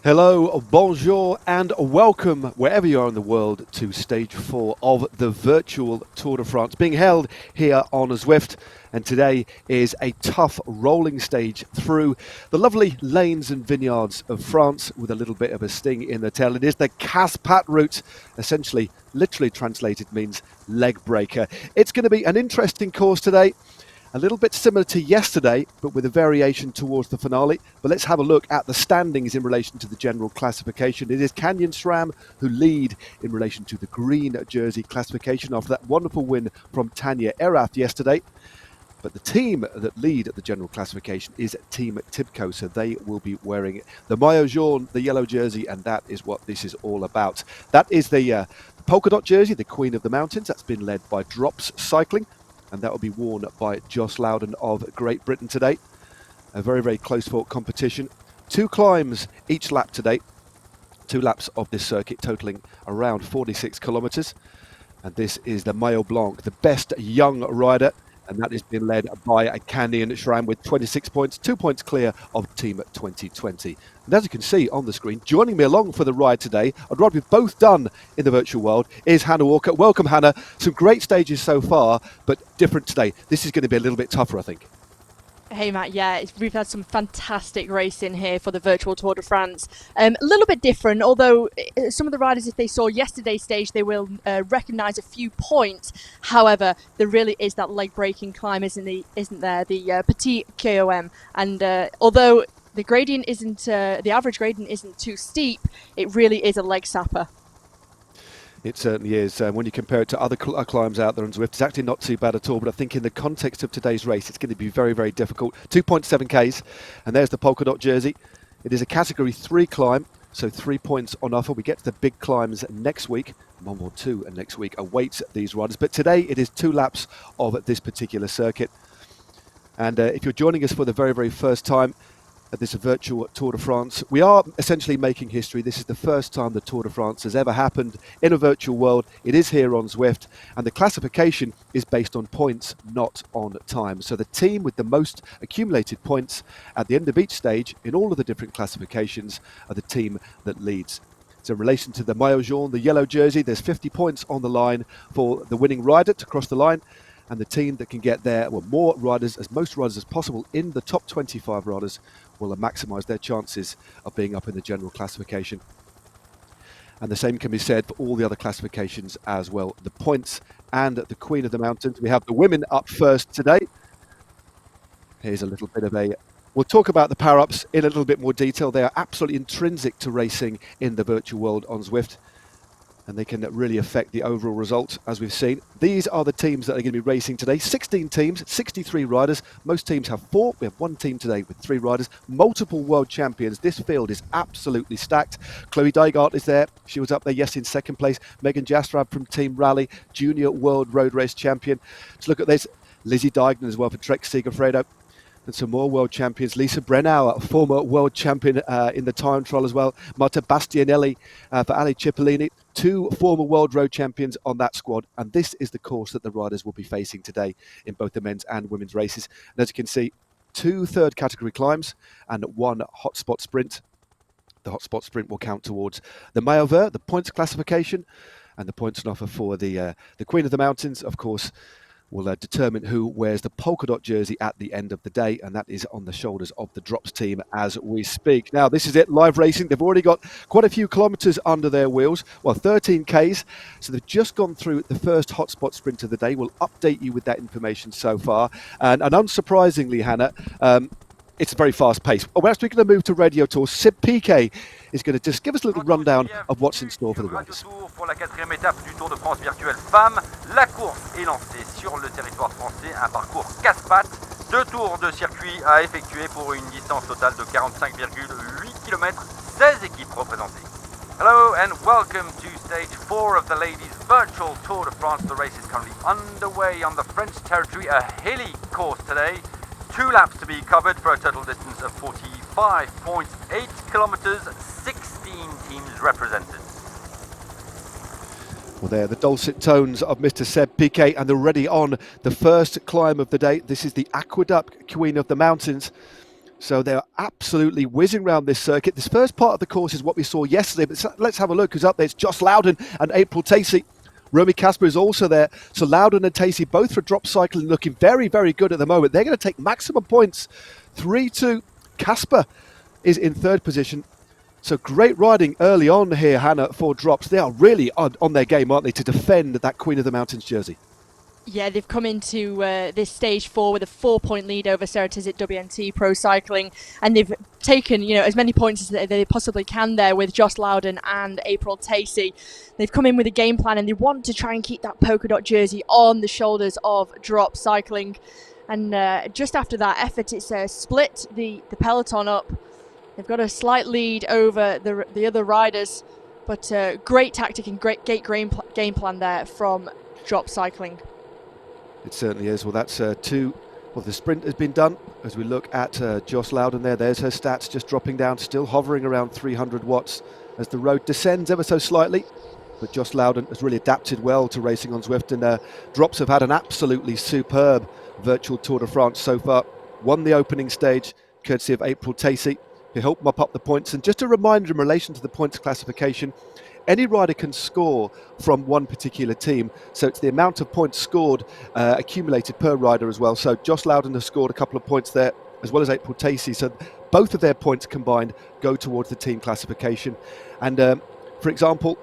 Hello, bonjour, and welcome wherever you are in the world to stage 4 of the virtual Tour de France being held here on Zwift. And today is a tough rolling stage through the lovely lanes and vineyards of France with a little bit of a sting in the tail. It is the Casse-Pattes route, essentially, literally translated means leg breaker. It's going to be an interesting course today. A little bit similar to yesterday, but with a variation towards the finale. But let's have a look at the standings in relation to the general classification. It is Canyon SRAM who lead in relation to the green jersey classification after that wonderful win from Tanja Erath yesterday. But the team that lead at the general classification is Team Tibco, so they will be wearing the maillot jaune, the yellow jersey, and that is what this is all about. That is the polka dot jersey, the Queen of the Mountains. That's been led by Drops Cycling, and that will be worn by Josh Loudon of Great Britain today. A very, very close-fought competition. 2 climbs each lap today. 2 laps of this circuit totaling around 46 kilometres. And this is the Maillot Blanc, the best young rider, and that is being led by a Canyon SRAM with 26 points, 2 points clear of Team 2020. And as you can see on the screen, joining me along for the ride today, I'd rather we've both done in the virtual world, is Hannah Walker. Welcome, Hannah. Some great stages so far, but different today. This is going to be a little bit tougher, I think. Hey Matt, yeah, we've had some fantastic racing here for the virtual Tour de France. A little bit different, although some of the riders, if they saw yesterday's stage, they will recognise a few points. However, there really is that leg-breaking climb, isn't there? The Petit KOM, and although the gradient isn't, the average gradient isn't too steep, it really is a leg sapper. It certainly is. When you compare it to other climbs out there on Zwift, it's actually not too bad at all. But I think in the context of today's race, it's going to be very, very difficult. 2.7 Ks, and there's the polka dot jersey. It is a category 3 climb, so 3 points on offer. We get to the big climbs next week. 1 or 2 next week awaits these riders. But today it is 2 laps of this particular circuit. And if you're joining us for the very, very first time, this virtual Tour de France, we are essentially making history. This is the first time the Tour de France has ever happened in a virtual world. It is here on Zwift, and the classification is based on points, not on time. So the team with the most accumulated points at the end of each stage in all of the different classifications are the team that leads. So in relation to the maillot jaune, the yellow jersey, there's 50 points on the line for the winning rider to cross the line. And the team that can get there, well, most riders as possible in the top 25 riders will maximise their chances of being up in the general classification. And the same can be said for all the other classifications as well. The points and the Queen of the Mountains. We have the women up first today. Here's a little bit of a... We'll talk about the power-ups in a little bit more detail. They are absolutely intrinsic to racing in the virtual world on Zwift, and they can really affect the overall result, as we've seen. These are the teams that are going to be racing today. 16 teams, 63 riders. Most teams have 4. We have 1 team today with 3 riders. Multiple world champions. This field is absolutely stacked. Chloe Dygert is there. She was up there, yes, in second place. Megan Jastrab from Team Rally, junior world road race champion. Let's look at this. Lizzie Deignan as well for Trek Segafredo. And some more world champions. Lisa Brennauer, former world champion in the time trial as well. Marta Bastianelli for Ali Cipollini. 2 former world road champions on that squad. And this is the course that the riders will be facing today in both the men's and women's races. And as you can see, 2 third category climbs and 1 hotspot sprint. The hotspot sprint will count towards the Maillot Vert, the points classification, and the points on offer for the Queen of the Mountains, of course, will determine who wears the polka dot jersey at the end of the day, and that is on the shoulders of the Drops team as we speak. Now, this is it, live racing. They've already got quite a few kilometres under their wheels, well, 13 Ks, so they've just gone through the first hotspot sprint of the day. We'll update you with that information so far, and unsurprisingly, Hannah, it's a very fast pace. We're actually going to move to Radio Tour. Seb Piquet is going to just give us a little rundown of what's in store for the riders. Pour la 4e étape du Tour de France virtuel femmes, la course est lancée sur le territoire français, un parcours Casse-Pattes, 2 tours de circuit à effectuer pour une distance totale de 45,8 km, 16 équipes représentées. Hello and welcome to stage 4 of the ladies' virtual Tour de France. The race is currently underway on the French territory, a hilly course today. 2 laps to be covered for a total distance of 45.8 kilometers, 16 teams represented. Well, there, the dulcet tones of Mr. Seb Piquet, and they're already on the first climb of the day. This is the Aqueduct, Queen of the Mountains. So they're absolutely whizzing around this circuit. This first part of the course is what we saw yesterday, but let's have a look who's up there. It's Joss Loudon and April Tacey. Romy Kasper is also there. So Loudon and Tacey, both for drop cycling, looking very, very good at the moment. They're going to take maximum points. 3-2. Kasper is in third position. So great riding early on here, Hannah, for drops. They are really on their game, aren't they, to defend that Queen of the Mountains jersey. Yeah, they've come into this stage 4 with a 4-point lead over Sarah Tizet WNT Pro Cycling, and they've taken as many points as they possibly can there with Joss Loudon and April Tacey. They've come in with a game plan and they want to try and keep that polka dot jersey on the shoulders of Drop Cycling. And just after that effort, it's split the peloton up. They've got a slight lead over the other riders, but great tactic and great game plan there from Drop Cycling. It certainly is. Well, that's two. Well, the sprint has been done. As we look at Joss Loudon there's her stats just dropping down, still hovering around 300 watts as the road descends ever so slightly. But Joss Loudon has really adapted well to racing on Zwift, and Drops have had an absolutely superb virtual Tour de France so far. Won the opening stage, courtesy of April Tacey, who helped mop up the points. And just a reminder in relation to the points classification, any rider can score from one particular team, so it's the amount of points scored accumulated per rider as well. So Joss Loudon has scored a couple of points there, as well as April Tacey, so both of their points combined go towards the team classification. And for example,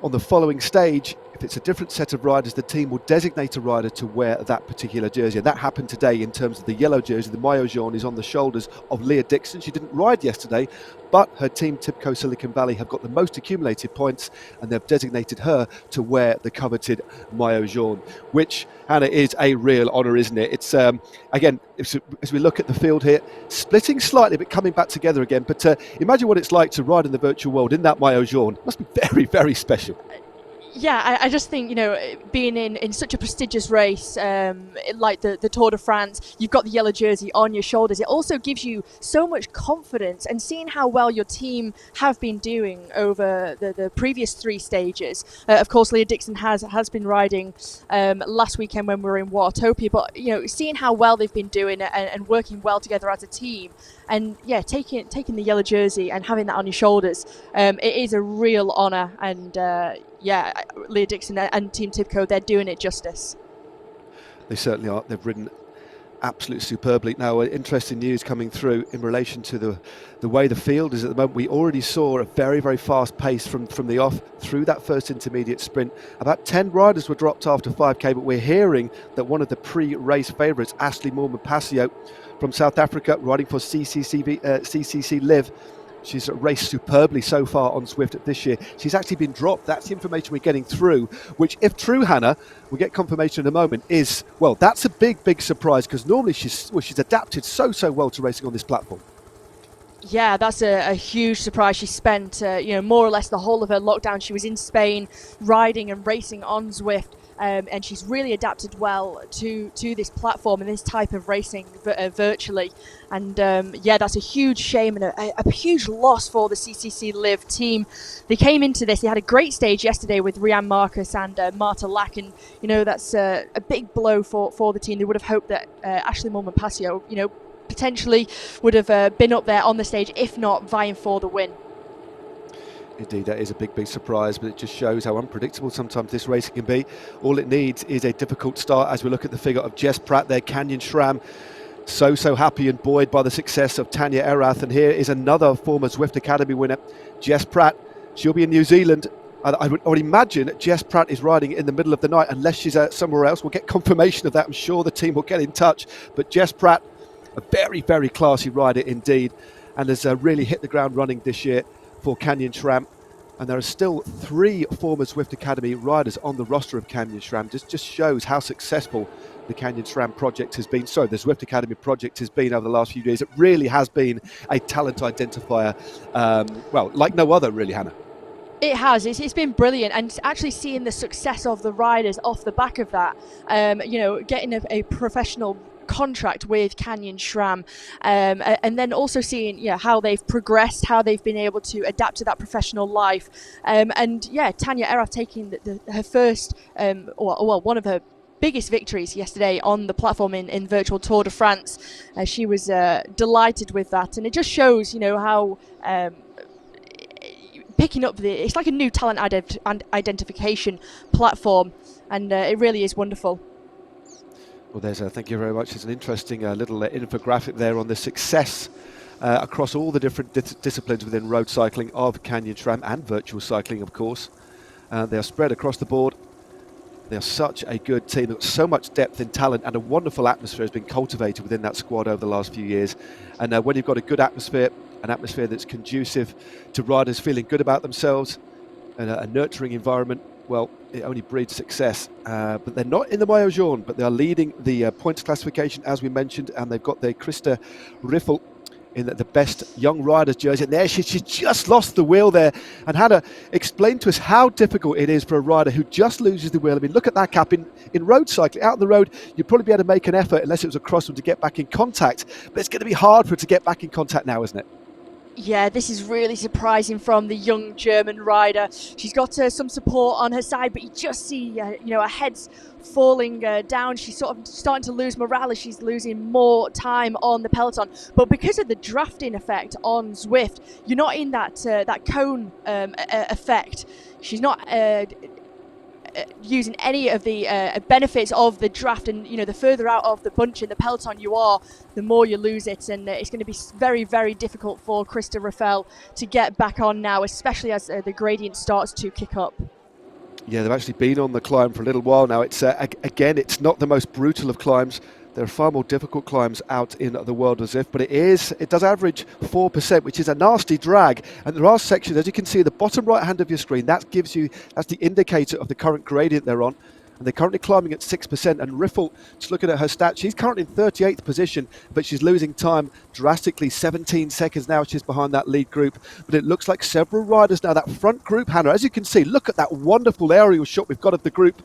on the following stage, if it's a different set of riders, the team will designate a rider to wear that particular jersey. And that happened today in terms of the yellow jersey. The maillot jaune is on the shoulders of Leah Dixon. She didn't ride yesterday, but her team, Tibco Silicon Valley, have got the most accumulated points, and they've designated her to wear the coveted maillot jaune, which, Hannah, is a real honour, isn't it? It's, again, as we look at the field here, splitting slightly, but coming back together again. But imagine what it's like to ride in the virtual world in that maillot jaune. It must be very, very special. Yeah, I just think, being in such a prestigious race like the Tour de France, you've got the yellow jersey on your shoulders. It also gives you so much confidence, and seeing how well your team have been doing over the previous 3 stages. Of course, Leah Dixon has been riding last weekend when we were in Watopia, but seeing how well they've been doing and working well together as a team, and taking the yellow jersey and having that on your shoulders, it is a real honour. And Leah Dixon and Team Tibco, they're doing it justice. They certainly are. They've ridden absolutely superbly. Now, interesting news coming through in relation to the way the field is at the moment. We already saw a very, very fast pace from the off through that first intermediate sprint. About 10 riders were dropped after 5K, but we're hearing that one of the pre-race favourites, Ashley Moolman-Pasio from South Africa, riding for CCC Live, she's raced superbly so far on Zwift this year. She's actually been dropped. That's the information we're getting through, which, if true, Hannah, we'll get confirmation in a moment, is, well, that's a big, big surprise, because normally she's adapted so well to racing on this platform. Yeah, that's a huge surprise. She spent, more or less the whole of her lockdown. She was in Spain riding and racing on Zwift. And she's really adapted well to this platform and this type of racing virtually. And that's a huge shame and a huge loss for the CCC Live team. They came into this, they had a great stage yesterday with Rianne Marcus and Marta Lack, and that's a big blow for the team. They would have hoped that Ashley Moolman-Pasio, potentially would have been up there on the stage, if not vying for the win. Indeed, that is a big, big surprise, but it just shows how unpredictable sometimes this racing can be. All it needs is a difficult start. As we look at the figure of Jess Pratt there, Canyon SRAM, so happy and buoyed by the success of Tanya Erath. And here is another former Zwift Academy winner, Jess Pratt. She'll be in New Zealand. I would imagine Jess Pratt is riding in the middle of the night, unless she's somewhere else. We'll get confirmation of that. I'm sure the team will get in touch. But Jess Pratt, a very, very classy rider indeed, and has really hit the ground running this year for Canyon SRAM. And there are still 3 former Zwift Academy riders on the roster of Canyon SRAM. Just shows how successful the Canyon SRAM project has been. Sorry, the Zwift Academy project has been over the last few years. It really has been a talent identifier, like no other, really, Hannah. It has. It's been brilliant, and actually seeing the success of the riders off the back of that, getting a professional contract with Canyon SRAM, and then also seeing how they've progressed, how they've been able to adapt to that professional life, and Tanya Erath taking her first, one of her biggest victories yesterday on the platform in Virtual Tour de France. She was delighted with that, and it just shows, you know, how picking up it's like a new talent identification platform, and it really is wonderful. Well, thank you very much. There's an interesting little infographic there on the success across all the different disciplines within road cycling of Canyon SRAM and virtual cycling, of course. They are spread across the board. They are such a good team. They've got so much depth and talent, and a wonderful atmosphere has been cultivated within that squad over the last few years. And when you've got a good atmosphere, an atmosphere that's conducive to riders feeling good about themselves, and a nurturing environment, well, it only breeds success. But they're not in the Maillot Jaune, but they are leading the points classification, as we mentioned, and they've got their Christa Riffel in the best young riders jersey. And there she just lost the wheel there. And Hannah, explain to us how difficult it is for a rider who just loses the wheel. I mean, look at that cap. In road cycling, out on the road, you'd probably be able to make an effort, unless it was a crosswind, to get back in contact. But it's going to be hard for her to get back in contact now, isn't it? Yeah, this is really surprising from the young German rider. She's got some support on her side, but you just see, you know, her head's falling down. She's sort of starting to lose morale as she's losing more time on the peloton. But because of the drafting effect on Zwift, you're not in that cone effect. She's not using any of the benefits of the draft, and you know, the further out of the bunch in the peloton you are, the more you lose it, and it's going to be very, very difficult for Christa Riffel to get back on now, especially as the gradient starts to kick up. Yeah, they've actually been on the climb for a little while now. It's again, it's not the most brutal of climbs. There are far more difficult climbs out in the world of Zwift, but it does average 4%, which is a nasty drag. And there are sections, as you can see at the bottom right hand of your screen, that's the indicator of the current gradient they're on. And they're currently climbing at 6%. And Riffel, just looking at her stats, she's currently in 38th position, but she's losing time drastically. 17 seconds now she's behind that lead group. But it looks like several riders now, that front group, Hannah, as you can see, look at that wonderful aerial shot we've got of the group.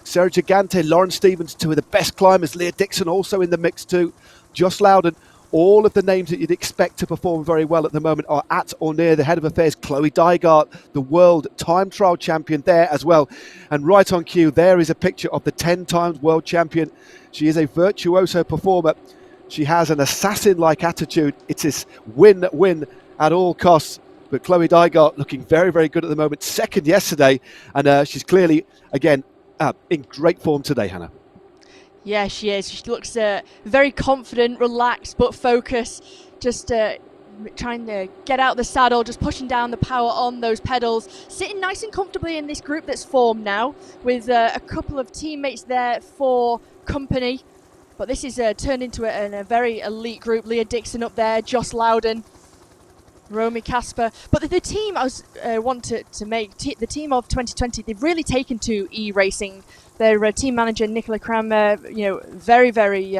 Sarah Gigante, Lauren Stevens, two of the best climbers. Leah Dixon also in the mix too. Josh Loudon, all of the names that you'd expect to perform very well at the moment are at or near the head of affairs. Chloe Dygert, the world time trial champion, there as well. And right on cue, there is a picture of the 10 times world champion. She is a virtuoso performer. She has an assassin-like attitude. It is win-win at all costs. But Chloe Dygert looking very, very good at the moment. Second yesterday, and she's clearly, again, in great form today, Hannah. Yeah, she is. She looks very confident, relaxed, but focused. Just trying to get out the saddle, just pushing down the power on those pedals. Sitting nice and comfortably in this group that's formed now, with a couple of teammates there for company. But this is turned into a very elite group. Leah Dixon up there, Josh Loudon, Romy Kasper. But the team I want to make, the team of 2020, they've really taken to e-racing. Their team manager, Nicola Kramer, you know, very, very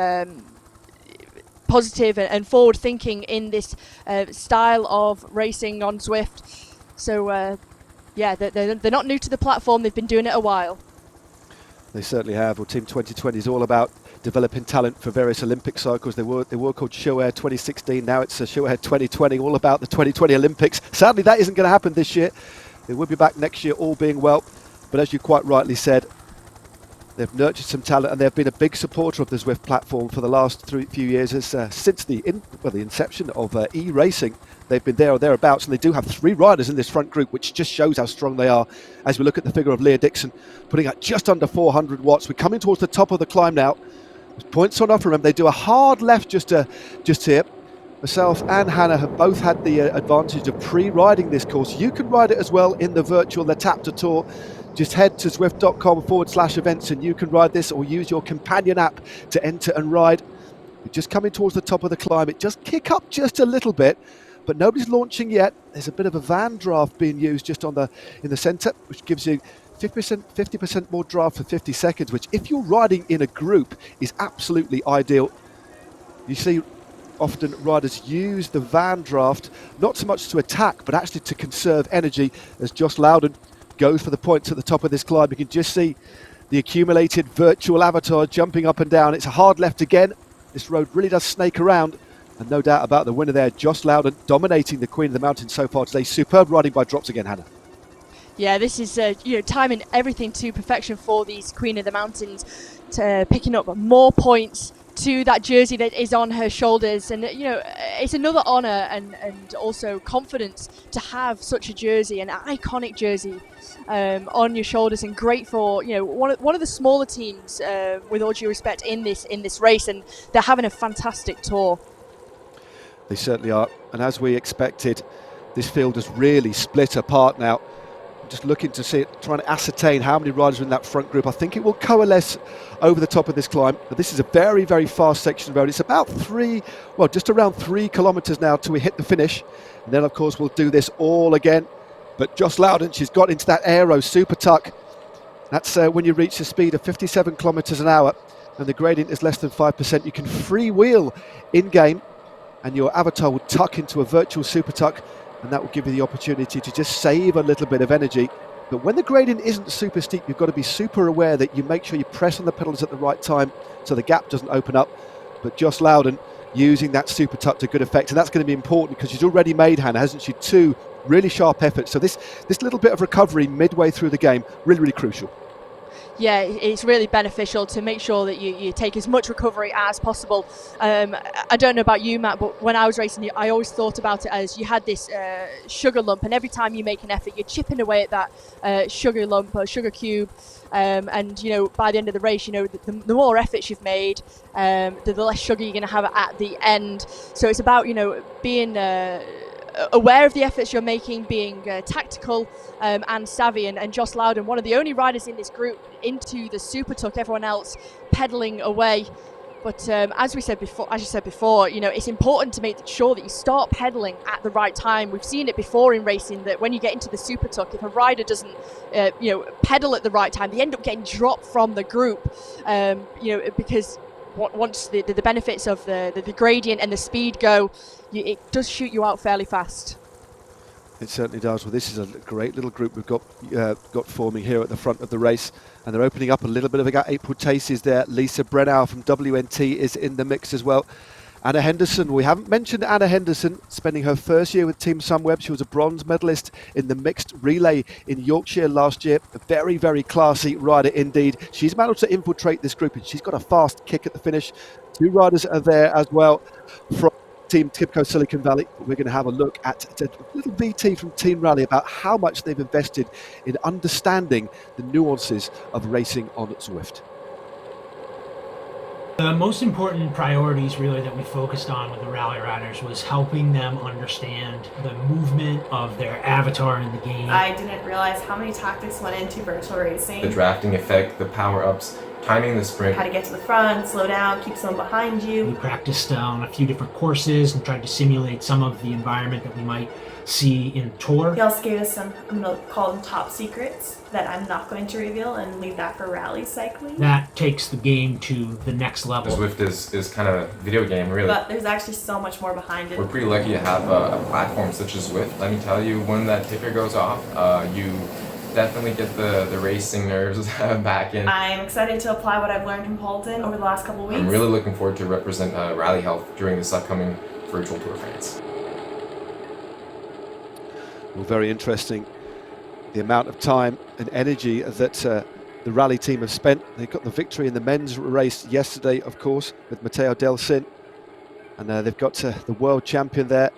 positive and forward-thinking in this style of racing on Zwift. So, yeah, they're not new to the platform. They've been doing it a while. They certainly have. Well, Team 2020 is all about developing talent for various Olympic cycles. They were called Show Air 2016. Now it's Show Air 2020, all about the 2020 Olympics. Sadly, that isn't going to happen this year. They will be back next year, all being well. But as you quite rightly said, they've nurtured some talent, and they've been a big supporter of the Zwift platform for the last few years. Since the inception of e-racing, they've been there or thereabouts, and they do have 3 riders in this front group, which just shows how strong they are. As we look at the figure of Leah Dixon, putting out just under 400 watts. We're coming towards the top of the climb now. There's points on offer. Remember, they do a hard left just here. Myself and Hannah have both had the advantage of pre-riding this course. You can ride it as well in the virtual Le Tapta Tour. Just head to zwift.com/events and you can ride this, or use your companion app to enter and ride. We're just coming towards the top of the climb. It just kick up just a little bit, but nobody's launching yet. There's a bit of a van draft being used just in the centre, which gives you 50% more draft for 50 seconds, which if you're riding in a group is absolutely ideal. You see often riders use the van draft not so much to attack, but actually to conserve energy. As Josh Loudon goes for the points at the top of this climb, you can just see the accumulated virtual avatar jumping up and down. It's a hard left again. This road really does snake around, and no doubt about the winner there, Josh Loudon, dominating the Queen of the Mountains so far today. Superb riding by drops again, Hannah. Yeah, this is timing everything to perfection for these Queen of the Mountains picking up more points to that jersey that is on her shoulders. And it's another honour and also confidence to have such a jersey, an iconic jersey on your shoulders, and great for one of the smaller teams, with all due respect, in this race, and they're having a fantastic tour. They certainly are, and as we expected, this field has really split apart now. Just looking to see it, trying to ascertain how many riders are in that front group. I think it will coalesce over the top of this climb. But this is a very, very fast section of road. It's about just around 3 kilometres now till we hit the finish. And then, of course, we'll do this all again. But Joss Loudon, she's got into that aero super tuck. That's when you reach the speed of 57 kilometres an hour and the gradient is less than 5%. You can freewheel in-game and your avatar will tuck into a virtual super tuck, and that will give you the opportunity to just save a little bit of energy. But when the gradient isn't super steep, you've got to be super aware that you make sure you press on the pedals at the right time so the gap doesn't open up. But Joss Loudon using that super tuck to good effect, and that's going to be important because she's already made, Hannah, hasn't she, 2 really sharp efforts. So this little bit of recovery midway through the game, really, really crucial. Yeah, it's really beneficial to make sure that you take as much recovery as possible. I don't know about you, Matt, but when I was racing, I always thought about it as you had this sugar lump, and every time you make an effort, you're chipping away at that sugar lump or sugar cube. And by the end of the race, the more efforts you've made, the less sugar you're going to have at the end. So it's about being aware of the efforts you're making, being tactical and savvy. And Joss Loudon, one of the only riders in this group into the super tuck, everyone else pedaling away. But as you said before, it's important to make sure that you start pedaling at the right time. We've seen it before in racing that when you get into the super tuck, if a rider doesn't pedal at the right time, they end up getting dropped from the group. Because once the benefits of the gradient and the speed go, it does shoot you out fairly fast. It certainly does. Well, this is a great little group we've got forming here at the front of the race, and they're opening up a little bit of a gap. April Chase is there. Lisa Brennauer from WNT is in the mix as well. Anna Henderson, we haven't mentioned Anna Henderson, spending her first year with Team Sunweb. She was a bronze medalist in the mixed relay in Yorkshire last year. A very, very classy rider indeed. She's managed to infiltrate this group, and she's got a fast kick at the finish. 2 riders are there as well from Team TIBCO Silicon Valley. We're going to have a look at a little VT from Team Rally about how much they've invested in understanding the nuances of racing on Zwift. The most important priorities really that we focused on with the rally riders was helping them understand the movement of their avatar in the game. I didn't realize how many tactics went into virtual racing. The drafting effect, the power-ups, timing the sprint. How to get to the front, slow down, keep someone behind you. We practiced on a few different courses and tried to simulate some of the environment that we might see in Tour. He also gave us some, I'm going to call them top secrets, that I'm not going to reveal and leave that for rally cycling. That takes the game to the next level. Zwift is kind of a video game, really. But there's actually so much more behind it. We're pretty lucky to have a platform such as Zwift. Let me tell you, when that ticker goes off, you definitely get the racing nerves back in. I'm excited to apply what I've learned from Halton over the last couple of weeks. I'm really looking forward to represent Rally Health during this upcoming virtual Tour of France. Well, very interesting, the amount of time and energy that the rally team have spent. They got the victory in the men's race yesterday, of course, with Matteo Delsin. And they've got the world champion there,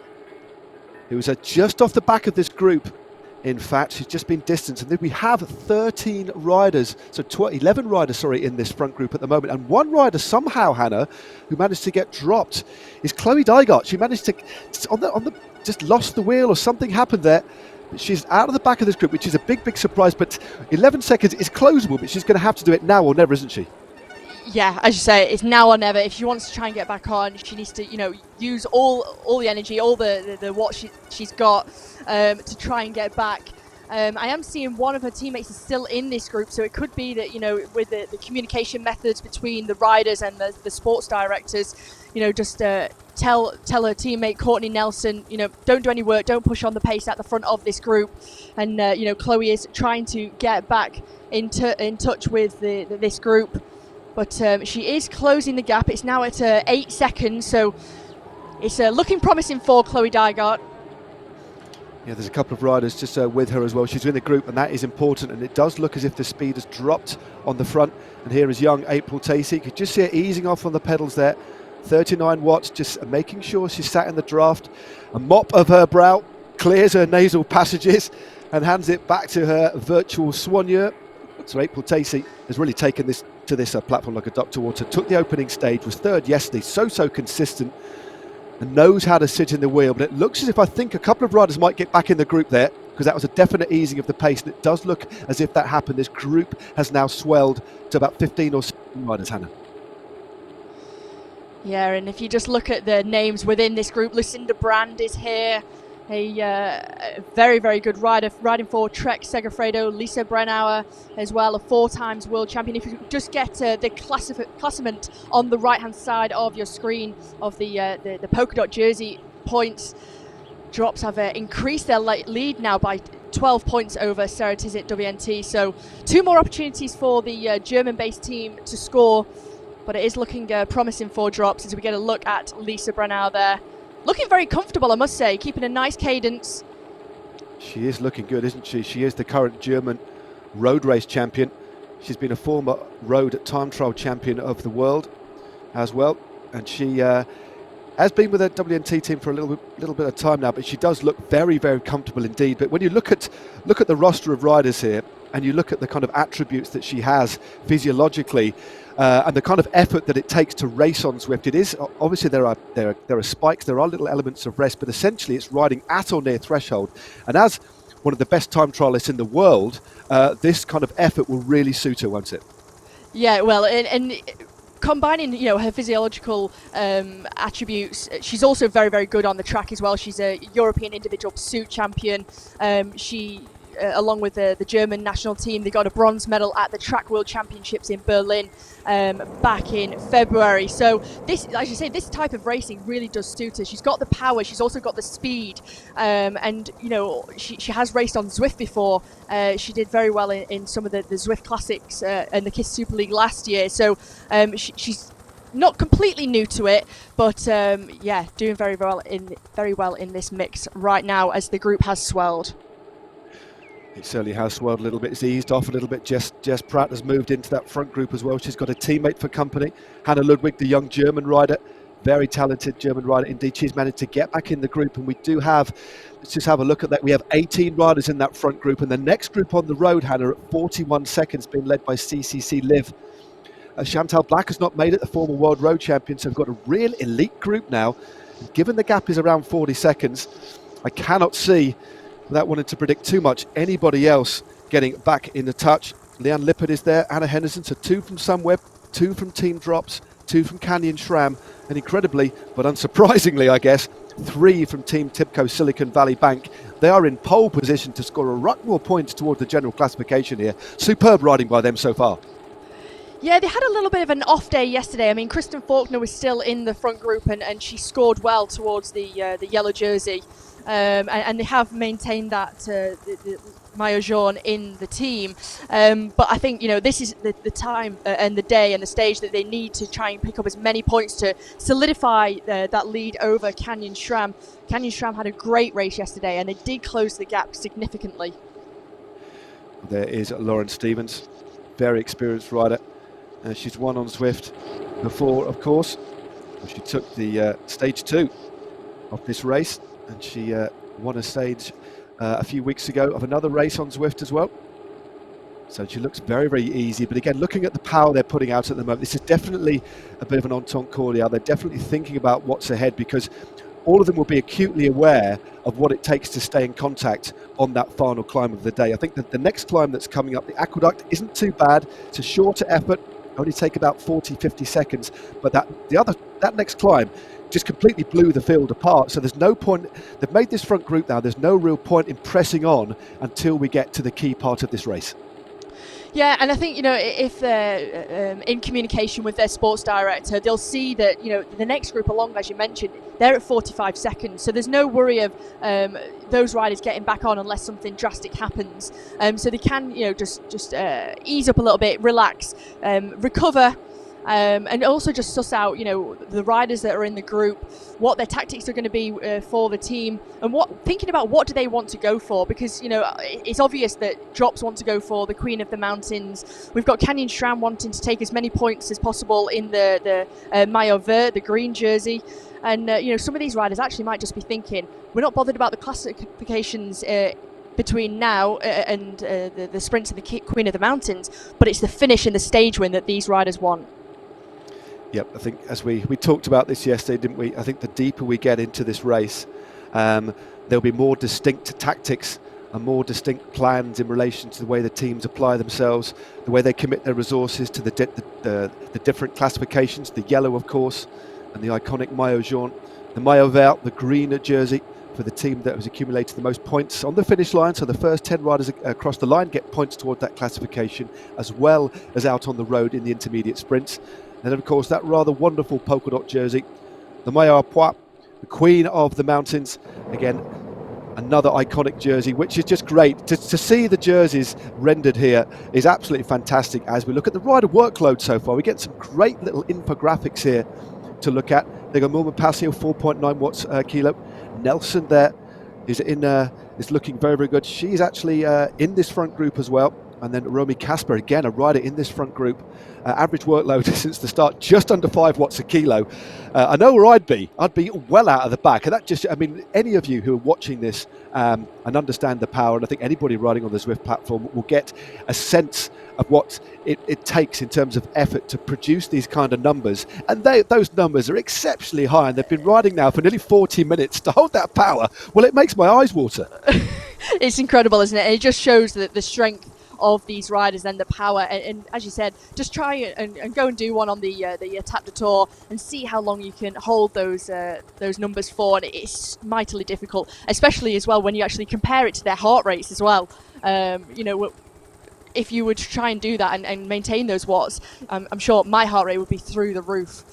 who was just off the back of this group. In fact, she's just been distanced. And then we have 13 riders, so 11 riders, in this front group at the moment. And one rider somehow, Hannah, who managed to get dropped, is Chloe Dygart. She managed to, just lost the wheel or something happened there. But she's out of the back of this group, which is a big, big surprise. But 11 seconds is closable, but she's going to have to do it now or never, isn't she? Yeah, as you say, it's now or never. If she wants to try and get back on, she needs to, use all the energy, all the what she's got to try and get back. I am seeing one of her teammates is still in this group, so it could be that, with the communication methods between the riders and the sports directors, just tell her teammate Courtney Nelson, don't do any work, don't push on the pace at the front of this group. And Chloe is trying to get back in touch with this group. But she is closing the gap. It's now at 8 seconds, so it's looking promising for Chloe Dygart. Yeah, there's a couple of riders just with her as well. She's in the group, and that is important. And it does look as if the speed has dropped on the front. And here is young April Tacey. You could just see her easing off on the pedals there. 39 watts, just making sure she's sat in the draft. A mop of her brow, clears her nasal passages, and hands it back to her virtual soigneur. So April Tacey has really taken this to this platform like a duck to water. Took the opening stage, was third yesterday, so consistent, and knows how to sit in the wheel. But it looks as if, I think, a couple of riders might get back in the group there, because that was a definite easing of the pace, and it does look as if that happened. This group has now swelled to about 15 or 16 riders, Hannah. Yeah, and if you just look at the names within this group, Lucinda Brand is here, a very good rider, riding for Trek Segafredo. Lisa Brennauer as well, a 4 times world champion. If you just get the classement on the right-hand side of your screen of the polka dot jersey points, drops have increased their lead now by 12 points over Sarah Tizet WNT. So 2 more opportunities for the German-based team to score. But it is looking promising for drops as we get a look at Lisa Brennauer there. Looking very comfortable, I must say, keeping a nice cadence. She is looking good, isn't she? She is the current German road race champion. She's been a former road time trial champion of the world as well. And she has been with the WNT team for a little bit of time now, but she does look very comfortable indeed. But when you look at the roster of riders here, and you look at the kind of attributes that she has physiologically, and the kind of effort that it takes to race on Zwift, it is obviously there are spikes, there are little elements of rest, but essentially it's riding at or near threshold. And as one of the best time trialists in the world, this kind of effort will really suit her, won't it? Yeah, well, and combining, her physiological attributes, she's also very good on the track as well. She's a European individual pursuit champion. She along with the German national team, they got a bronze medal at the Track World Championships in Berlin back in February. So this, as you say, this type of racing really does suit her. She's got the power, she's also got the speed, and she has raced on Zwift before. She did very well in some of the Zwift Classics and the KISS Super League last year. So she's not completely new to it, but doing very well in this mix right now as the group has swelled. It certainly has swelled a little bit. It's eased off a little bit. Jess Pratt has moved into that front group as well. She's got a teammate for company, Hannah Ludwig, the young German rider. Very talented German rider indeed. She's managed to get back in the group, and we do have, let's just have a look at that. We have 18 riders in that front group, and the next group on the road, Hannah, at 41 seconds, being led by CCC Liv. Chantal Black has not made it, the former world road champion, so we've got a real elite group now. Given the gap is around 40 seconds, I cannot see, without wanting to predict too much, anybody else getting back in the touch. Leanne Lippert is there, Anna Henderson, so 2 from Sunweb, 2 from Team Drops, 2 from Canyon SRAM, and incredibly, but unsurprisingly I guess, 3 from Team TIBCO Silicon Valley Bank. They are in pole position to score a lot more points toward the general classification here. Superb riding by them so far. Yeah, they had a little bit of an off day yesterday. I mean, Kristen Faulkner was still in the front group, and she scored well towards the yellow jersey. And they have maintained that the maillot jaune in the team. But I think, this is the time and the day and the stage that they need to try and pick up as many points to solidify that lead over Canyon SRAM. Canyon SRAM had a great race yesterday, and they did close the gap significantly. There is Lauren Stevens, very experienced rider. She's won on Zwift before, of course. She took the stage 2 of this race, and she won a stage a few weeks ago of another race on Zwift as well. So she looks very easy, but again, looking at the power they're putting out at the moment, this is definitely a bit of an entente cordiale. They're definitely thinking about what's ahead, because all of them will be acutely aware of what it takes to stay in contact on that final climb of the day. I think that the next climb that's coming up, the Aqueduct, isn't too bad. It's a shorter effort, only take about 40-50 seconds, but that next climb just completely blew the field apart. So there's no point, they've made this front group now, there's no real point in pressing on until we get to the key part of this race. Yeah, and I think, if they're in communication with their sports director, they'll see that, the next group along, as you mentioned, they're at 45 seconds. So there's no worry of those riders getting back on unless something drastic happens. So they can, just ease up a little bit, relax, recover, and also just suss out, the riders that are in the group, what their tactics are going to be for the team, and thinking about what do they want to go for, because it's obvious that Drops want to go for the Queen of the Mountains. We've got Canyon SRAM wanting to take as many points as possible in the Maillot Vert, the green jersey. And some of these riders actually might just be thinking, we're not bothered about the classifications between now and the sprint to the Queen of the Mountains, but it's the finish and the stage win that these riders want. Yep, I think as we talked about this yesterday, didn't we? I think the deeper we get into this race, there'll be more distinct tactics and more distinct plans in relation to the way the teams apply themselves, the way they commit their resources to the different classifications, the yellow, of course, and the iconic Maillot Jaune, the Maillot Vert, the green jersey, for the team that has accumulated the most points on the finish line. So the first 10 riders across the line get points toward that classification, as well as out on the road in the intermediate sprints. And then, of course, that rather wonderful polka dot jersey, the Maillot Poix, the Queen of the Mountains. Again, another iconic jersey, which is just great. To see the jerseys rendered here is absolutely fantastic. As we look at the rider workload so far, we get some great little infographics here to look at. They got Moolman Pasio, 4.9 watts kilo. Nelson there is looking very, very good. She's actually in this front group as well. And then Romy Kasper, again, a rider in this front group. Average workload since the start, just under 5 watts a kilo. I know where I'd be well out of the back. And that just, any of you who are watching this and understand the power, and I think anybody riding on the Zwift platform will get a sense of what it takes in terms of effort to produce these kind of numbers. And those numbers are exceptionally high, and they've been riding now for nearly 40 minutes to hold that power. Well, it makes my eyes water. It's incredible, isn't it? And it just shows the strength of these riders and the power, and as you said, just try and go and do one on the Etape de Tour and see how long you can hold those numbers for. And it's mightily difficult, especially as well when you actually compare it to their heart rates as well. If you were to try and do that and maintain those watts, I'm sure my heart rate would be through the roof.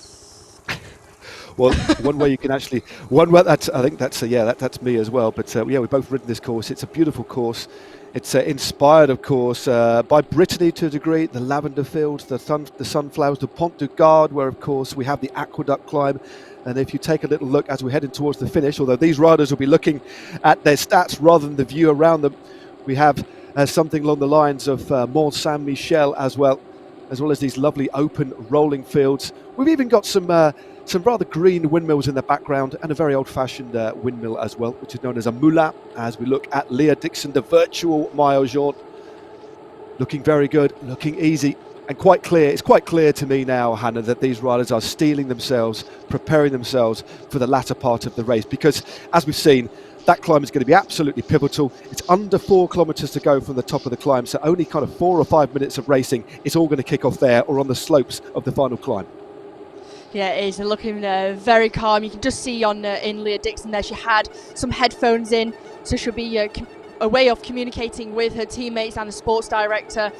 Well, one way you can actually, that's me as well. But we've both ridden this course. It's a beautiful course. It's inspired, of course, by Brittany to a degree, the lavender fields, the sunflowers, the Pont du Gard, where, of course, we have the aqueduct climb. And if you take a little look as we're heading towards the finish, although these riders will be looking at their stats rather than the view around them, we have something along the lines of Mont Saint-Michel as well as these lovely open rolling fields. We've even got some rather green windmills in the background, and a very old-fashioned windmill as well, which is known as a moulin, as we look at Leah Dixon, the virtual Maillot Jaune. Looking very good, looking easy, and quite clear. It's quite clear to me now, Hannah, that these riders are steeling themselves, preparing themselves for the latter part of the race, because, as we've seen, that climb is going to be absolutely pivotal. It's under 4 kilometres to go from the top of the climb, so only kind of 4 or 5 minutes of racing. It's all going to kick off there or on the slopes of the final climb. Yeah, it is looking very calm. You can just see in Leah Dixon there, she had some headphones in, so she'll be a way of communicating with her teammates and the sports director.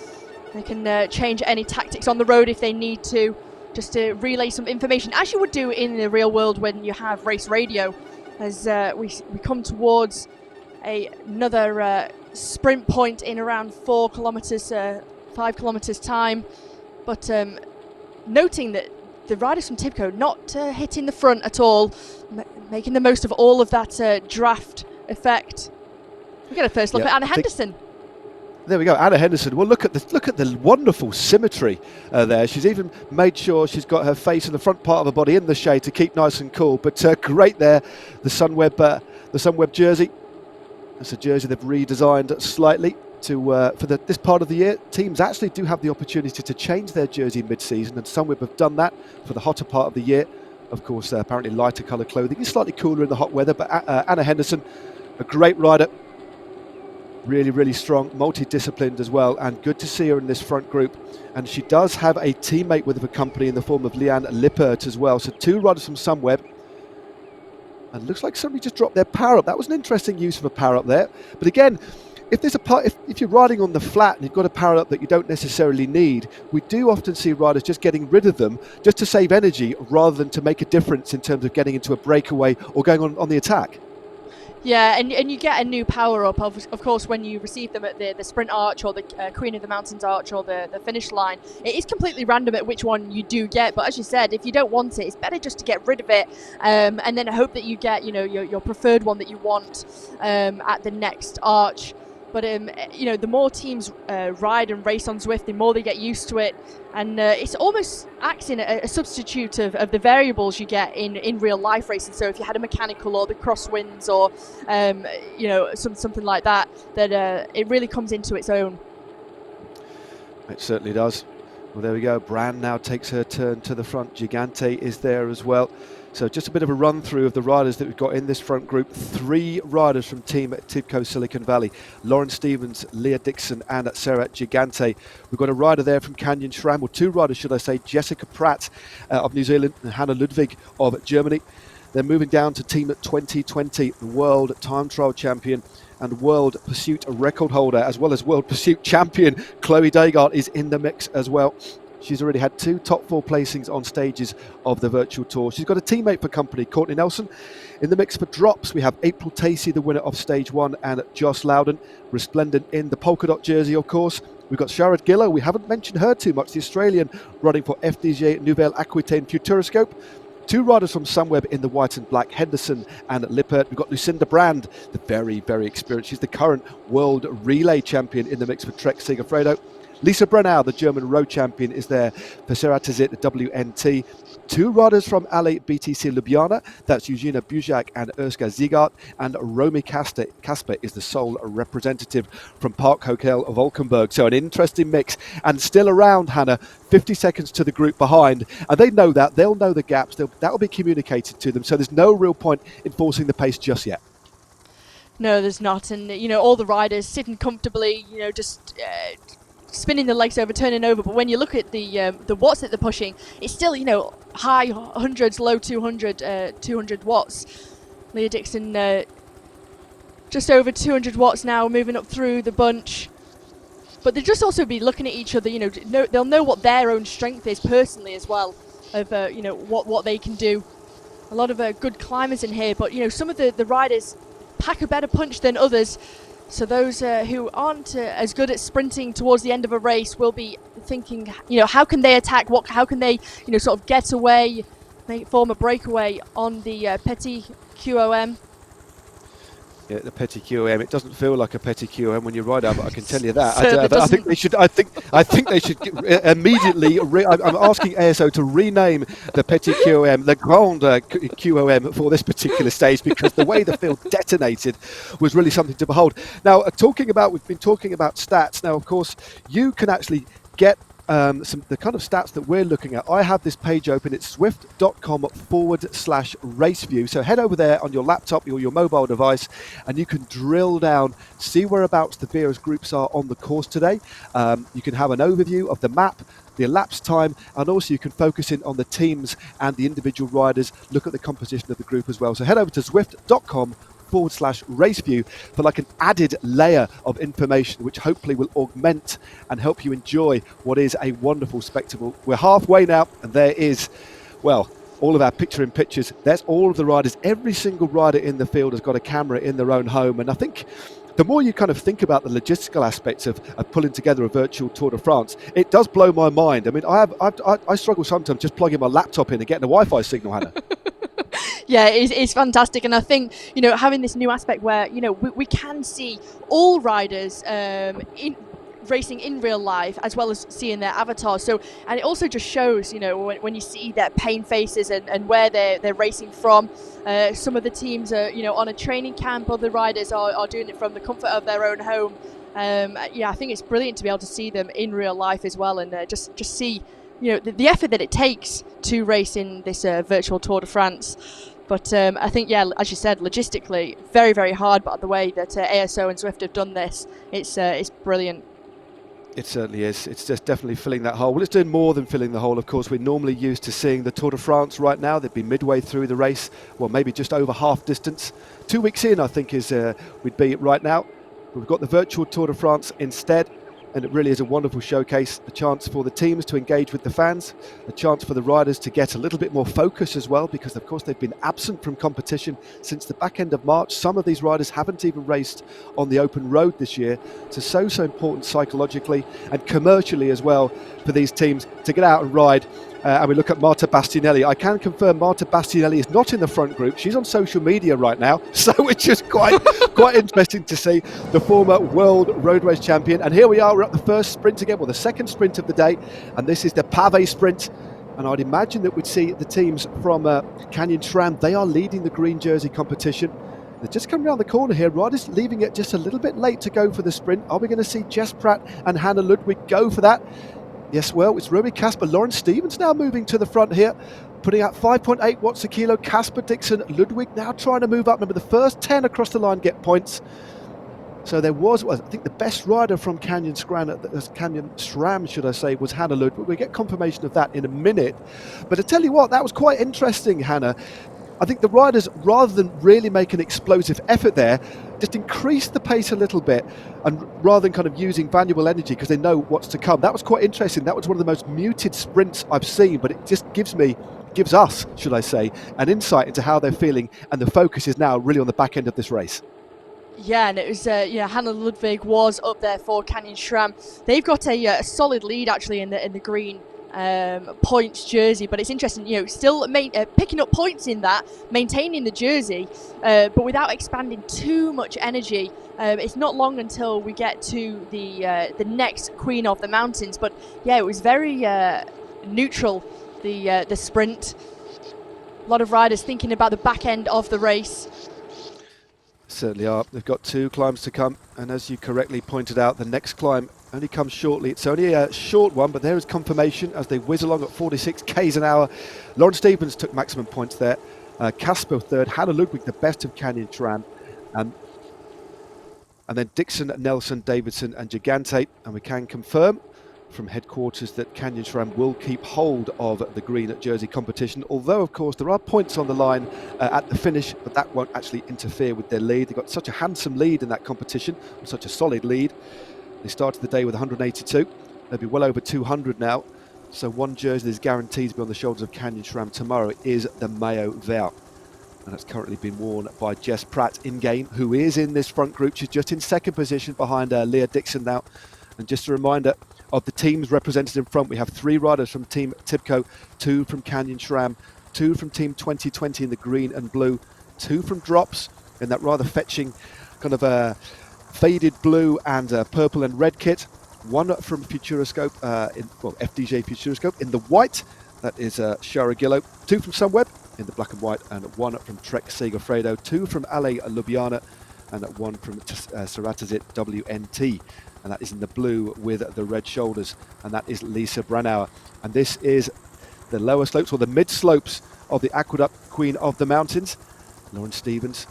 They can change any tactics on the road if they need to, just to relay some information, as you would do in the real world when you have race radio. As we come towards another sprint point in around 4 kilometres, 5 kilometres time. But noting that the riders from Tibco not hitting the front at all, making the most of all of that draft effect. We get a first look at Anna Henderson. There we go, Anna Henderson. Well, look at the wonderful symmetry there. She's even made sure she's got her face and the front part of her body in the shade to keep nice and cool. But great there, the Sunweb jersey. It's a jersey they've redesigned slightly for this part of the year. Teams actually do have the opportunity to change their jersey mid-season, and Sunweb have done that for the hotter part of the year. Of course, apparently lighter colour clothing is slightly cooler in the hot weather, but Anna Henderson, a great rider. Really, really strong, multidisciplined as well, and good to see her in this front group. And she does have a teammate with her company in the form of Leanne Lippert as well. So 2 riders from Sunweb. And it looks like somebody just dropped their power up. That was an interesting use of a power up there. But again, if you're riding on the flat and you've got a power up that you don't necessarily need, we do often see riders just getting rid of them just to save energy rather than to make a difference in terms of getting into a breakaway or going on the attack. Yeah, and you get a new power up, of course, when you receive them at the sprint arch or the Queen of the Mountains arch or the finish line. It is completely random at which one you do get, but as you said, if you don't want it, it's better just to get rid of it, and then hope that you get, your preferred one that you want at the next arch. But the more teams ride and race on Zwift, the more they get used to it, and it's almost acting a substitute of the variables you get in real life racing. So if you had a mechanical or the crosswinds or something like that, it really comes into its own. It certainly does. Well, there we go. Brand now takes her turn to the front. Gigante is there as well. So just a bit of a run through of the riders that we've got in this front group. 3 riders from Team Tibco Silicon Valley: Lauren Stevens, Leah Dixon and Sarah Gigante. We've got a rider there from Canyon SRAM, or 2 riders should I say, Jessica Pratt of New Zealand and Hannah Ludwig of Germany. Then moving down to Team 2020, the World Time Trial Champion and World Pursuit record holder, as well as World Pursuit Champion, Chloe Dagart is in the mix as well. She's already had 2 top 4 placings on stages of the virtual tour. She's got a teammate for company, Courtney Nelson. In the mix for drops, we have April Tacey, the winner of stage 1, and Joss Loudon, resplendent in the polka dot jersey, of course. We've got Sharad Gillow. We haven't mentioned her too much, the Australian running for FDJ Nouvelle Aquitaine Futuroscope. 2 riders from Sunweb in the white and black, Henderson and Lippert. We've got Lucinda Brand, the very, very experienced. She's the current world relay champion in the mix for Trek Segafredo. Lisa Brennau, the German road champion, is there for Ceratizit WNT. 2 riders from Ale BTC Ljubljana, that's Eugenia Bujak and Erska Ziegart, and Romy Kasper is the sole representative from Park Hotel of Valkenburg. So an interesting mix, and still around, Hannah, 50 seconds to the group behind, and they know that, they'll know the gaps, that will be communicated to them, so there's no real point in forcing the pace just yet. No, there's not, and all the riders sitting comfortably, just spinning the legs over, turning over. But when you look at the watts that they're pushing, it's still high hundreds, low 200 watts. Leah Dixon just over 200 watts now, moving up through the bunch. But they'll just also be looking at each other. They'll know what their own strength is personally as well, of what they can do. A lot of good climbers in here, but some of the riders pack a better punch than others. So those who aren't as good at sprinting towards the end of a race will be thinking, how can they attack? How can they, sort of get away, form a breakaway on the Petit QOM? Yeah, the Petit QOM. It doesn't feel like a Petit QOM when you ride up. I can tell you that. I think they should. I think they should immediately. I'm asking ASO to rename the Petit QOM the Grand QOM for this particular stage, because the way the field detonated was really something to behold. Now, we've been talking about stats. Now, of course, you can actually get the kind of stats that we're looking at. I have this page open. It's Zwift.com/raceview. So head over there on your laptop or your mobile device, and you can drill down, see whereabouts the various groups are on the course today. You can have an overview of the map, the elapsed time, and also you can focus in on the teams and the individual riders, look at the composition of the group as well. So head over to Zwift.com/raceview for like an added layer of information, which hopefully will augment and help you enjoy what is a wonderful spectacle. We're halfway now, and there is, well, all of our picture in pictures. There's all of the riders. Every single rider in the field has got a camera in their own home, and I think the more you kind of think about the logistical aspects of pulling together a virtual Tour de France, it does blow my mind. I mean, I struggle sometimes just plugging my laptop in and getting a Wi-Fi signal, Hannah. Yeah, it's fantastic, and I think having this new aspect where we can see all riders in racing in real life as well as seeing their avatars. So, and it also just shows when you see their pain faces and where they're racing from. Some of the teams are on a training camp. Other riders are doing it from the comfort of their own home. I think it's brilliant to be able to see them in real life as well, and just see the effort that it takes to race in this virtual Tour de France. But I think, as you said, logistically, very, very hard. But the way that ASO and Zwift have done this, it's brilliant. It certainly is. It's just definitely filling that hole. Well, it's doing more than filling the hole. Of course, we're normally used to seeing the Tour de France right now. They'd be midway through the race, well, maybe just over half distance. 2 weeks in, I think, is we'd be right now. We've got the virtual Tour de France instead. and it really is a wonderful showcase, a chance for the teams to engage with the fans, a chance for the riders to get a little bit more focus as well, because of course they've been absent from competition since the back end of March. Some of these riders haven't even raced on the open road this year, so important psychologically and commercially as well for these teams to get out and ride. And we look at Marta Bastianelli. I can confirm Marta Bastianelli is not in the front group. She's on social media right now, so it's just quite interesting to see the former world road race champion. And here we are, we're at the first sprint again, well, the second sprint of the day, and this is the Pavé sprint. And I'd imagine that we'd see the teams from Canyon SRAM. They are leading the green jersey competition. They're just coming around the corner here. Riders leaving it just a little bit late to go for the sprint. Are we going to see Jess Pratt and Hannah Ludwig go for that? Yes, well, it's Romy Kasper. Lauren Stevens now moving to the front here, putting out 5.8 watts a kilo. Kasper, Dixon, Ludwig now trying to move up. Remember, the first 10 across the line get points. So there was, I think the best rider from Canyon SRAM, should I say, was Hannah Ludwig. We get confirmation of that in a minute. But I tell you what, that was quite interesting, Hannah. I think the riders, rather than really make an explosive effort there, just increase the pace a little bit, and rather than kind of using valuable energy because they know what's to come. That was quite interesting. That was one of the most muted sprints I've seen, but it just gives us, should I say, an insight into how they're feeling, and the focus is now really on the back end of this race. Yeah, and it was, Hannah Ludwig was up there for Canyon SRAM. They've got a solid lead actually in the green points jersey, but it's interesting, still picking up points in that, maintaining the jersey, but without expanding too much energy. It's not long until we get to the next Queen of the Mountains, but yeah, it was very neutral, the sprint. A lot of riders thinking about the back end of the race. Certainly are. They've got 2 climbs to come, and as you correctly pointed out, the next climb only comes shortly. It's only a short one, but there is confirmation as they whiz along at 46 k's an hour. Lauren Stevens took maximum points there. Kasper third, Hannah Ludwig the best of Canyon SRAM, and then Dixon, Nelson, Davidson and Gigante. And we can confirm from headquarters that Canyon SRAM will keep hold of the green jersey competition, although of course there are points on the line at the finish, but that won't actually interfere with their lead. They've got such a handsome lead in that competition, such a solid lead. They started the day with 182. They'll be well over 200 now. So one jersey is guaranteed to be on the shoulders of Canyon SRAM tomorrow is the Mayo Vert. And it's currently been worn by Jess Pratt in game, who is in this front group. She's just in second position behind Leah Dixon now. And just a reminder of the teams represented in front, we have 3 riders from Team Tibco, 2 from Canyon SRAM, 2 from Team 2020 in the green and blue, 2 from Drops in that rather fetching kind of faded blue and purple and red kit, 1 from Futuroscope, FDJ Futuroscope in the white, that is Shara Gillo, 2 from Sunweb in the black and white, and 1 from Trek Segafredo, 2 from Ale Ljubljana, and 1 from Ceratizit WNT. And that is in the blue with the red shoulders, and that is Lisa Branauer. And this is the lower slopes, or the mid slopes, of the Aqueduct Queen of the Mountains. Lauren Stevens,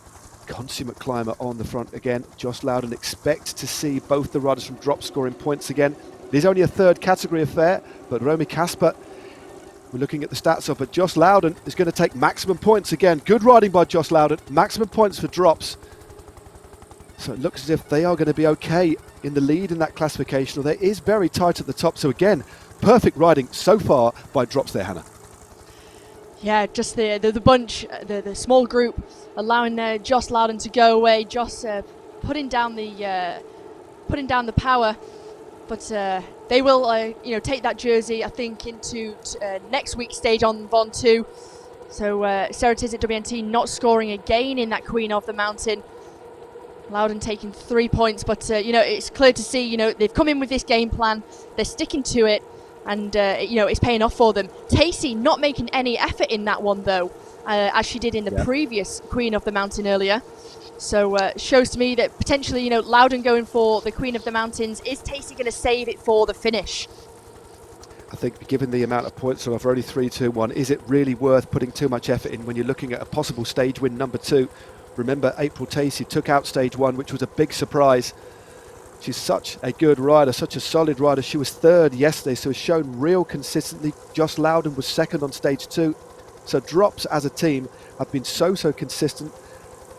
consummate climber on the front again. Josh Loudon expects to see both the riders from Drop scoring points again. It is only a 3rd category affair, but Romy Kasper, we're looking at the stats of it. Josh Loudon is going to take maximum points again. Good riding by Josh Loudon. Maximum points for Drops. So it looks as if they are going to be okay in the lead in that classification, although it is very tight at the top. So again, perfect riding so far by Drops there, Hannah. Yeah, just the bunch, the small group, allowing Josh Loudon to go away. Josh putting down the power, but they will take that jersey, I think, into next week's stage on Von 2. So Ceratizit WNT not scoring again in that Queen of the Mountain. Loudon taking 3 points, but it's clear to see they've come in with this game plan, they're sticking to it, and it's paying off for them. Tacey not making any effort in that one though, as she did in the previous Queen of the Mountain earlier. So shows to me that potentially Loudon going for the Queen of the Mountains. Is Tacey going to save it for the finish? I think given the amount of points so far, only 3, 2, 1, is it really worth putting too much effort in when you're looking at a possible stage win number 2? Remember, April Tacey took out stage 1, which was a big surprise. She's such a good rider, such a solid rider. She was 3rd yesterday, so has shown real consistency. Josh Loudon was 2nd on stage 2. So Drops as a team have been so consistent.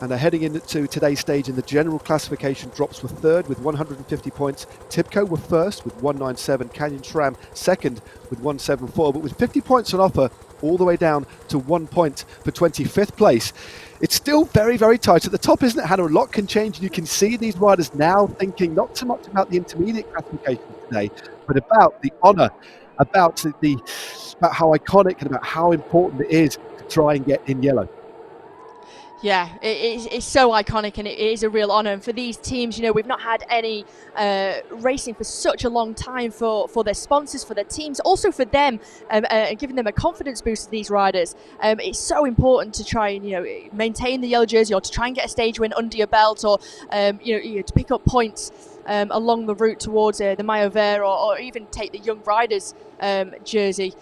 And they're heading into today's stage in the general classification. Drops were third with 150 points. Tibco were first with 197. Canyon SRAM second with 174. But with 50 points on offer, all the way down to 1 point for 25th place. It's still very, very tight at the top, isn't it, Hannah? A lot can change. You can see these riders now thinking not so much about the intermediate classification today, but about the honour, about how iconic and about how important it is to try and get in yellow. Yeah, it's so iconic, and it is a real honour. And for these teams, you know, we've not had any racing for such a long time for their sponsors, for their teams, also for them, giving them a confidence boost to these riders. It's so important to try and, you know, maintain the yellow jersey, or to try and get a stage win under your belt, or you know, to pick up points along the route towards the Maillot Vert, or even take the young riders jersey.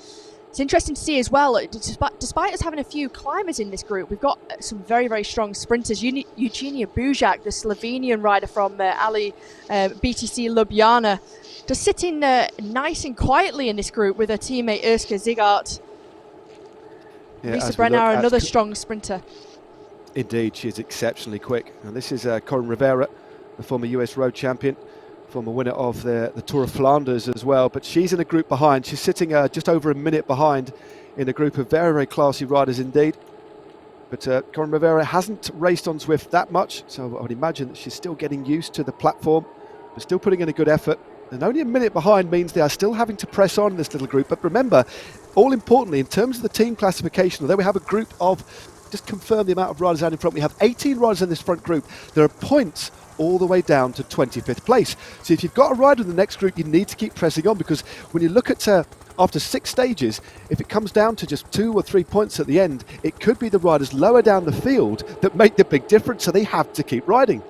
It's interesting to see as well, despite us having a few climbers in this group, we've got some very, very strong sprinters. Eugenia Bujak, the Slovenian rider from Ali BTC Ljubljana, just sitting nice and quietly in this group with her teammate Urska Zigart. Yeah, Lisa Brenner, another strong sprinter. Indeed, she is exceptionally quick. And this is Corin Rivera, the former US road champion, former winner of the Tour of Flanders as well, but she's in a group behind. She's sitting just over a minute behind in a group of very, very classy riders indeed. But Corin Rivera hasn't raced on Zwift that much, so I would imagine that she's still getting used to the platform, but still putting in a good effort. And only a minute behind means they are still having to press on in this little group. But remember, all importantly, in terms of the team classification, although we have a group of, just confirm the amount of riders out in front, we have 18 riders in this front group. There are points all the way down to 25th place. So if you've got a rider in the next group, you need to keep pressing on, because when you look at after 6 stages, if it comes down to just 2 or 3 points at the end, it could be the riders lower down the field that make the big difference, so they have to keep riding.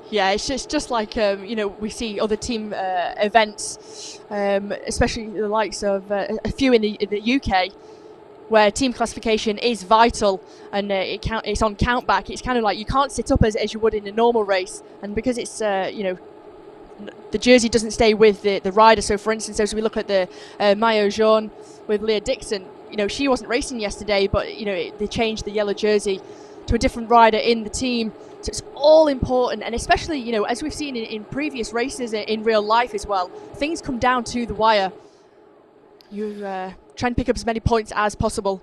Yeah, it's just like, you know, we see other team events, especially the likes of a few in the UK, where team classification is vital, and it's on count back. It's kind of like you can't sit up as you would in a normal race, and because it's you know, the jersey doesn't stay with the rider. So for instance, as we look at the Maillot Jaune with Leah Dixon, you know, she wasn't racing yesterday, but you know, they changed the yellow jersey to a different rider in the team. So it's all important, and especially, you know, as we've seen in previous races in real life as well, things come down to the wire. You try and pick up as many points as possible.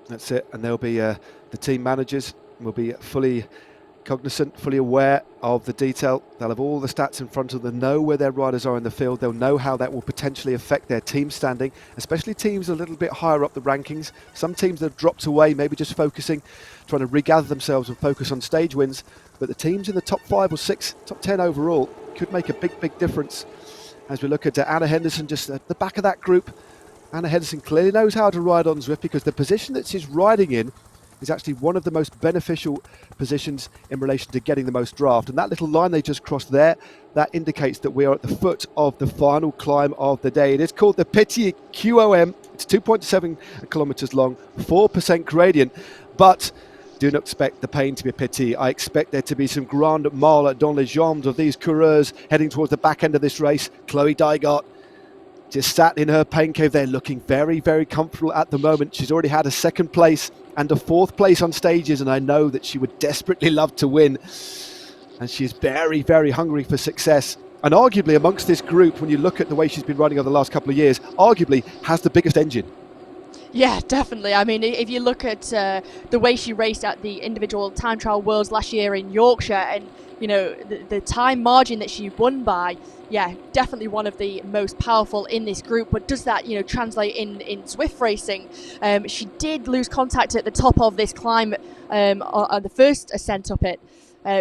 That's it, and there'll be the team managers will be fully cognizant, fully aware of the detail. They'll have all the stats in front of them, know where their riders are in the field. They'll know how that will potentially affect their team standing, especially teams a little bit higher up the rankings. Some teams that have dropped away, maybe just focusing, trying to regather themselves and focus on stage wins. But the teams in the top 5 or 6, top 10 overall could make a big, big difference. As we look at Anna Henderson just at the back of that group, Anna Henderson clearly knows how to ride on Zwift, because the position that she's riding in is actually one of the most beneficial positions in relation to getting the most draft. And that little line they just crossed there, that indicates that we are at the foot of the final climb of the day. It is called the Petit QOM. It's 2.7 kilometers long, 4% gradient, but do not expect the pain to be petit. I expect there to be some grand mal dans les jambes of these coureurs heading towards the back end of this race. Chloe Dygert just sat in her pain cave there, looking very, very comfortable at the moment. She's already had a 2nd place and a 4th place on stages, and I know that she would desperately love to win. And she's very, very hungry for success. And arguably amongst this group, when you look at the way she's been riding over the last couple of years, arguably has the biggest engine. Yeah, definitely. I mean, if you look at the way she raced at the individual time trial worlds last year in Yorkshire, and you know, the time margin that she won by, yeah, definitely one of the most powerful in this group. But does that, you know, translate in Zwift racing? She did lose contact at the top of this climb on the first ascent up it.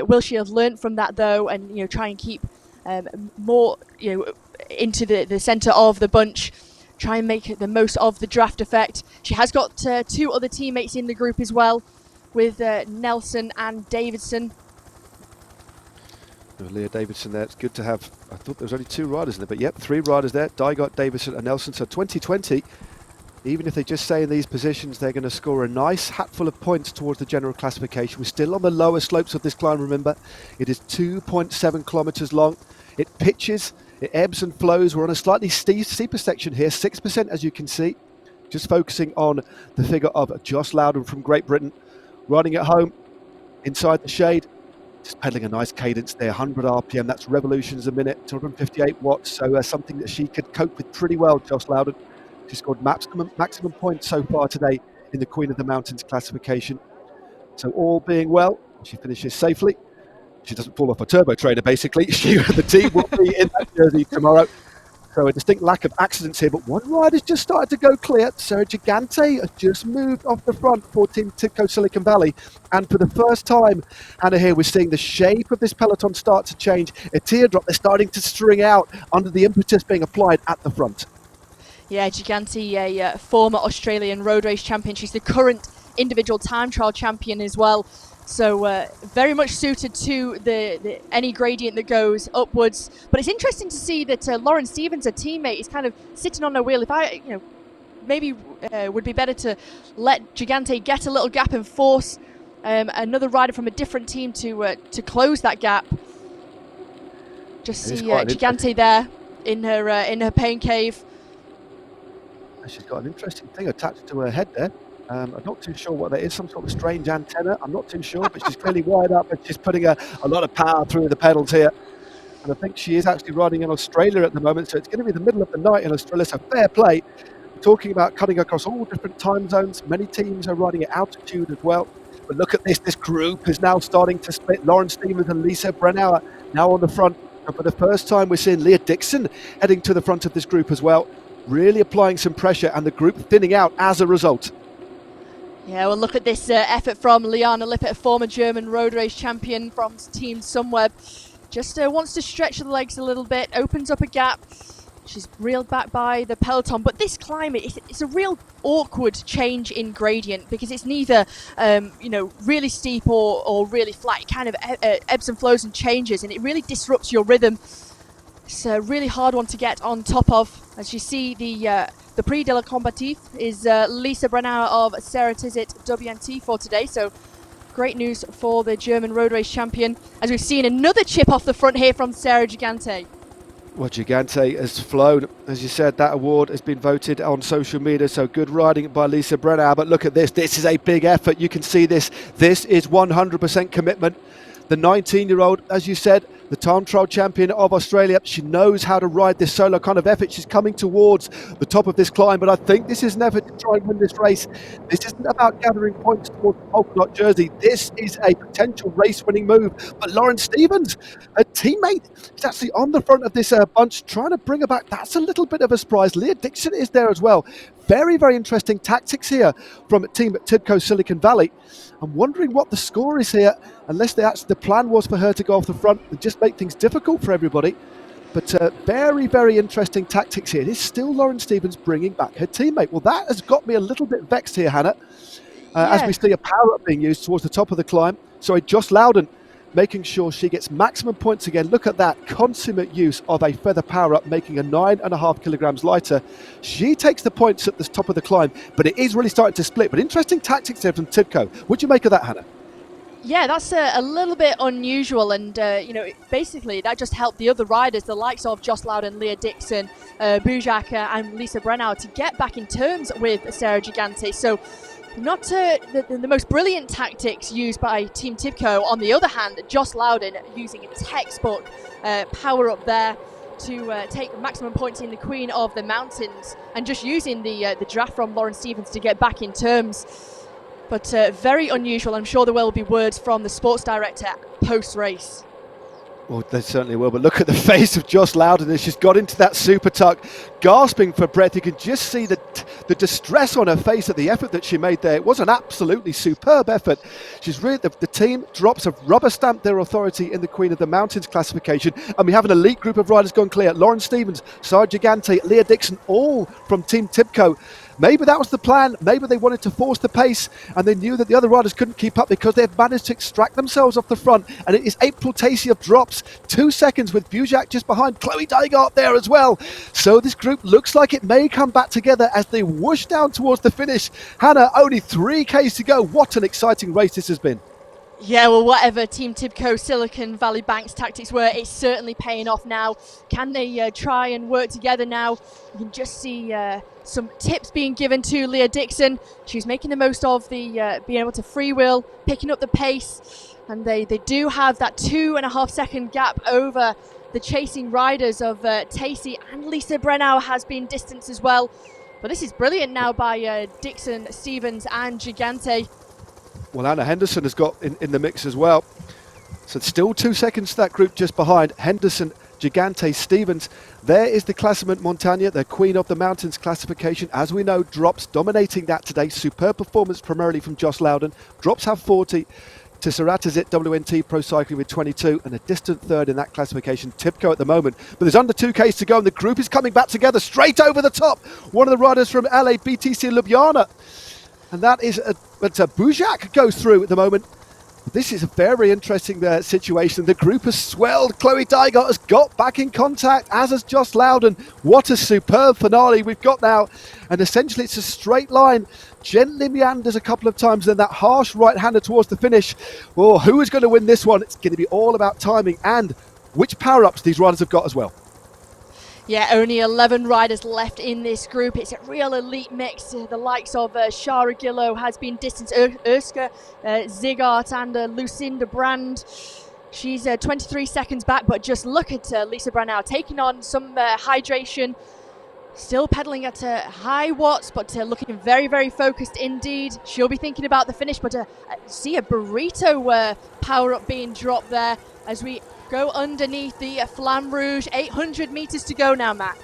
Will she have learnt from that though, and you know, try and keep more, you know, into the centre of the bunch? Try and make the most of the draft effect. She has got 2 other teammates in the group as well, with Nelson and Davidson. Leah Davidson there. It's good to have. I thought there was only 2 riders in there, but yep, 3 riders there. Dygert, Davidson and Nelson. So 2020, even if they just stay in these positions, they're going to score a nice hatful of points towards the general classification. We're still on the lower slopes of this climb, remember. It is 2.7 kilometers long. It pitches, it ebbs and flows. We're on a slightly steeper section here, 6% as you can see. Just focusing on the figure of Josh Loudon from Great Britain. Riding at home, inside the shade. Just pedaling a nice cadence there, 100 RPM, that's revolutions a minute, 258 watts, so something that she could cope with pretty well, Joss Loudon. She scored maximum points so far today in the Queen of the Mountains classification. So all being well, she finishes safely. She doesn't fall off a turbo trainer, basically. The team will be in that jersey tomorrow. So a distinct lack of accidents here, but one rider's just started to go clear. Sarah Gigante has just moved off the front for Team TIBCO Silicon Valley. And for the first time, Hannah, here we're seeing the shape of this peloton start to change. A teardrop, they're starting to string out under the impetus being applied at the front. Yeah, Gigante, a former Australian road race champion. She's the current individual time trial champion as well. So very much suited to the any gradient that goes upwards. But it's interesting to see that Lauren Stevens, her teammate, is kind of sitting on her wheel. If I, maybe would be better to let Gigante get a little gap and force another rider from a different team to close that gap. Just see Gigante there in her pain cave. She's got an interesting thing attached to her head there. I'm not too sure what that is, some sort of strange antenna. I'm not too sure, but she's clearly wired up and she's putting a lot of power through the pedals here. And I think she is actually riding in Australia at the moment, so it's going to be the middle of the night in Australia, so fair play. We're talking about cutting across all different time zones. Many teams are riding at altitude as well. But look at this group is now starting to split. Lauren Stevens and Lisa Brennauer now on the front. And for the first time, we're seeing Leah Dixon heading to the front of this group as well, really applying some pressure, and the group thinning out as a result. Yeah, well, look at this effort from Liane Lippert, a former German road race champion from Team Sunweb. Just wants to stretch the legs a little bit, opens up a gap. She's reeled back by the peloton. But this climate, it's a real awkward change in gradient because it's neither, really steep or really flat. It kind of ebbs and flows and changes, and it really disrupts your rhythm. It's a really hard one to get on top of. As you see, the Prix de la Combatif is Lisa Brennauer of Sarah Tizit WNT for today. So great news for the German road race champion. As we've seen another chip off the front here from Sarah Gigante. Well, Gigante has flown. As you said, that award has been voted on social media, so good riding by Lisa Brennauer. But look at this. This is a big effort. You can see this. This is 100% commitment. The 19-year-old, as you said, the time trial champion of Australia, she knows how to ride this solo kind of effort. She's coming towards the top of this climb, but I think this is never to try and win this race. This isn't about gathering points towards the polka dot jersey. This is a potential race-winning move. But Lauren Stevens, her teammate, is actually on the front of this bunch, trying to bring her back. That's a little bit of a surprise. Leah Dixon is there as well. Very, very interesting tactics here from Team TIBCO Silicon Valley. I'm wondering what the score is here, unless the plan was for her to go off the front and just make things difficult for everybody. But very, very interesting tactics here. It is still Lauren Stevens bringing back her teammate. Well, that has got me a little bit vexed here, Hannah, as we see a power-up being used towards the top of the climb. Sorry, Joss Loudon making sure she gets maximum points again. Look at that consummate use of a feather power-up, making her 9.5 kilograms lighter. She takes the points at the top of the climb, but it is really starting to split. But interesting tactics there from TIBCO. What do you make of that, Hannah? Yeah, that's a little bit unusual, and basically that just helped the other riders, the likes of Joss Loudon, Leah Dixon, Bujak and Lisa Brennauer, to get back in terms with Sarah Gigante. So not the most brilliant tactics used by Team TIBCO. On the other hand, Joss Loudon using a textbook power up there to take maximum points in the Queen of the Mountains, and just using the draft from Lauren Stevens to get back in terms. But very unusual. I'm sure there will be words from the sports director post-race. Well, they certainly will, but look at the face of Joss Loudon as she's got into that super tuck, gasping for breath. You can just see the distress on her face at the effort that she made there. It was an absolutely superb effort. She's really, the team drops have rubber stamped their authority in the Queen of the Mountains classification, and we have an elite group of riders gone clear. Lauren Stevens, Sarah Gigante, Leah Dixon, all from Team TIBCO. Maybe that was the plan. Maybe they wanted to force the pace, and they knew that the other riders couldn't keep up because they've managed to extract themselves off the front. And it is April Tacey of drops 2 seconds with Bujak just behind, Chloe Dygart there as well. So this group looks like it may come back together as they whoosh down towards the finish. Hannah, only 3Ks to go. What an exciting race this has been. Yeah, well, whatever Team Tibco Silicon Valley Bank's tactics were, it's certainly paying off now. Can they try and work together now? You can just see some tips being given to Leah Dixon. She's making the most of the being able to freewheel, picking up the pace, and they do have that 2.5 second gap over the chasing riders of Tacey, and Lisa Brennau has been distanced as well. But this is brilliant now by Dixon, Stevens and Gigante. Well, Anna Henderson has got in the mix as well. So still 2 seconds to that group just behind. Henderson, Gigante, Stevens. There is the Classement Montagne, the Queen of the Mountains classification. As we know, Drops dominating that today. Superb performance primarily from Josh Loudon. Drops have 40 to Ceratizit WNT Pro Cycling with 22 and a distant third in that classification. Tibco at the moment. But there's under 2Ks to go and the group is coming back together straight over the top. One of the riders from LA BTC Ljubljana. And that is Bujak goes through at the moment. This is a very interesting situation. The group has swelled. Chloe Dygert has got back in contact, as has Josh Loudon. What a superb finale we've got now. And essentially it's a straight line. Gently meanders a couple of times, then that harsh right-hander towards the finish. Oh, who is going to win this one? It's going to be all about timing and which power-ups these riders have got as well. Yeah, only 11 riders left in this group. It's a real elite mix. The likes of Shara Gillow has been distanced. Urska Zigart and Lucinda Brand. She's 23 seconds back, but just look at Lisa Brennau taking on some hydration. Still pedaling at high watts, but looking very, very focused indeed. She'll be thinking about the finish, but see a burrito power-up being dropped there as we go underneath the Flamme Rouge. 800 metres to go now, Matt.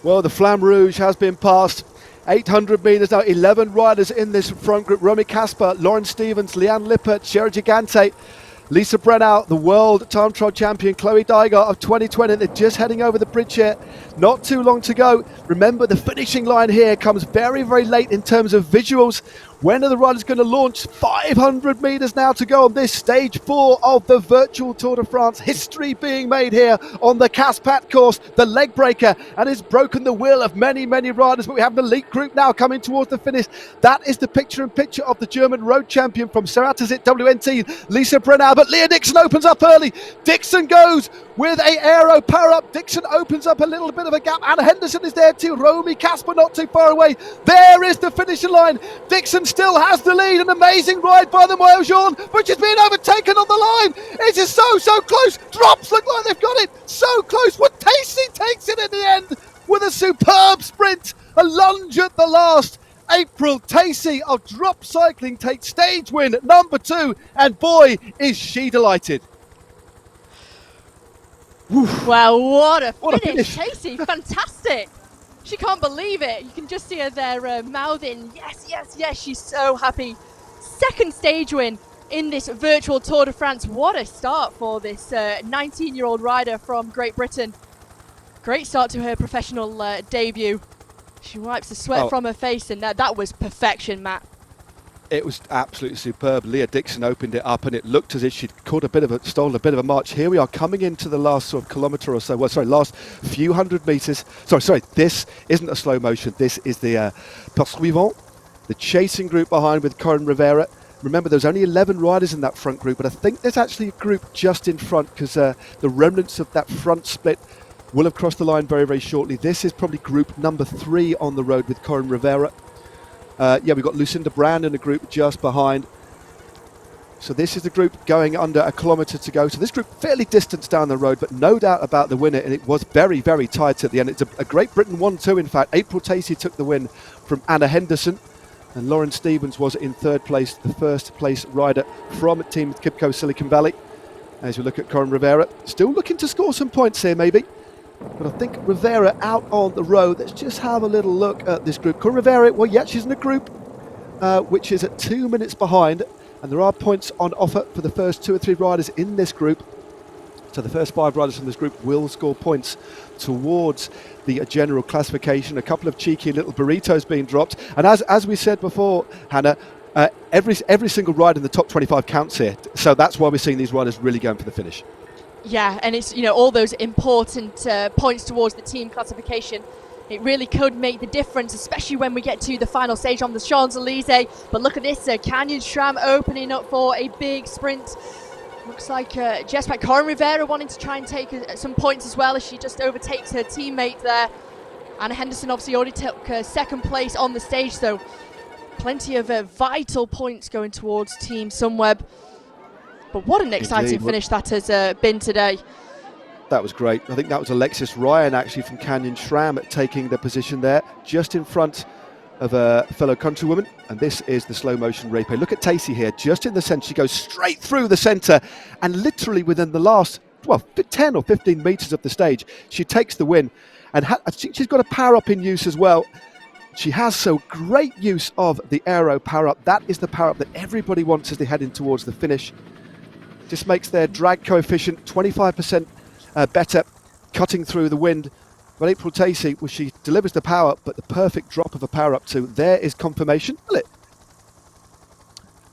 Well, the Flamme Rouge has been passed. 800 metres now, 11 riders in this front group. Romy Kasper, Lauren Stevens, Leanne Lippert, Shara Gigante, Lisa Brennau, the world time trial champion, Chloe Dygert of 2020. They're just heading over the bridge here. Not too long to go. Remember, the finishing line here comes very, very late in terms of visuals. When are the riders going to launch? 500 metres now to go on this stage 4 of the virtual Tour de France. History being made here on the Caspat course, the leg breaker, and it's broken the will of many, many riders. But we have an elite group now coming towards the finish. That is the picture-in-picture of the German road champion from Ceratizit WNT, Lisa Brennau. But Leah Dixon opens up early. Dixon goes with a aero power-up. Dixon opens up a little bit of a gap. Anna Henderson is there too. Romy Kasper not too far away. There is the finishing line. Dixon still has the lead. An amazing ride by the Moët Jean, which is being overtaken on the line. It is so close. Drops look like they've got it. So close. What Tacey takes it in the end with a superb sprint. A lunge at the last. April Tacey of Drop Cycling takes stage win at number 2. And boy, is she delighted. Well, what a finish. Tacey, fantastic. She can't believe it. You can just see her there mouthing, yes, she's so happy. Second stage win in this virtual Tour de France. What a start for this 19-year-old rider from Great Britain. Great start to her professional debut. She wipes the sweat from her face, and that was perfection, Matt. It was absolutely superb. Leah Dixon opened it up and it looked as if she'd stolen a bit of a march. Here we are coming into the last sort of kilometre or so. Well, sorry, last few hundred metres. Sorry, this isn't a slow motion. This is the Poursuivant, the chasing group behind with Corinne Rivera. Remember, there's only 11 riders in that front group, but I think there's actually a group just in front because the remnants of that front split will have crossed the line very, very shortly. This is probably group number 3 on the road with Corinne Rivera. We've got Lucinda Brand in the group just behind. So this is the group going under a kilometre to go. So this group fairly distanced down the road, but no doubt about the winner. And it was very, very tight at the end. It's a Great Britain 1-2, in fact. April Tacey took the win from Anna Henderson. And Lauren Stevens was in third place, the first place rider from Team Tibco Silicon Valley. As we look at Corinne Rivera, still looking to score some points here maybe. But I think Rivera out on the road. Let's just have a little look at this group. Corinne Rivera, well, yeah, she's in a group which is at 2 minutes behind. And there are points on offer for the first 2 or 3 riders in this group. So the first 5 riders from this group will score points towards the general classification. A couple of cheeky little burritos being dropped. And as we said before, Hannah, every single rider in the top 25 counts here. So that's why we're seeing these riders really going for the finish. Yeah, and it's all those important points towards the team classification. it really could make the difference, especially when we get to the final stage on the Champs-Elysees. But look at this, Canyon Schramm opening up for a big sprint. Looks like Jessica Corin Rivera wanting to try and take some points as well as she just overtakes her teammate there. Anna Henderson obviously already took second place on the stage, so plenty of vital points going towards Team Sunweb. But what an exciting finish that has been today. That was great. I think that was Alexis Ryan actually from Canyon Schramm taking the position there, just in front of a fellow countrywoman. And this is the slow motion replay. Look at Tacey here, just in the centre. She goes straight through the centre, and literally within the last, 10 or 15 metres of the stage, she takes the win. And she's got a power up in use as well. She has so great use of the aero power up. That is the power up that everybody wants as they head in towards the finish. Just makes their drag coefficient 25% better, cutting through the wind. But April Tacey, well, she delivers the power up, but the perfect drop of a power up too. There is confirmation.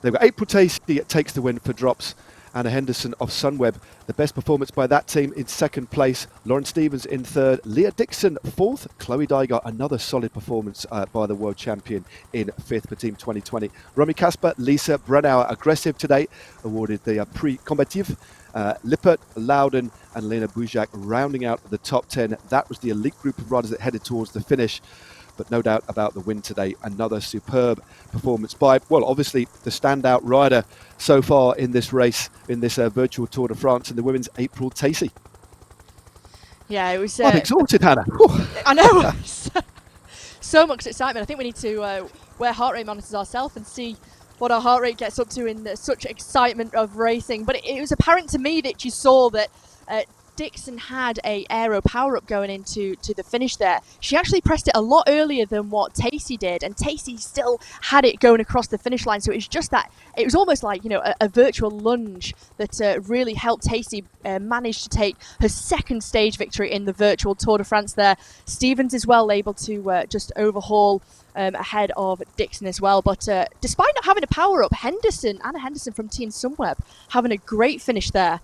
They've got April Tacey takes the win for drops. Anna Henderson of Sunweb, the best performance by that team in second place. Lauren Stevens in third. Leah Dixon fourth. Chloe Dygert, another solid performance by the world champion in fifth for Team 2020. Romy Kasper, Lisa Brennauer, aggressive today, awarded the Prix Combatif. Lippert, Loudon and Lena Bujak rounding out the top 10. That was the elite group of riders that headed towards the finish. But no doubt about the win today. Another superb performance by, well, obviously the standout rider so far in this race, in this virtual Tour de France, in the women's April Tacey. Yeah, it was... I'm exhausted, Hannah. I know. So much excitement. I think we need to wear heart rate monitors ourselves and see what our heart rate gets up to in such excitement of racing. But it was apparent to me that you saw that Dixon had a aero power-up going into the finish there. She actually pressed it a lot earlier than what Tacey did, and Tacey still had it going across the finish line. So it was just that, it was almost like, a virtual lunge that really helped Tacey manage to take her second stage victory in the virtual Tour de France there. Stevens as well able to just overhaul ahead of Dixon as well. But despite not having a power-up, Anna Henderson from Team Sunweb, having a great finish there.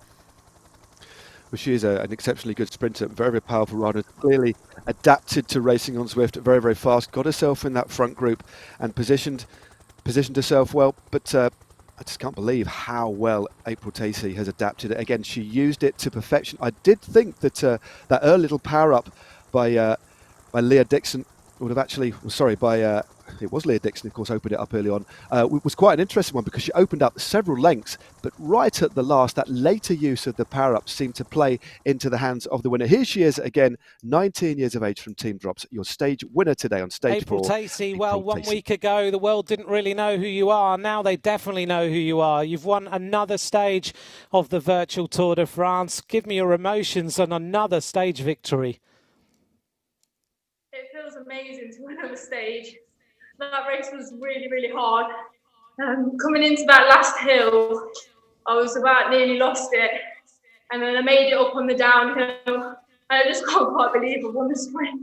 Well, she is an exceptionally good sprinter, very, very powerful rider, clearly adapted to racing on Zwift, very, very fast, got herself in that front group and positioned herself well. But I just can't believe how well April Tacey has adapted it. Again, she used it to perfection. I did think that that early little power-up by Leah Dixon would have actually, it was Leah Dixon, of course, opened it up early on. Was quite an interesting one because she opened up several lengths, but right at the last, that later use of the power-up seemed to play into the hands of the winner. Here she is again, 19 years of age from Team Drops, your stage winner today on stage April 4. Tacey, well, 1 week ago, the world didn't really know who you are. Now they definitely know who you are. You've won another stage of the virtual Tour de France. Give me your emotions on another stage victory. It feels amazing to win another stage. That race was really, really hard. Coming into that last hill, I was about nearly lost it. And then I made it up on the downhill. And I just can't quite believe I won the sprint.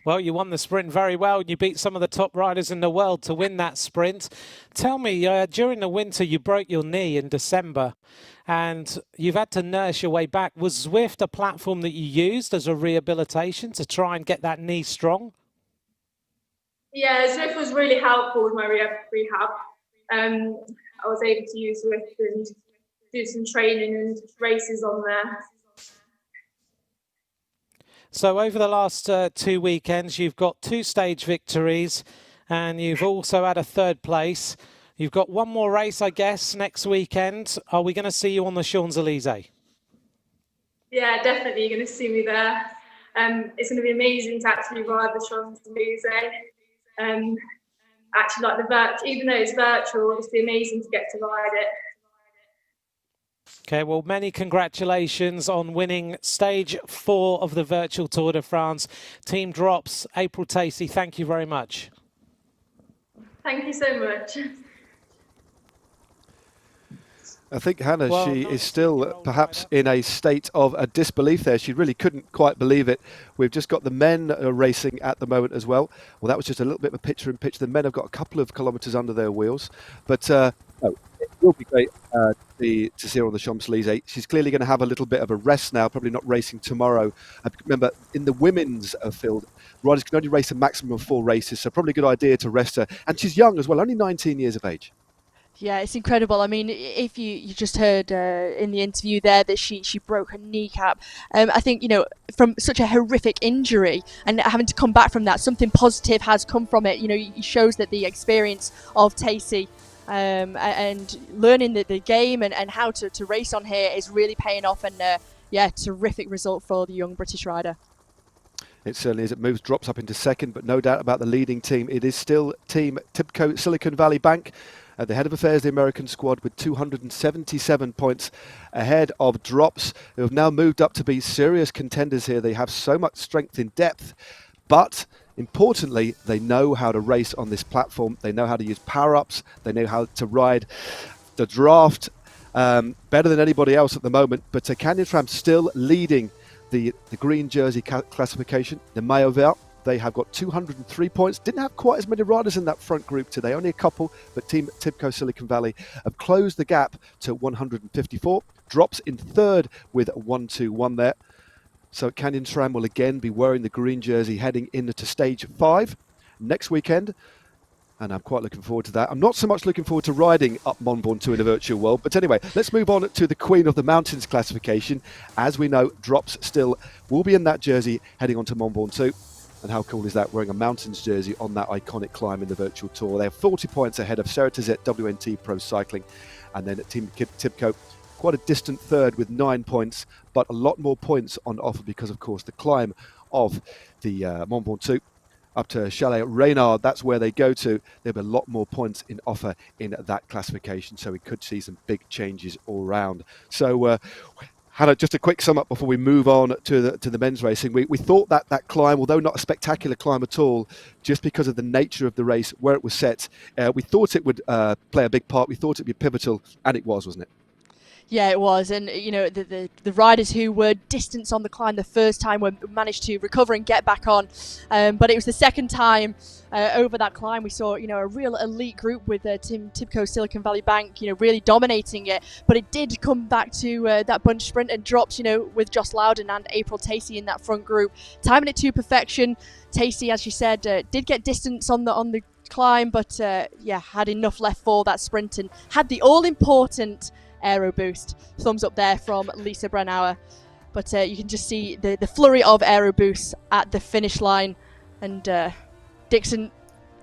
Well, you won the sprint very well. And you beat some of the top riders in the world to win that sprint. Tell me, during the winter, you broke your knee in December and you've had to nurse your way back. Was Zwift a platform that you used as a rehabilitation to try and get that knee strong? Yeah, Zwift was really helpful with my rehab. I was able to use Zwift and do some training and races on there. So over the last 2 weekends, you've got 2 stage victories and you've also had a third place. You've got one more race, I guess, next weekend. Are we going to see you on the Champs-Elysees? Yeah, definitely. You're going to see me there. It's going to be amazing to actually ride the Champs-Elysees. Actually, like even though it's virtual, it's amazing to get to ride it. Okay, well, many congratulations on winning stage 4 of the virtual Tour de France. Team Drops, April Tacey, thank you very much. Thank you so much. I think, Hannah, she is still perhaps in a state of a disbelief there. She really couldn't quite believe it. We've just got the men racing at the moment as well. Well, that was just a little bit of a picture-in-picture. The men have got a couple of kilometres under their wheels. But No, it will be great to see her on the Champs-Élysées. She's clearly going to have a little bit of a rest now, probably not racing tomorrow. Remember, in the women's field, riders can only race a maximum of 4 races, so probably a good idea to rest her. And she's young as well, only 19 years of age. Yeah, it's incredible. I mean, if you just heard in the interview there that she broke her kneecap, I think, from such a horrific injury and having to come back from that, something positive has come from it. It shows that the experience of Tacey and learning the game and how to race on here is really paying off. And terrific result for the young British rider. It certainly is. It drops up into second, but no doubt about the leading team. It is still Team TIBCO Silicon Valley Bank at the head of affairs, the American squad, with 277 points ahead of Drops, who have now moved up to be serious contenders here. They have so much strength in depth, but importantly, they know how to race on this platform. They know how to use power-ups. They know how to ride the draft better than anybody else at the moment. But Canyon SRAM still leading the green jersey classification, the Maillot Vert. They have got 203 points. Didn't have quite as many riders in that front group today, only a couple, but Team TIBCO Silicon Valley have closed the gap to 154. Drops in third with 121 there. So Canyon SRAM will again be wearing the green jersey heading into stage 5 next weekend. And I'm quite looking forward to that. I'm not so much looking forward to riding up Mont Ventoux in a virtual world. But anyway, let's move on to the Queen of the Mountains classification. As we know, Drops still will be in that jersey heading on to Mont Ventoux. And how cool is that, wearing a mountains jersey on that iconic climb in the virtual tour? They have 40 points ahead of Ceratizet WNT Pro Cycling. And then at Team TIBCO, quite a distant third with 9 points, but a lot more points on offer because, of course, the climb of the Mont Ventoux up to Chalet Reynard, that's where they go to. There'll be a lot more points in offer in that classification, so we could see some big changes all round. So, Hannah, just a quick sum up before we move on to the men's racing. We thought that climb, although not a spectacular climb at all, just because of the nature of the race, where it was set, we thought it would play a big part. We thought it would be pivotal, and it was, wasn't it? Yeah, it was. And, the riders who were distanced on the climb the first time managed to recover and get back on. But it was the second time over that climb we saw, a real elite group with Team TIBCO Silicon Valley Bank, really dominating it. But it did come back to that bunch sprint and Drops, with Joss Loudon and April Tacey in that front group, timing it to perfection. Tacey, as you said, did get distance on the climb, but had enough left for that sprint and had the all-important aero boost. Thumbs up there from Lisa Brennauer. But you can just see the flurry of aero boosts at the finish line. And Dixon,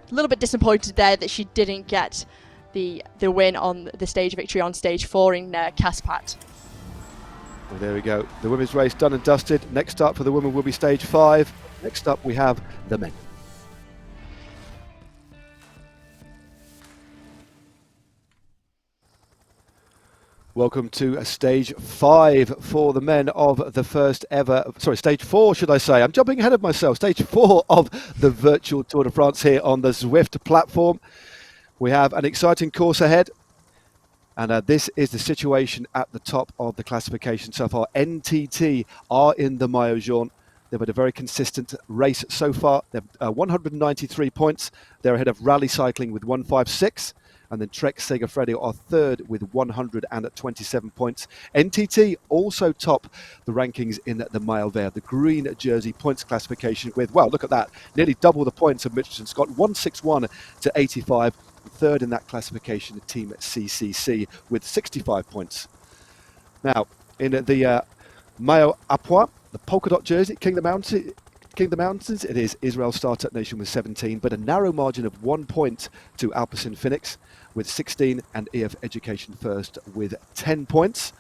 a little bit disappointed there that she didn't get the win on the stage victory on stage 4 in Caspat. Well, there we go. The women's race done and dusted. Next up for the women will be stage 5. Next up we have the men. Welcome to stage 5 for the men of the first ever, stage 4 should I say. I'm jumping ahead of myself. Stage 4 of the virtual Tour de France here on the Zwift platform. We have an exciting course ahead. And this is the situation at the top of the classification so far. NTT are in the Maillot Jaune. They've had a very consistent race so far. They've 193 points. They're ahead of Rally Cycling with 156. And then Trek Segafredo are third with 127 points. NTT also top the rankings in the Maillot Vert, the green jersey points classification with, well, look at that, nearly double the points of Mitchelton Scott, 161 to 85. Third in that classification, Team CCC with 65 points. Now, in the Maillot à Pois, the polka dot jersey, King of the Mountains, it is Israel Startup Nation with 17, but a narrow margin of 1 point to Alpecin Phoenix with 16, and EF Education First with 10 points.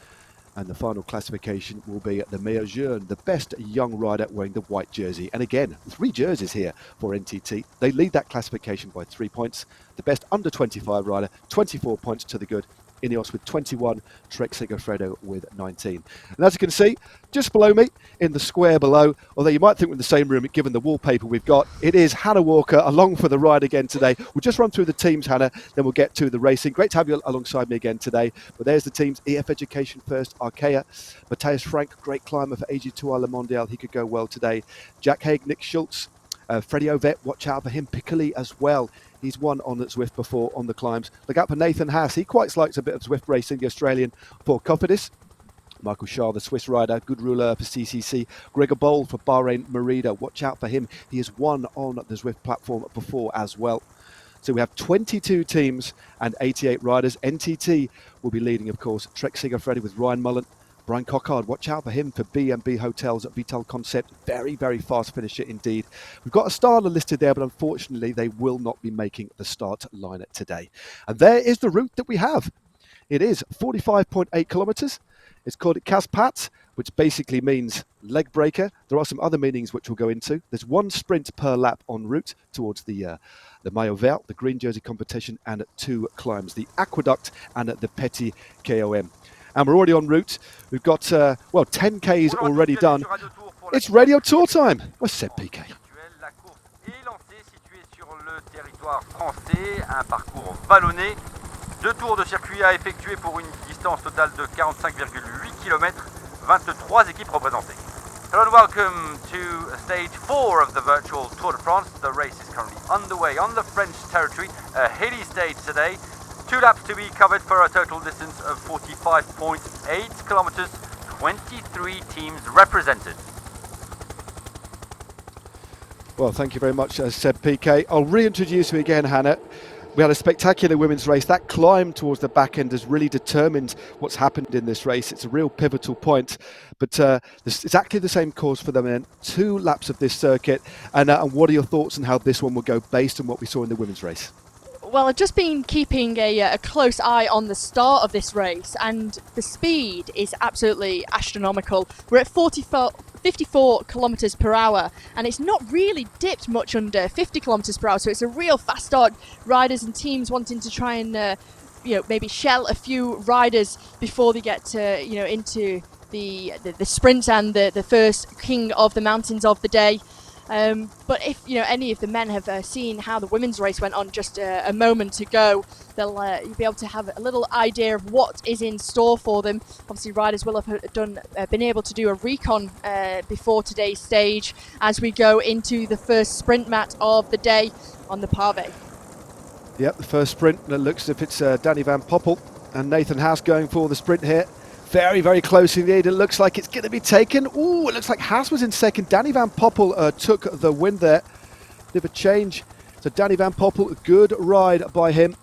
And the final classification will be the Maillot Jaune, the best young rider wearing the white jersey. And again, 3 jerseys here for NTT. They lead that classification by 3 points. The best under 25 rider, 24 points to the good. Ineos with 21, Trek Segafredo with 19. And as you can see, just below me, in the square below, although you might think we're in the same room given the wallpaper we've got, it is Hannah Walker along for the ride again today. We'll just run through the teams, Hannah, then we'll get to the racing. Great to have you alongside me again today. But there's the teams: EF Education First, Arkea, Matthias Frank, great climber for AG2R Le Mondial, he could go well today. Jack Haig, Nick Schultz, Freddie Ovett, watch out for him. Piccoli as well. He's won on Zwift before on the climbs. Look out for Nathan Haas. He quite likes a bit of Zwift racing, the Australian for Cofidis. Michael Shaw, the Swiss rider, good ruler for CCC. Gregor Boll for Bahrain Merida. Watch out for him. He has won on the Zwift platform before as well. So we have 22 teams and 88 riders. NTT will be leading, of course. Trek Sigafredi with Ryan Mullen. Brian Cockard, watch out for him for B&B Hotels at Vital Concept. Very, very fast finisher indeed. We've got a starter listed there, but unfortunately they will not be making the start lineup today. And there is the route that we have. It is 45.8 kilometers. It's called Kaspat, which basically means leg breaker. There are some other meanings which we'll go into. There's one sprint per lap en route towards the Maillot Vert, the green jersey competition, and 2 climbs, the Aqueduct and the Petit KOM. And we're already en route. We've got, 10 Ks already done. It's Radio Tour time. Where's Seb Piquet? La course est lancée, située sur le territoire français, un parcours vallonné. 2 tours de circuit à effectuer pour une distance totale de 45,8 km, 23 équipes représentées. Hello and welcome to stage 4 of the virtual Tour de France. The race is currently underway on the French territory, a hilly stage today. 2 laps to be covered for a total distance of 45.8 kilometers, 23 teams represented. Well, thank you very much, Seb Piquet. I'll reintroduce you again, Hannah. We had a spectacular women's race. That climb towards the back end has really determined what's happened in this race. It's a real pivotal point. But it's exactly the same course for the men. 2 laps of this circuit. And what are your thoughts on how this one will go based on what we saw in the women's race? Well, I've just been keeping a close eye on the start of this race, and the speed is absolutely astronomical. We're at 54 kilometres per hour, and it's not really dipped much under 50 kilometres per hour, so it's a real fast start. Riders and teams wanting to try and maybe shell a few riders before they get into the sprint and the first king of the mountains of the day. But if any of the men have seen how the women's race went on just a moment ago, they'll be able to have a little idea of what is in store for them. Obviously, riders will have been able to do a recon before today's stage as we go into the first sprint mat of the day on the Pavé. Yep, the first sprint. It looks as if it's Danny Van Poppel and Nathan Haas going for the sprint here. Very, very close indeed. It looks like it's going to be taken. Ooh, it looks like Haas was in second. Danny Van Poppel took the win there. Bit of a change. So Danny Van Poppel, a good ride by him.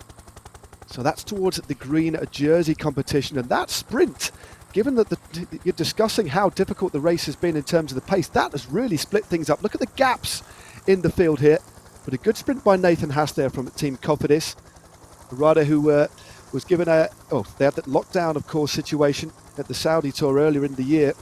So that's towards the green jersey competition. And that sprint, given that you're discussing how difficult the race has been in terms of the pace, that has really split things up. Look at the gaps in the field here. But a good sprint by Nathan Haas there from Team Cofidis. A rider who was given they had that lockdown, of course, situation at the Saudi Tour earlier in the year.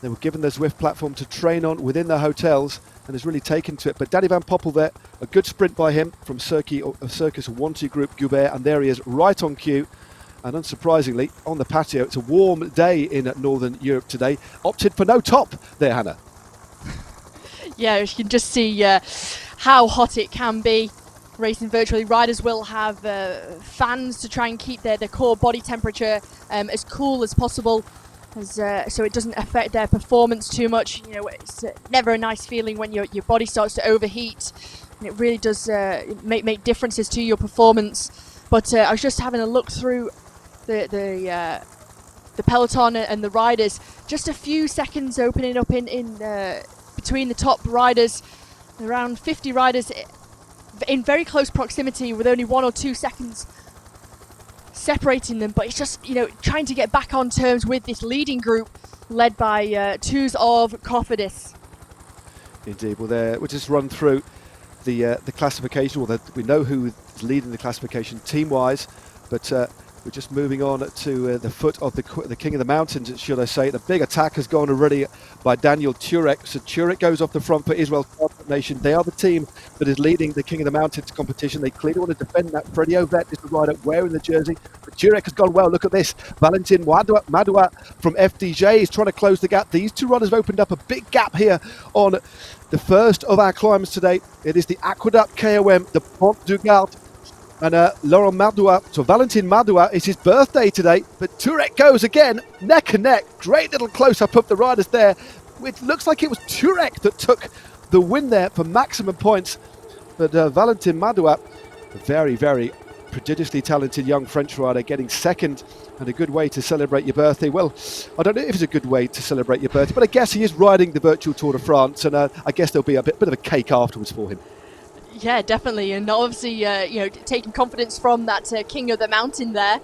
They were given the Zwift platform to train on within the hotels and has really taken to it. But Danny Van Poppel there, a good sprint by him from Circus 1-2 Group Goubert, and there he is right on cue. And unsurprisingly, on the patio, it's a warm day in Northern Europe today. Opted for no top there, Hannah. Yeah, you can just see how hot it can be. Racing virtually, riders will have fans to try and keep their core body temperature as cool as possible, so it doesn't affect their performance too much. It's never a nice feeling when your body starts to overheat, and it really does make differences to your performance. But I was just having a look through the peloton and the riders. Just a few seconds opening up in between the top riders, around 50 riders in very close proximity with only 1 or 2 seconds separating them. But it's just trying to get back on terms with this leading group led by Tuz of Cofidis. Indeed. Well, we'll just run through the classification. Well, we know who is leading the classification team-wise, but we're just moving on to the foot of the King of the Mountains, should I say. The big attack has gone already by Daniel Turek. So Turek goes off the front for Israel Startup Nation. They are the team that is leading the King of the Mountains competition. They clearly want to defend that. Freddie Ovett is the rider wearing the jersey. But Turek has gone well. Look at this. Valentin Madua from FDJ is trying to close the gap. These 2 runners have opened up a big gap here on the first of our climbs today. It is the Aqueduct KOM, the Pont du Gard. And Laurent Madua, so Valentin Madua, it's his birthday today, but Turek goes again, neck and neck. Great little close-up of the riders there. It looks like it was Turek that took the win there for maximum points. But Valentin Madouas, a very, very prodigiously talented young French rider, getting second, and a good way to celebrate your birthday. Well, I don't know if it's a good way to celebrate your birthday, but I guess he is riding the virtual Tour de France, and I guess there'll be a bit of a cake afterwards for him. Yeah, definitely, and obviously, taking confidence from that King of the Mountain there.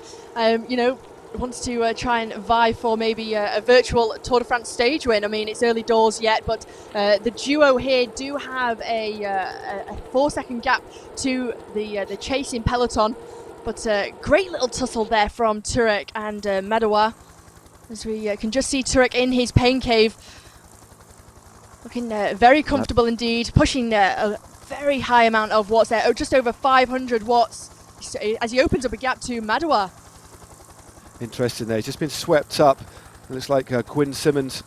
Wants to try and vie for maybe a virtual Tour de France stage win. I mean, it's early doors yet, but the duo here do have a 4-second gap to the chasing peloton. But great little tussle there from Turek and Madouas, as we can just see Turek in his pain cave, looking very comfortable indeed, pushing a very high amount of watts there, just over 500 watts, as he opens up a gap to Madouas. Interesting there, he's just been swept up. It looks like Quinn Simmons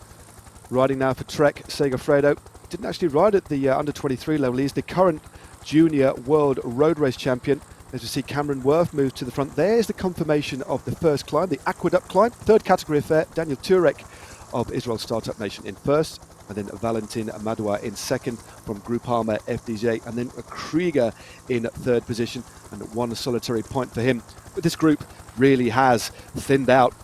riding now for Trek Segafredo. Didn't actually ride at the under 23 level. He's the current junior world road race champion. As we see Cameron Worth move to the front. There's the confirmation of the first climb, the Aqueduct climb. Third category affair, Daniel Turek of Israel Startup Nation in first, and then Valentin Madouas in second from Groupama FDJ, and then Krieger in third position, and one solitary point for him. But this group really has thinned out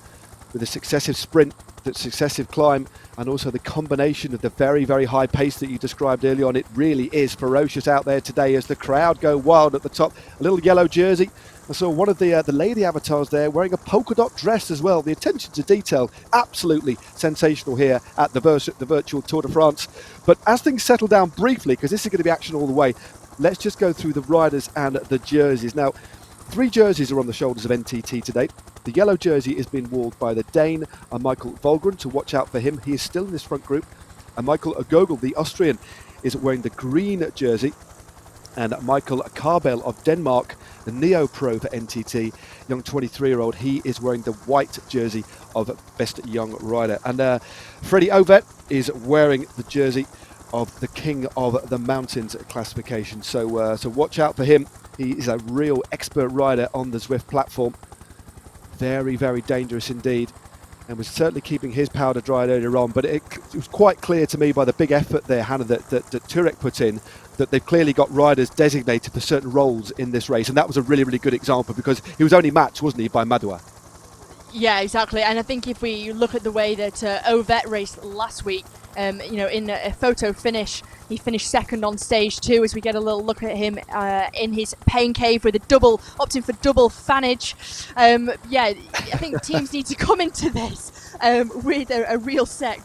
with a successive sprint, the successive climb, and also the combination of the very, very high pace that you described earlier on. It really is ferocious out there today as the crowd go wild at the top. A little yellow jersey. I saw one of the lady avatars there wearing a polka dot dress as well. The attention to detail, absolutely sensational here at the virtual Tour de France. But as things settle down briefly, because this is going to be action all the way, let's just go through the riders and the jerseys. Now, 3 jerseys are on the shoulders of NTT today. The yellow jersey is being worn by the Dane, Michael Volgren, to watch out for him. He is still in this front group. And Michael Gogol, the Austrian, is wearing the green jersey. And Michael Karbel of Denmark, the neo-pro for NTT, young 23-year-old, he is wearing the white jersey of Best Young Rider. And Freddie Ovett is wearing the jersey of the King of the Mountains classification. So watch out for him. He is a real expert rider on the Zwift platform. Very, very dangerous indeed, and was certainly keeping his powder dry earlier on. But it was quite clear to me by the big effort there, Hannah, that Turek put in, that they've clearly got riders designated for certain roles in this race, and that was a really, really good example, because he was only matched, wasn't he, by Madouas? Yeah, exactly. And I think if we look at the way that Ovett raced last week, in a photo finish, he finished second on stage 2, as we get a little look at him in his pain cave with opting for double fanage. I think teams need to come into this with a real set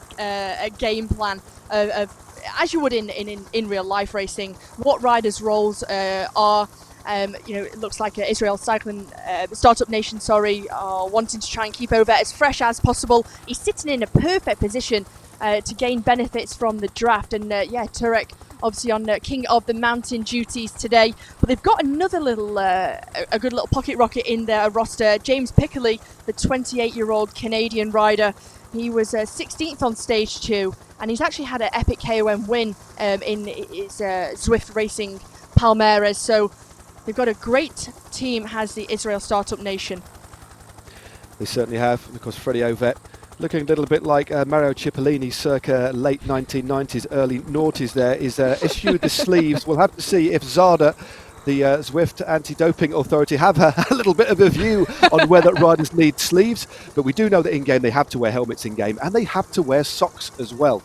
game plan of as you would in real life racing, what riders' roles are. It looks like Israel Cycling Startup Nation, are wanting to try and keep Ovett as fresh as possible. He's sitting in a perfect position to gain benefits from the draft, and Turek obviously on King of the Mountain duties today. But they've got another little, a good little pocket rocket in their roster. James Pickley, the 28-year-old Canadian rider. He was 16th on stage 2, and he's actually had an epic KOM win in his Zwift Racing Palmares. So they've got a great team, has the Israel Startup Nation. They certainly have. And of course, Freddie Ovett looking a little bit like Mario Cipollini circa late 1990s, early noughties there, is issued the sleeves. We'll have to see if ZADA, the Zwift Anti-Doping Authority, have a little bit of a view on whether riders need sleeves. But we do know that in-game they have to wear helmets in-game, and they have to wear socks as well.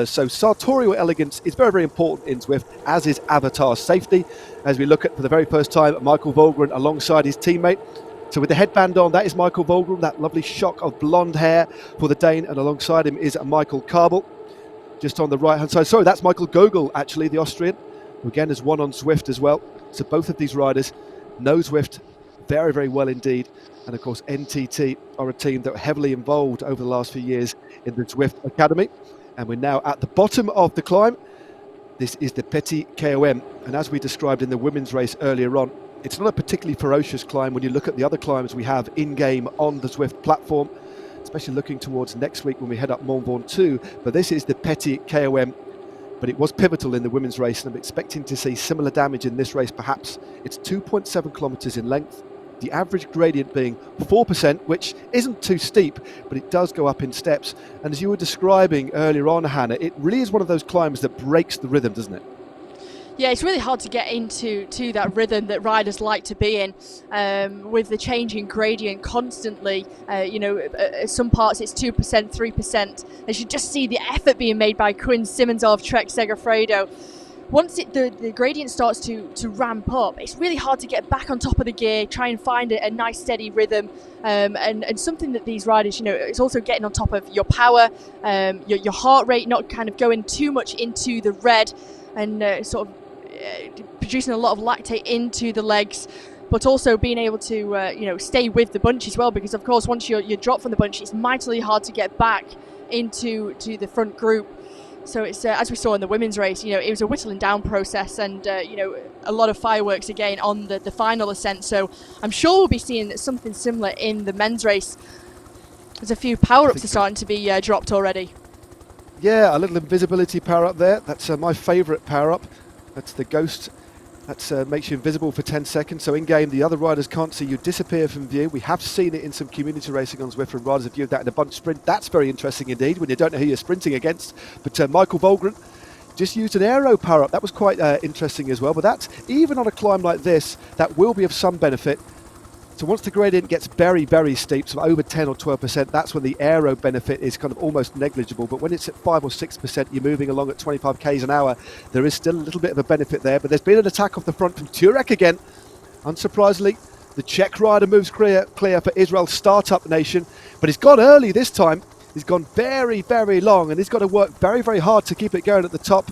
So sartorial elegance is very, very important in Zwift, as is avatar safety. As we look at, for the very first time, Michael Volgren alongside his teammate. So with the headband on, that is Michael Volgren, that lovely shock of blonde hair for the Dane, and alongside him is Michael Karbel, just on the right-hand side. Sorry, that's Michael Gogol, actually, the Austrian, who again has won on Zwift as well. So both of these riders know Zwift very, very well indeed. And of course, NTT are a team that were heavily involved over the last few years in the Zwift Academy. And we're now at the bottom of the climb. This is the Petit KOM. And as we described in the women's race earlier on, it's not a particularly ferocious climb when you look at the other climbs we have in-game on the Zwift platform, especially looking towards next week when we head up Mont Ventoux. But this is the Petit KOM. But it was pivotal in the women's race, and I'm expecting to see similar damage in this race perhaps. It's 2.7 kilometres in length, The average gradient being 4%, which isn't too steep, but it does go up in steps. And as you were describing earlier on, Hannah, it really is one of those climbs that breaks the rhythm, doesn't it? Yeah, it's really hard to get into that rhythm that riders like to be in, with the changing gradient constantly. Some parts it's 2%, 3%. As you just see the effort being made by Quinn Simmons of Trek Segafredo. Once the gradient starts to ramp up, it's really hard to get back on top of the gear, try and find a nice steady rhythm, and something that these riders, it's also getting on top of your power, your heart rate not kind of going too much into the red, and sort of producing a lot of lactate into the legs, but also being able to stay with the bunch as well, because of course once you're dropped from the bunch, it's mightily hard to get back into the front group. So it's as we saw in the women's race, it was a whittling down process, and a lot of fireworks again on the final ascent. So I'm sure we'll be seeing something similar in the men's race. There's a few power-ups are starting to be dropped already. Yeah, a little invisibility power-up there. That's my favourite power-up. That's the Ghost. That makes you invisible for 10 seconds. So in-game, the other riders can't see you, disappear from view. We have seen it in some community racing on Zwift, and riders have viewed that in a bunch sprint. That's very interesting indeed when you don't know who you're sprinting against. But Michael Volgren just used an aero power-up. That was quite interesting as well. But that's, even on a climb like this, that will be of some benefit. So once the gradient gets very, very steep, so over 10 or 12%, that's when the aero benefit is kind of almost negligible. But when it's at 5 or 6%, you're moving along at 25 k's an hour, there is still a little bit of a benefit there. But there's been an attack off the front from Turek again. Unsurprisingly, the Czech rider moves clear for Israel Startup Nation. But he's gone early this time. He's gone very, very long, and he's got to work very, very hard to keep it going at the top.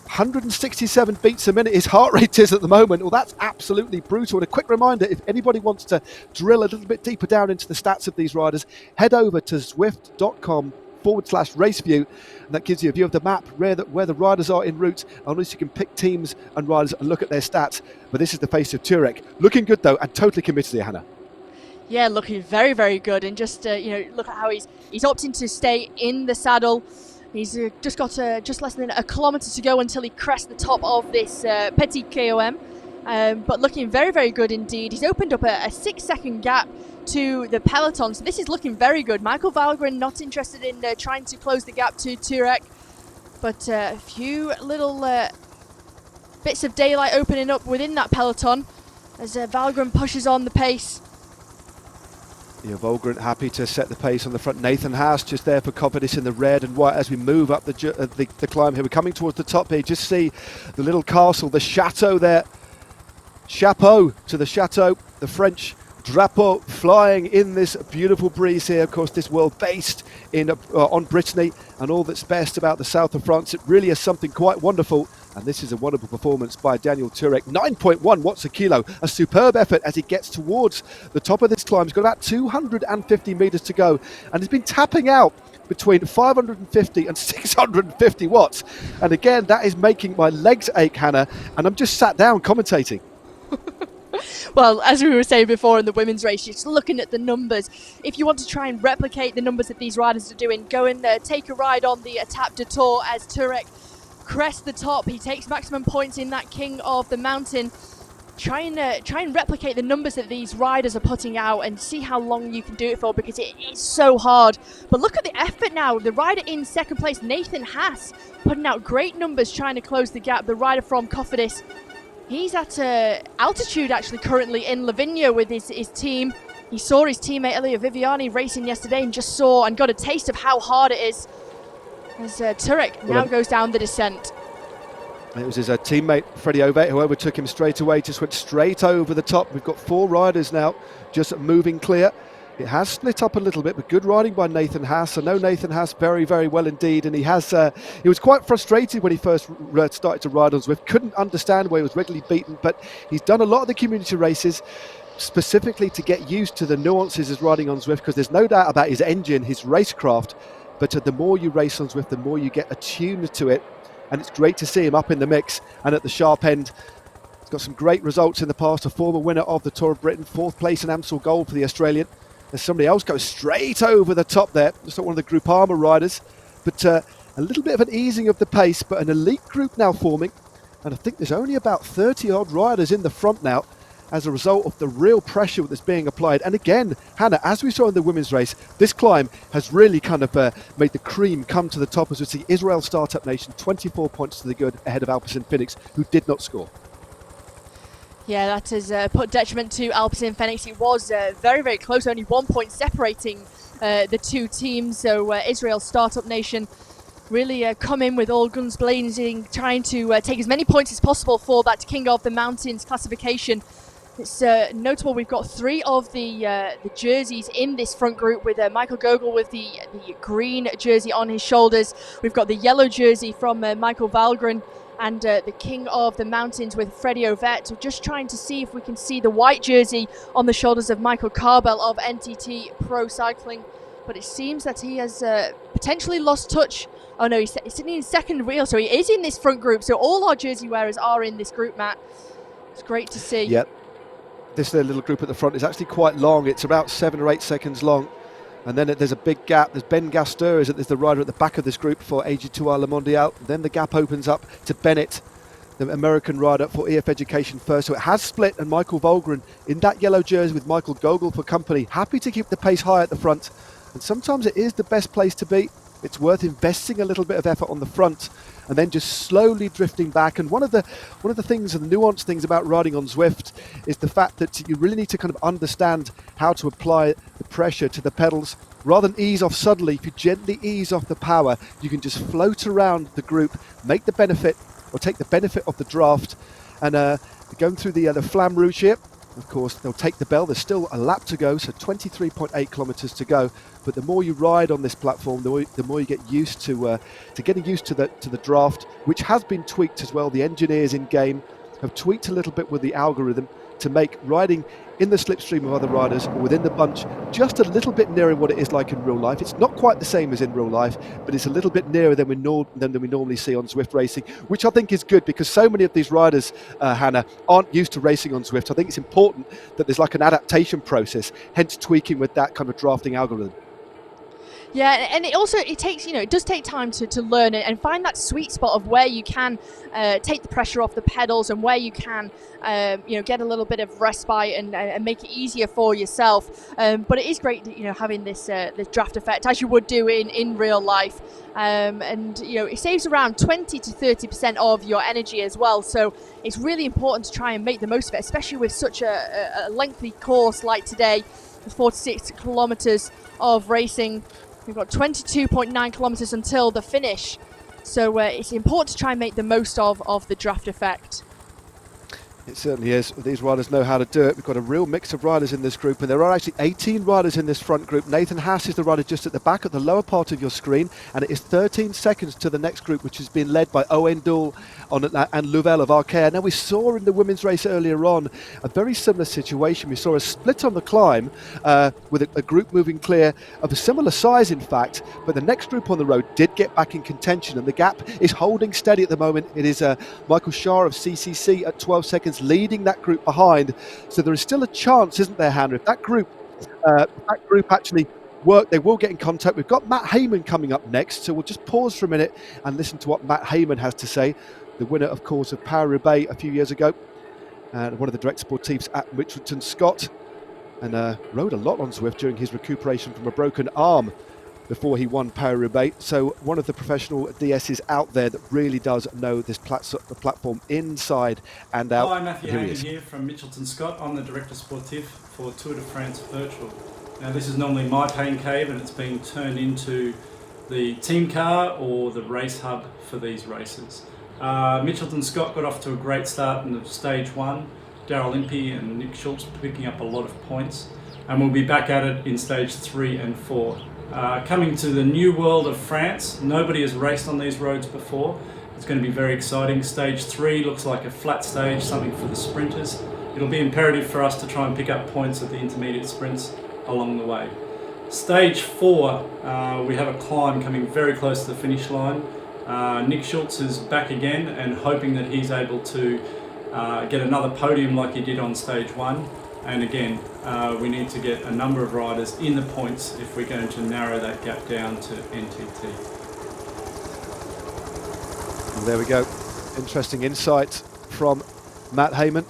167 beats a minute his heart rate is at the moment. Well, that's absolutely brutal. And a quick reminder, if anybody wants to drill a little bit deeper down into the stats of these riders, head over to Zwift.com/raceview, and that gives you a view of the map where the riders are en route. And also you can pick teams and riders and look at their stats. But this is the face of Turek. Looking good though, and totally committed here, Hannah. Yeah, looking very, very good, and just look at how he's opting to stay in the saddle. He's just got just less than a kilometre to go until he crests the top of this Petit KOM, but looking very, very good indeed. He's opened up a 6-second gap to the peloton, so this is looking very good. Michael Valgren not interested in trying to close the gap to Turek, but a few little bits of daylight opening up within that peloton as Valgren pushes on the pace. Yeah, Volgren happy to set the pace on the front. Nathan Haas just there for confidence in the red and white as we move up the climb here. We're coming towards the top here. Just see the little castle, the chateau there. Chapeau to the chateau, the French drapeau flying in this beautiful breeze here. Of course, this world based on Brittany, and all that's best about the south of France. It really is something quite wonderful. And this is a wonderful performance by Daniel Turek. 9.1 watts a kilo. A superb effort as he gets towards the top of this climb. He's got about 250 metres to go. And he's been tapping out between 550 and 650 watts. And again, that is making my legs ache, Hannah. And I'm just sat down commentating. Well, as we were saying before in the women's race, just looking at the numbers, if you want to try and replicate the numbers that these riders are doing, go and take a ride on the Étape de Tours as Turek crests the top. He takes maximum points in that King of the Mountain. Try and replicate the numbers that these riders are putting out and see how long you can do it for, because it is so hard. But look at the effort now. The rider in second place, Nathan Haas, putting out great numbers trying to close the gap. The rider from Cofidis, he's at altitude actually currently in Livigno with his team. He saw his teammate Elia Viviani racing yesterday and just saw and got a taste of how hard it is as Turek now goes down the descent. It was his teammate Freddie Ovett who overtook him straight away, just went straight over the top. We've got 4 riders now just moving clear. It has split up a little bit, but good riding by Nathan Haas. I know Nathan Haas very, very well indeed, and he was quite frustrated when he first started to ride on Zwift. Couldn't understand why he was regularly beaten, but he's done a lot of the community races specifically to get used to the nuances of riding on Zwift, because there's no doubt about his engine, his racecraft. But the more you race on Zwift, the more you get attuned to it. And it's great to see him up in the mix and at the sharp end. He's got some great results in the past. A former winner of the Tour of Britain, 4th place in Amstel Gold for the Australian. As somebody else goes straight over the top there. Just not one of the Groupama riders. But a little bit of an easing of the pace, but an elite group now forming. And I think there's only about 30 odd riders in the front now. as a result of the real pressure that's being applied. And again, Hannah, as we saw in the women's race, this climb has really kind of made the cream come to the top, as we see Israel Startup Nation 24 points to the good ahead of Alpecin Phoenix, who did not score. Yeah, that has put detriment to Alpecin Phoenix. It was very, very close, only 1 point separating the two teams. So Israel Startup Nation really come in with all guns blazing, trying to take as many points as possible for that King of the Mountains classification. It's notable we've got 3 of the jerseys in this front group, with Michael Gogol with the green jersey on his shoulders. We've got the yellow jersey from Michael Valgren, and the King of the Mountains with Freddie Ovett. We're just trying to see if we can see the white jersey on the shoulders of Michael Carbell of NTT Pro Cycling. But it seems that he has potentially lost touch. Oh no, he's sitting in second reel, so he is in this front group. So all our jersey wearers are in this group, Matt. It's great to see. Yep. This little group at the front is actually quite long. It's about 7 or 8 seconds long. And then there's a big gap. There's Ben Gasteur, is the rider at the back of this group for AG2R Le Mondial. Then the gap opens up to Bennett, the American rider for EF Education First. So it has split, and Michael Valgren in that yellow jersey with Michael Gogol for company, happy to keep the pace high at the front. And sometimes it is the best place to be. It's worth investing a little bit of effort on the front and then just slowly drifting back. And one of the things and the nuanced things about riding on Zwift is the fact that you really need to kind of understand how to apply the pressure to the pedals. Rather than ease off suddenly, if you gently ease off the power, you can just float around the group, make the benefit or take the benefit of the draft. And going through the Flamme Rouge here, of course, they'll take the bell. There's still a lap to go, so 23.8 kilometers to go. But the more you ride on this platform, the more you get used to getting used to the draft, which has been tweaked as well. The engineers in game have tweaked a little bit with the algorithm to make riding in the slipstream of other riders or within the bunch just a little bit nearer what it is like in real life. It's not quite the same as in real life, but it's a little bit nearer than we normally see on Zwift racing, which I think is good because so many of these riders, Hannah, aren't used to racing on Zwift. I think it's important that there's like an adaptation process, hence tweaking with that kind of drafting algorithm. Yeah, and it takes, it does take time to learn it and find that sweet spot of where you can take the pressure off the pedals and where you can, get a little bit of respite and make it easier for yourself. But it is great, having this draft effect as you would do in real life. And it saves around 20 to 30% of your energy as well. So it's really important to try and make the most of it, especially with such a lengthy course like today, 46 kilometers of racing. We've got 22.9 kilometers until the finish, so it's important to try and make the most of the draft effect. It certainly is. These riders know how to do it. We've got a real mix of riders in this group, and there are actually 18 riders in this front group. Nathan Haas is the rider just at the back, at the lower part of your screen, and it is 13 seconds to the next group, which has been led by Owen Dool and Louvel of Arkea. Now, we saw in the women's race earlier on a very similar situation. We saw a split on the climb with a group moving clear of a similar size, in fact, but the next group on the road did get back in contention, and the gap is holding steady at the moment. It is Michael Shah of CCC at 12 seconds leading that group behind. So there is still a chance, isn't there, Hannah? If that group actually work, they will get in contact. We've got Matt Hayman coming up next, so we'll just pause for a minute and listen to what Matt Hayman has to say. The winner, of course, of Paris-Roubaix a few years ago, and one of the direct sportifs at Mitchelton Scott, and rode a lot on Zwift during his recuperation from a broken arm before he won Paris-Roubaix. So one of the professional DSs out there that really does know this platform inside and out. Hi, Matthew Hayman here from Mitchelton Scott. I'm the Director Sportif for Tour de France Virtual. Now, this is normally my pain cave, and it's being turned into the team car or the race hub for these races. Mitchelton Scott got off to a great start in the stage 1. Daryl Impey and Nick Schultz picking up a lot of points, and we'll be back at it in stage 3 and 4. Coming to the new world of France, nobody has raced on these roads before. It's going to be very exciting. Stage 3 looks like a flat stage, something for the sprinters. It'll be imperative for us to try and pick up points at the intermediate sprints along the way. Stage 4, we have a climb coming very close to the finish line. Nick Schultz is back again and hoping that he's able to get another podium like he did on stage 1. And again, we need to get a number of riders in the points if we're going to narrow that gap down to NTT. Well, there we go. Interesting insight from Matt Hayman.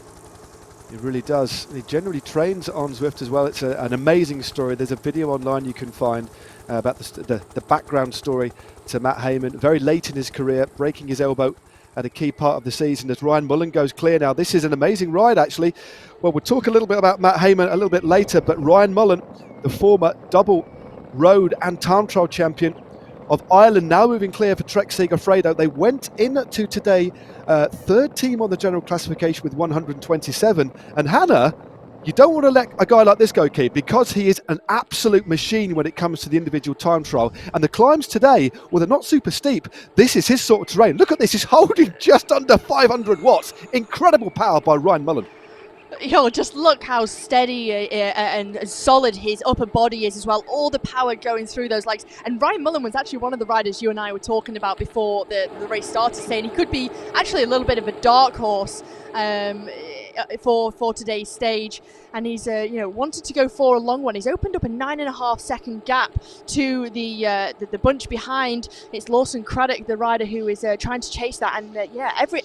He really does. He generally trains on Zwift as well. It's an amazing story. There's a video online you can find about the background story to Matt Hayman. Very late in his career, breaking his elbow at a key part of the season as Ryan Mullen goes clear now. This is an amazing ride, actually. Well, we'll talk a little bit about Matt Hayman a little bit later, but Ryan Mullen, the former double road and time trial champion of Ireland, now moving clear for Trek Segafredo. They went into today third team on the general classification with 127. And Hannah, you don't want to let a guy like this go, Keith, because he is an absolute machine when it comes to the individual time trial. And the climbs today, well, they're not super steep. This is his sort of terrain. Look at this. He's holding just under 500 watts. Incredible power by Ryan Mullen. Just look how steady and solid his upper body is as well. All the power going through those legs. And Ryan Mullen was actually one of the riders you and I were talking about before the race started, saying he could be actually a little bit of a dark horse for today's stage. And he's wanted to go for a long one. He's opened up a 9.5 second gap to the bunch behind. It's Lawson Craddock, the rider, who is trying to chase that. And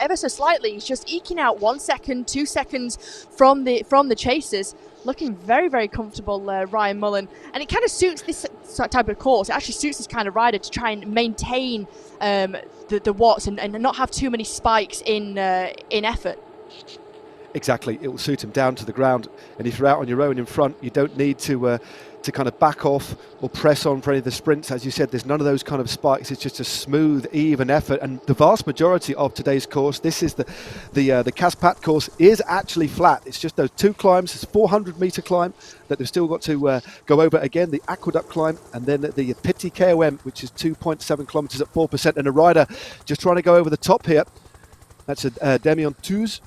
ever so slightly, he's just eking out 1 second, 2 seconds from the chasers. Looking very, very comfortable, Ryan Mullen. And it kind of suits this type of course. It actually suits this kind of rider to try and maintain the watts and not have too many spikes in effort. Exactly, it will suit him down to the ground, and if you're out on your own in front, you don't need to kind of back off or press on for any of the sprints. As you said, there's none of those kind of spikes. It's just a smooth, even effort, and the vast majority of today's course, this is the Caspat course, is actually flat. It's just those two climbs. It's a 400-meter climb that they've still got to go over again, the Aqueduct climb, and then the Petit KOM, which is 2.7 kilometers at 4%, and a rider just trying to go over the top here. That's a Damien Touze.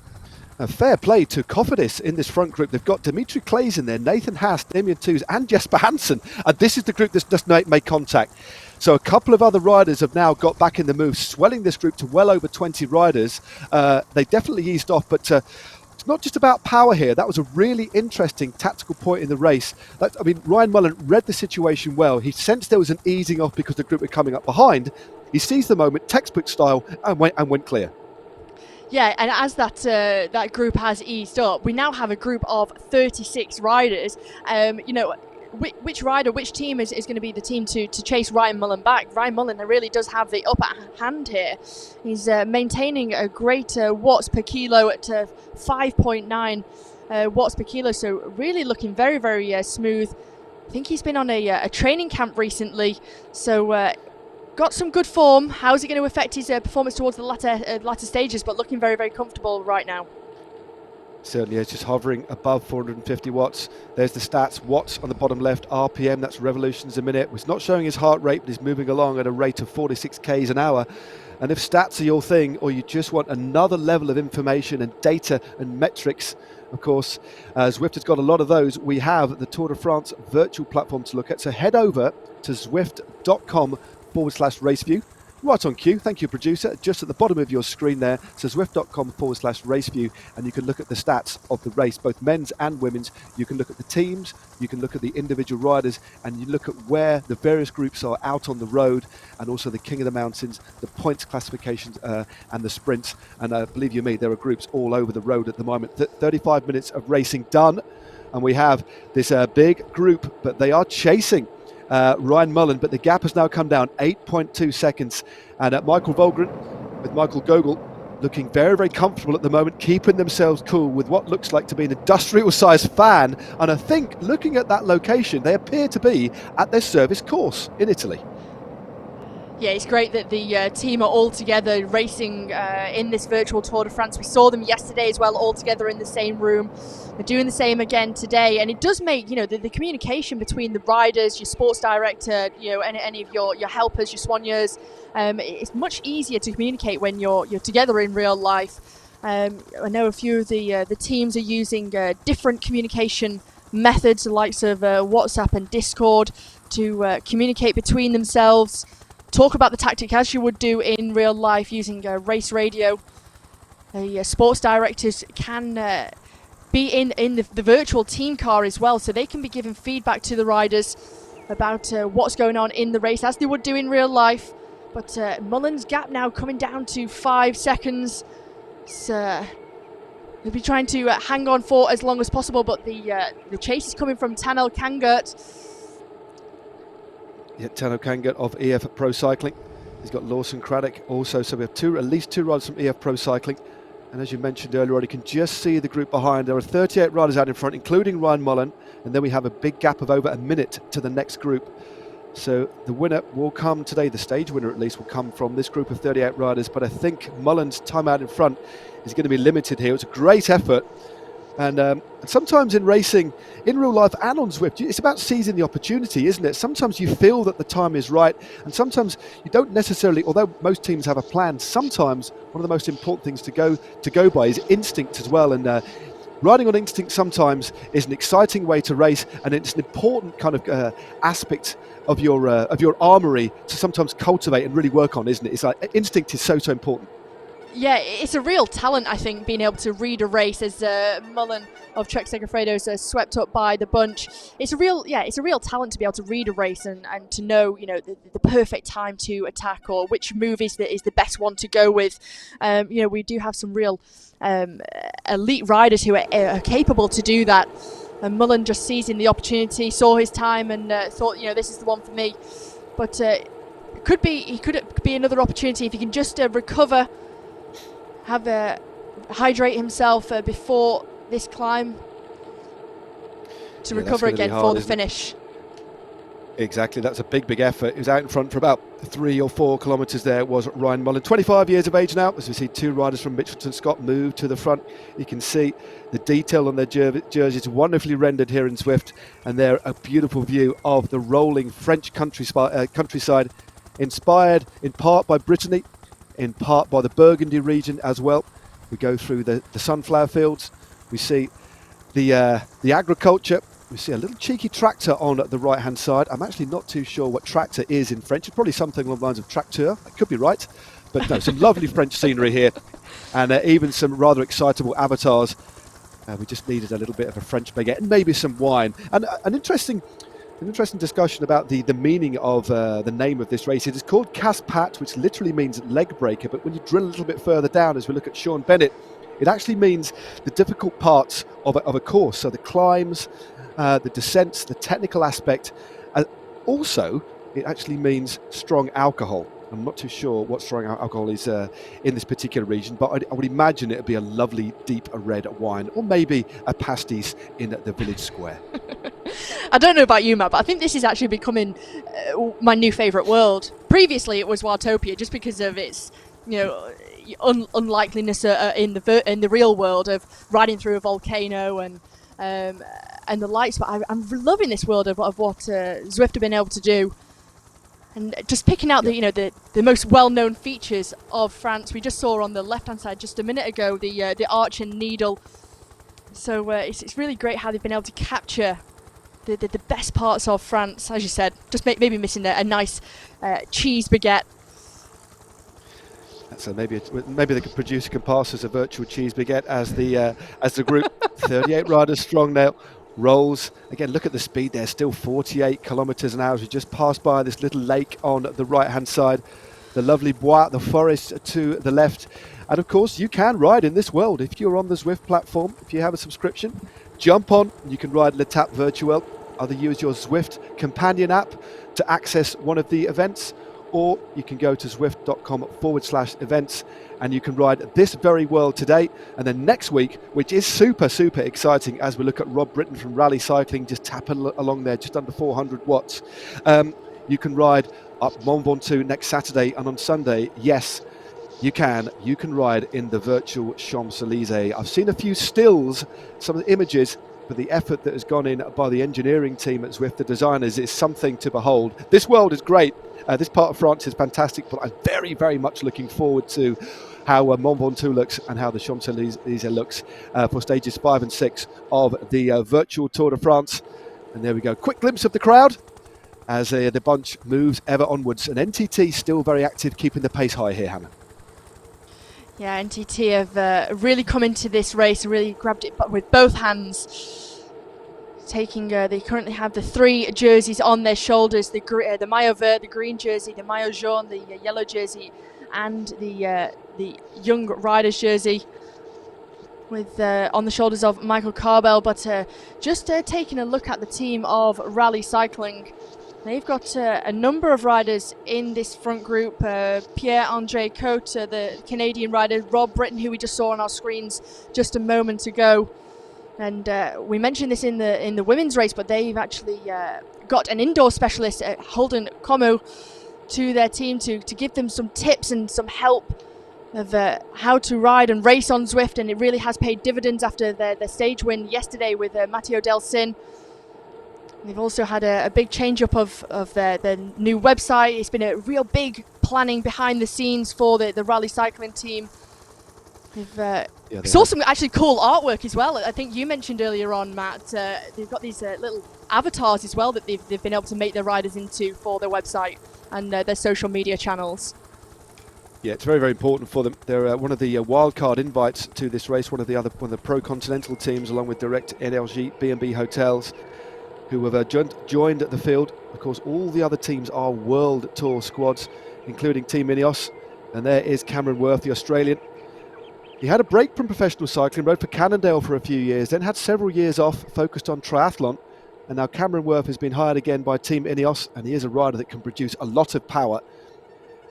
A fair play to Cofidis in this front group. They've got Dimitri Claes in there, Nathan Haas, Damien Touze and Jesper Hansen. And this is the group that's just made contact. So a couple of other riders have now got back in the move, swelling this group to well over 20 riders. They definitely eased off, but it's not just about power here. That was a really interesting tactical point in the race. Ryan Mullen read the situation well. He sensed there was an easing off because the group were coming up behind. He seized the moment, textbook style, and went clear. Yeah, and as that group has eased up, we now have a group of 36 riders. Which team is going to be the team to chase Ryan Mullen back? Ryan Mullen really does have the upper hand here. He's maintaining a great watts per kilo at 5.9 watts per kilo, so really looking very, very smooth. I think he's been on a training camp recently, so got some good form. How's it going to affect his performance towards the latter stages? But looking very, very comfortable right now. Certainly is, just hovering above 450 watts. There's the stats. Watts on the bottom left, RPM, that's revolutions a minute. It's not showing his heart rate, but he's moving along at a rate of 46 Ks an hour. And if stats are your thing, or you just want another level of information and data and metrics, of course, Zwift has got a lot of those. We have the Tour de France virtual platform to look at. So head over to Zwift.com/raceview. Right on cue. Thank you, producer. Just at the bottom of your screen there, so Zwift.com/raceview, and you can look at the stats of the race, both men's and women's. You can look at the teams, you can look at the individual riders, and you look at where the various groups are out on the road, and also the King of the Mountains, the points classifications, and the sprints. And believe you me, there are groups all over the road at the moment. 35 minutes of racing done, and we have this big group, but they are chasing Ryan Mullen, but the gap has now come down 8.2 seconds. And Michael Volgren with Michael Gogol looking very, very comfortable at the moment, keeping themselves cool with what looks like to be an industrial-sized fan. And I think, looking at that location, they appear to be at their service course in Italy. Yeah, it's great that the team are all together racing in this virtual Tour de France. We saw them yesterday as well, all together in the same room. They're doing the same again today, and it does make the communication between the riders, your sports director, any of your helpers, your soigneurs. It's much easier to communicate when you're together in real life. I know a few of the teams are using different communication methods, the likes of WhatsApp and Discord, to communicate between themselves. Talk about the tactic as you would do in real life using race radio. The sports directors can be in the virtual team car as well, so they can be giving feedback to the riders about what's going on in the race as they would do in real life. But Mullen's gap now coming down to 5 seconds. It's They'll be trying to hang on for as long as possible, but the chase is coming from Tanel Kangert. Yeah, Tanel Kangert of EF Pro Cycling. He's got Lawson Craddock also, so we have at least two riders from EF Pro Cycling. And as you mentioned earlier on, you can just see the group behind. There are 38 riders out in front, including Ryan Mullen, and then we have a big gap of over a minute to the next group. So the winner will come today, the stage winner at least, will come from this group of 38 riders, but I think Mullen's time out in front is going to be limited here. It's a great effort. And sometimes in racing, in real life and on Zwift, it's about seizing the opportunity, isn't it? Sometimes you feel that the time is right, and sometimes you don't necessarily, although most teams have a plan, sometimes one of the most important things to go by is instinct as well. And riding on instinct sometimes is an exciting way to race, and it's an important kind of aspect of your armory to sometimes cultivate and really work on, isn't it? It's like instinct is so important. Yeah, it's a real talent, I think, being able to read a race, as Mullen of Trek Segafredo's swept up by the bunch. It's a real talent to be able to read a race and to know, the perfect time to attack, or which move is the best one to go with. We do have some real elite riders who are capable to do that. And Mullen just seizing the opportunity, saw his time, and thought, this is the one for me. But it could be another opportunity if he can just recover. Hydrate himself before this climb to recover again for the finish. Exactly, that's a big effort. He was out in front for about 3 or 4 kilometres there, was Ryan Mullen. 25 years of age now, as we see two riders from Mitchelton Scott move to the front. You can see the detail on their jerseys, wonderfully rendered here in Zwift, and they're a beautiful view of the rolling French countryside, inspired in part by Brittany, in part by the Burgundy region as well. We go through the sunflower fields, we see the agriculture, we see a little cheeky tractor on the right hand side. I'm actually not too sure what tractor is in French. It's probably something along the lines of tracteur. I could be right, but no, some lovely French scenery here, and even some rather excitable avatars. We just needed a little bit of a French baguette and maybe some wine. And an interesting discussion about the meaning of the name of this race. It is called Casse-Pattes, which literally means leg breaker, but when you drill a little bit further down, as we look at Sean Bennett, it actually means the difficult parts of a course. So the climbs, the descents, the technical aspect. Also, it actually means strong alcohol. I'm not too sure what strong alcohol is in this particular region, but I would imagine it would be a lovely deep red wine, or maybe a pastis in the village square. I don't know about you, Matt, but I think this is actually becoming my new favourite world. Previously, it was Wildtopia, just because of its, unlikeliness in the real world of riding through a volcano and the lights. But I'm loving this world of what Zwift have been able to do, and just picking out the most well-known features of France. We just saw on the left-hand side just a minute ago the Arch and Needle. So it's really great how they've been able to capture the best parts of France, as you said. Just maybe missing a nice cheese baguette. So maybe they could produce can pass as a virtual cheese baguette as the group 38 riders strong now rolls. Again, look at the speed there, still 48 kilometres an hour as we just passed by this little lake on the right hand side, the lovely Bois, the forest to the left. And of course you can ride in this world if you're on the Zwift platform. If you have a subscription, jump on, you can ride L'Etape Virtuelle. Either use your Zwift companion app to access one of the events, or you can go to zwift.com/events and you can ride this very world today. And then next week, which is super exciting, as we look at Rob Britton from Rally Cycling just tapping along there, just under 400 watts. You can ride up Mont Ventoux next Saturday, and on Sunday, yes, you can ride in the virtual Champs-Élysées. I've seen a few stills, some of the images, but the effort that has gone in by the engineering team at Zwift, the designers, is something to behold. This world is great. This part of France is fantastic, but I'm very much looking forward to how Mont Ventoux looks and how the Champs-Élysées looks for stages 5 and 6 of the virtual Tour de France. And there we go. Quick glimpse of the crowd as the bunch moves ever onwards. And NTT still very active, keeping the pace high here, Hannah. Yeah, NTT have really come into this race and really grabbed it with both hands. They currently have the 3 jerseys on their shoulders: the maillot vert, the green jersey, the maillot jaune, the yellow jersey, and the young riders jersey. with on the shoulders of Michael Carbell. But just taking a look at the team of Rally Cycling, they've got a number of riders in this front group. Pierre-Andre Cote, the Canadian rider, Rob Britton, who we just saw on our screens just a moment ago. And we mentioned this in the women's race, but they've actually got an indoor specialist, Holden Como, to their team to give them some tips and some help of how to ride and race on Zwift. And it really has paid dividends after their stage win yesterday with Matteo Del Sin. They've also had a big change-up of their new website. It's been a real big planning behind the scenes for the rally cycling team. They've saw some actually cool artwork as well. I think you mentioned earlier on, Matt, they've got these little avatars as well that they've been able to make their riders into for their website and their social media channels. Yeah, it's very, very important for them. They're one of the wildcard invites to this race, one of the pro-continental teams, along with Direct Energy, B&B Hotels, who have joined the field. Of course, all the other teams are World Tour squads, including Team Ineos. And there is Cameron Worth, the Australian. He had a break from professional cycling, rode for Cannondale for a few years, then had several years off, focused on triathlon. And now Cameron Worth has been hired again by Team Ineos, and he is a rider that can produce a lot of power.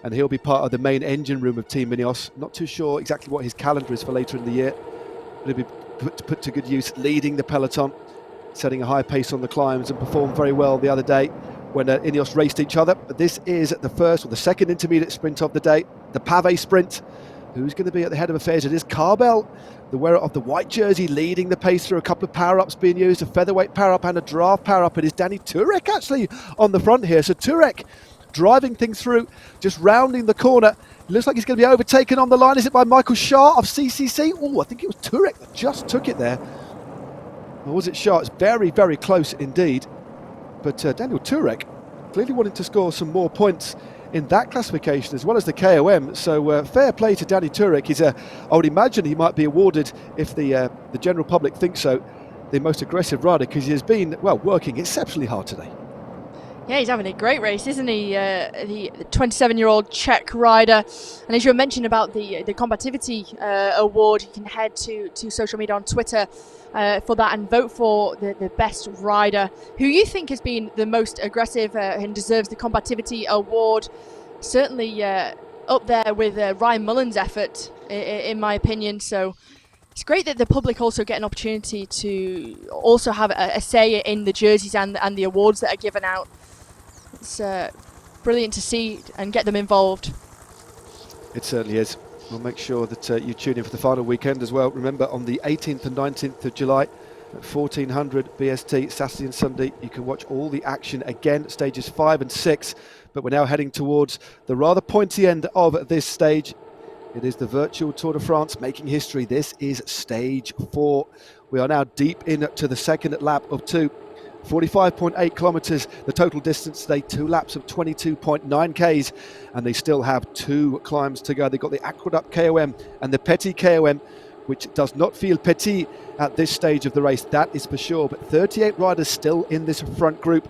And he'll be part of the main engine room of Team Ineos. Not too sure exactly what his calendar is for later in the year, but he'll be put to good use leading the peloton, setting a high pace on the climbs, and performed very well the other day when Ineos raced each other. But this is the second intermediate sprint of the day, the Pavé sprint. Who's going to be at the head of affairs? It is Carbell, the wearer of the white jersey, leading the pace through a couple of power-ups being used, a featherweight power-up and a draft power-up. It is Danny Turek actually on the front here. So Turek driving things through, just rounding the corner. It looks like he's going to be overtaken on the line. Is it by Michael Shah of CCC? Oh, I think it was Turek that just took it there. Or was it Shah? It's very, very close indeed. But Daniel Turek clearly wanting to score some more points in that classification as well as the KOM. So fair play to Danny Turek. He's I would imagine he might be awarded, if the general public thinks so, the most aggressive rider, because he has been, well, working exceptionally hard today. Yeah, he's having a great race, isn't he? The 27-year-old Czech rider. And as you mentioned about the Combativity award, you can head to social media on Twitter for that and vote for the best rider. Who you think has been the most aggressive and deserves the Combativity award? Certainly up there with Ryan Mullen's effort, in my opinion. So it's great that the public also get an opportunity to also have a say in the jerseys and the awards that are given out. It's brilliant to see and get them involved. It certainly is. We'll make sure that you tune in for the final weekend as well. Remember, on the 18th and 19th of July at 1400 BST, Saturday and Sunday, you can watch all the action again, stages 5 and 6. But we're now heading towards the rather pointy end of this stage. It is the virtual Tour de France making history. This is stage 4. We are now deep into the second lap of 2. 45.8 kilometres, the total distance today, 2 laps of 22.9 Ks, and they still have 2 climbs to go. They've got the Aqueduct KOM and the Petit KOM, which does not feel petit at this stage of the race, that is for sure. But 38 riders still in this front group.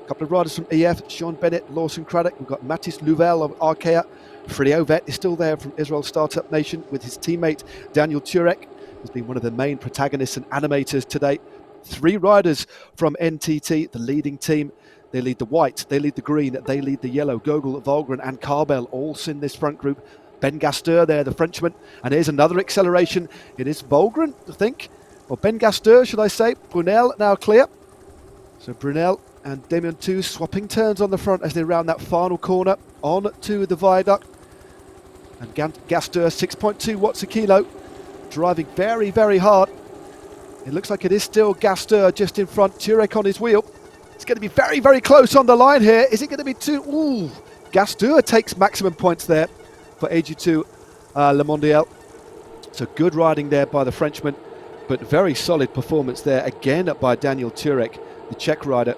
A couple of riders from EF, Sean Bennett, Lawson Craddock. We've got Mathis Louvel of Arkea. Frio Vet is still there from Israel Startup Nation with his teammate Daniel Turek, who's been one of the main protagonists and animators today. 3 riders from NTT, the leading team. They lead the white, they lead the green, they lead the yellow. Gogol, Volgren and Carbell all in this front group. Ben Gasteur there, the Frenchman. And here's another acceleration. It is Volgren, I think. Or Ben Gasteur, should I say. Brunel now clear. So Brunel and Damien Two swapping turns on the front as they round that final corner on to the viaduct. And Gasteur, 6.2 watts a kilo. Driving very, very hard. It looks like it is still Gasteur just in front. Turek on his wheel. It's going to be very, very close on the line here. Is it going to be too... Ooh, Gasteur takes maximum points there for AG2 Le Mondial. So good riding there by the Frenchman, but very solid performance there again by Daniel Turek, the Czech rider,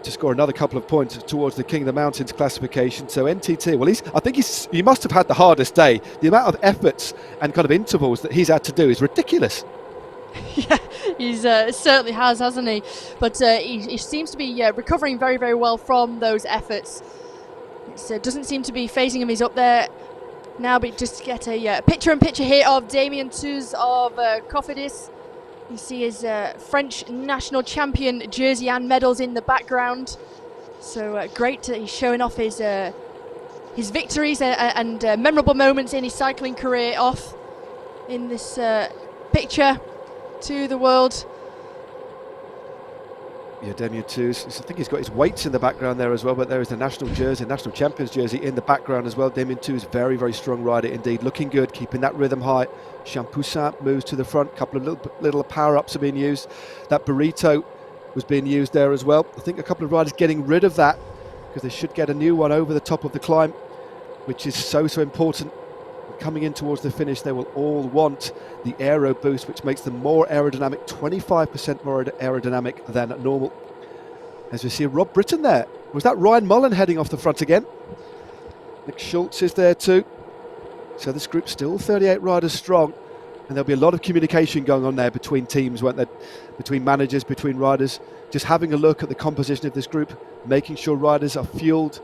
to score another couple of points towards the King of the Mountains classification. So NTT, well, I think he must have had the hardest day. The amount of efforts and kind of intervals that he's had to do is ridiculous. Yeah, he's certainly has, hasn't he? But he seems to be recovering very, very well from those efforts. It doesn't seem to be phasing him. He's up there Now, but just get a picture-in-picture here of Damien Tuz of Cofidis. You see his French national champion jersey and medals in the background. So great, he's showing off his victories and memorable moments in his cycling career off in this picture to the world. Yeah, Damien Tuz. I think he's got his weights in the background there as well, but there is the national jersey, national champions jersey in the background as well. Damien Tuz, very, very strong rider indeed, looking good, keeping that rhythm high. Champoussin moves to the front, a couple of little power-ups are being used. That burrito was being used there as well. I think a couple of riders getting rid of that because they should get a new one over the top of the climb, which is so important. Coming in towards the finish, they will all want the aero boost, which makes them more aerodynamic, 25% more aerodynamic than normal. As we see Rob Britton there. Was that Ryan Mullen heading off the front again? Nick Schultz is there too. So this group's still 38 riders strong, and there'll be a lot of communication going on there between teams, won't there? Between managers, between riders, just having a look at the composition of this group, making sure riders are fueled,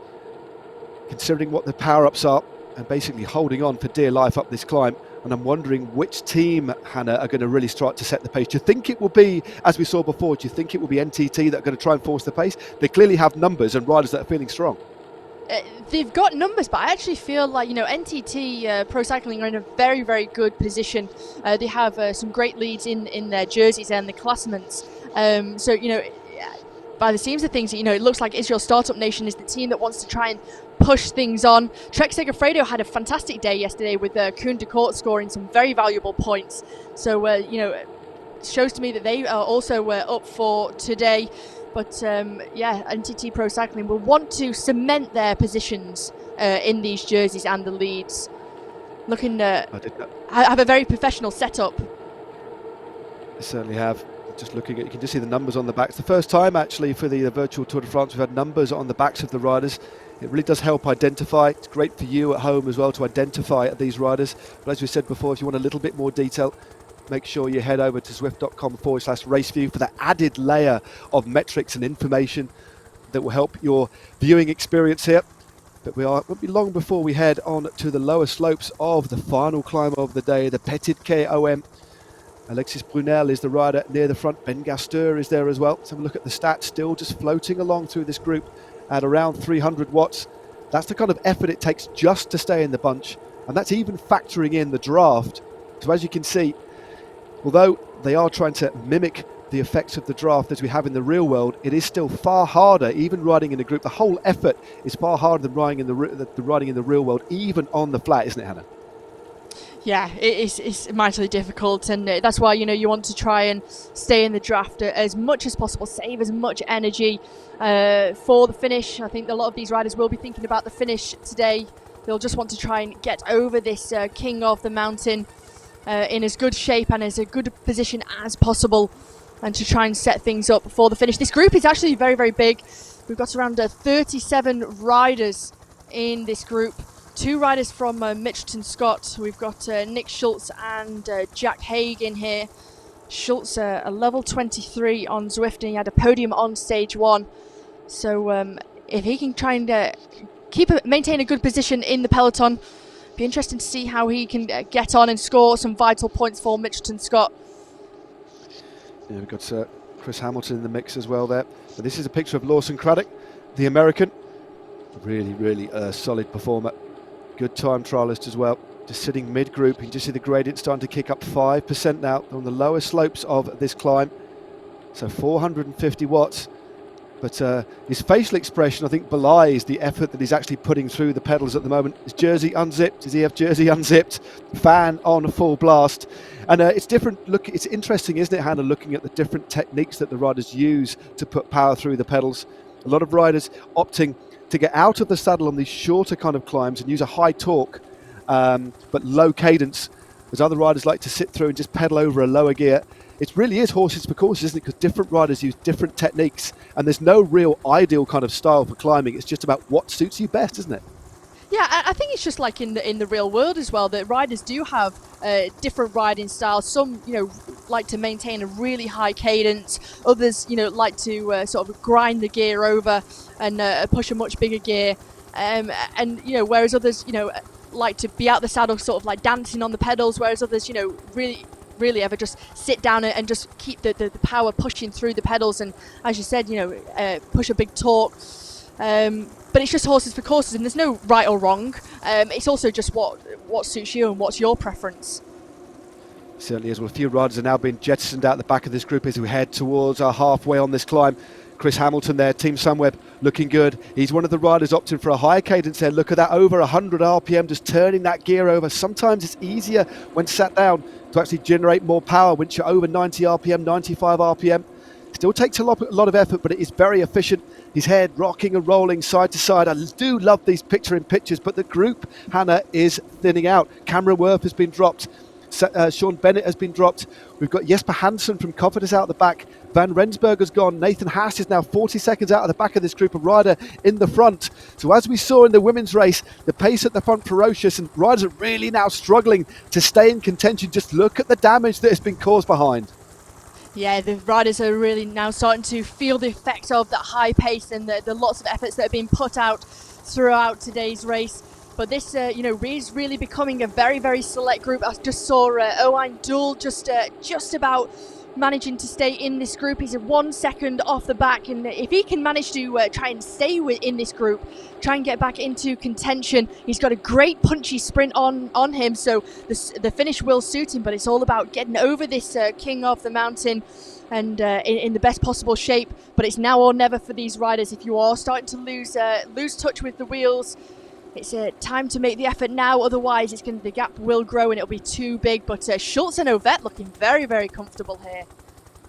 considering what the power-ups are, and basically holding on for dear life up this climb. And I'm wondering which team, Hannah, are going to really start to set the pace. Do you think it will be, as we saw before, do you think it will be NTT that are going to try and force the pace? They clearly have numbers and riders that are feeling strong. They've got numbers, but I actually feel like, NTT Pro Cycling are in a very, very good position. They have some great leads in their jerseys and the classements. So, by the seams of things, it looks like Israel Startup Nation is the team that wants to try and push things on. Trek Segafredo had a fantastic day yesterday with Koen de Kort scoring some very valuable points. So, it shows to me that they are also up for today. But, NTT Pro Cycling will want to cement their positions in these jerseys and the leads. Looking to have a very professional setup. They certainly have. Just looking at, you can just see the numbers on the backs. The first time actually for the virtual Tour de France we've had numbers on the backs of the riders. It really does help identify. It's great for you at home as well to identify these riders. But as we said before, if you want a little bit more detail, make sure you head over to Zwift.com/raceview for that added layer of metrics and information that will help your viewing experience here. But won't be long before we head on to the lower slopes of the final climb of the day, the Petit Quai OM. Alexis Brunel is the rider near the front. Ben Gasteur is there as well. Let's have a look at the stats. Still just floating along through this group at around 300 watts. That's the kind of effort it takes just to stay in the bunch. And that's even factoring in the draft. So as you can see, although they are trying to mimic the effects of the draft as we have in the real world, it is still far harder, even riding in a group. The whole effort is far harder than riding in the real world, even on the flat, isn't it, Hannah? Yeah, it's mightily difficult, and that's why you want to try and stay in the draft as much as possible, save as much energy for the finish. I think a lot of these riders will be thinking about the finish today. They'll just want to try and get over this king of the mountain in as good shape and as a good position as possible, and to try and set things up for the finish. This group is actually very, very big. We've got around 37 riders in this group. 2 riders from Mitchelton Scott. We've got Nick Schultz and Jack Haig in here. Schultz, a level 23 on Zwift, and he had a podium on stage 1. So if he can try and maintain a good position in the peloton, be interesting to see how he can get on and score some vital points for Mitchelton Scott. Yeah, we've got Chris Hamilton in the mix as well there. But this is a picture of Lawson Craddock, the American. Really, really solid performer. Good time trialist as well. Just sitting mid-group. You can just see the gradient starting to kick up 5% now on the lower slopes of this climb. So 450 watts. But his facial expression, I think, belies the effort that he's actually putting through the pedals at the moment. His jersey unzipped, his EF jersey unzipped, fan on full blast. And it's different. Look, it's interesting, isn't it, Hannah, looking at the different techniques that the riders use to put power through the pedals. A lot of riders opting to get out of the saddle on these shorter kind of climbs and use a high torque but low cadence, as other riders like to sit through and just pedal over a lower gear. It really is horses for courses, isn't it? Because different riders use different techniques, and there's no real ideal kind of style for climbing. It's just about what suits you best, isn't it? Yeah, I think it's just like in the real world as well, that riders do have different riding styles. Some, like to maintain a really high cadence. Others, like to sort of grind the gear over and push a much bigger gear. And whereas others, like to be out the saddle, sort of like dancing on the pedals, whereas others, really ever just sit down and just keep the power pushing through the pedals, and as you said, push a big torque. But it's just horses for courses, and there's no right or wrong. It's also just what suits you and what's your preference. Certainly is. Well, a few riders are now being jettisoned out the back of this group as we head towards our halfway on this climb. Chris Hamilton there, Team Sunweb, looking good. He's one of the riders opting for a higher cadence there. Look at that, over 100 RPM, just turning that gear over. Sometimes it's easier when sat down to actually generate more power once you're over 90 RPM, 95 RPM. Still takes a lot of effort, but it is very efficient. His head rocking and rolling side to side. I do love these picture-in-pictures, but the group, Hannah, is thinning out. Cameron Worth has been dropped. Sean Bennett has been dropped. We've got Jesper Hansen from Cofidis out the back. Van Rensburg has gone. Nathan Haas is now 40 seconds out of the back of this group of rider in the front. So as we saw in the women's race, the pace at the front ferocious, and riders are really now struggling to stay in contention. Just look at the damage that has been caused behind. Yeah, the riders are really now starting to feel the effects of that high pace and the lots of efforts that have been put out throughout today's race. But this, is really becoming a very, very select group. I just saw Owain Doull just about managing to stay in this group. He's 1 second off the back, and if he can manage to try and stay in this group, try and get back into contention, he's got a great punchy sprint on him, so the finish will suit him, but it's all about getting over this king of the mountain and in the best possible shape. But it's now or never for these riders. If you are starting to lose touch with the wheels, it's time to make the effort now, otherwise the gap will grow and it'll be too big. But Schultz and Ovet looking very, very comfortable here.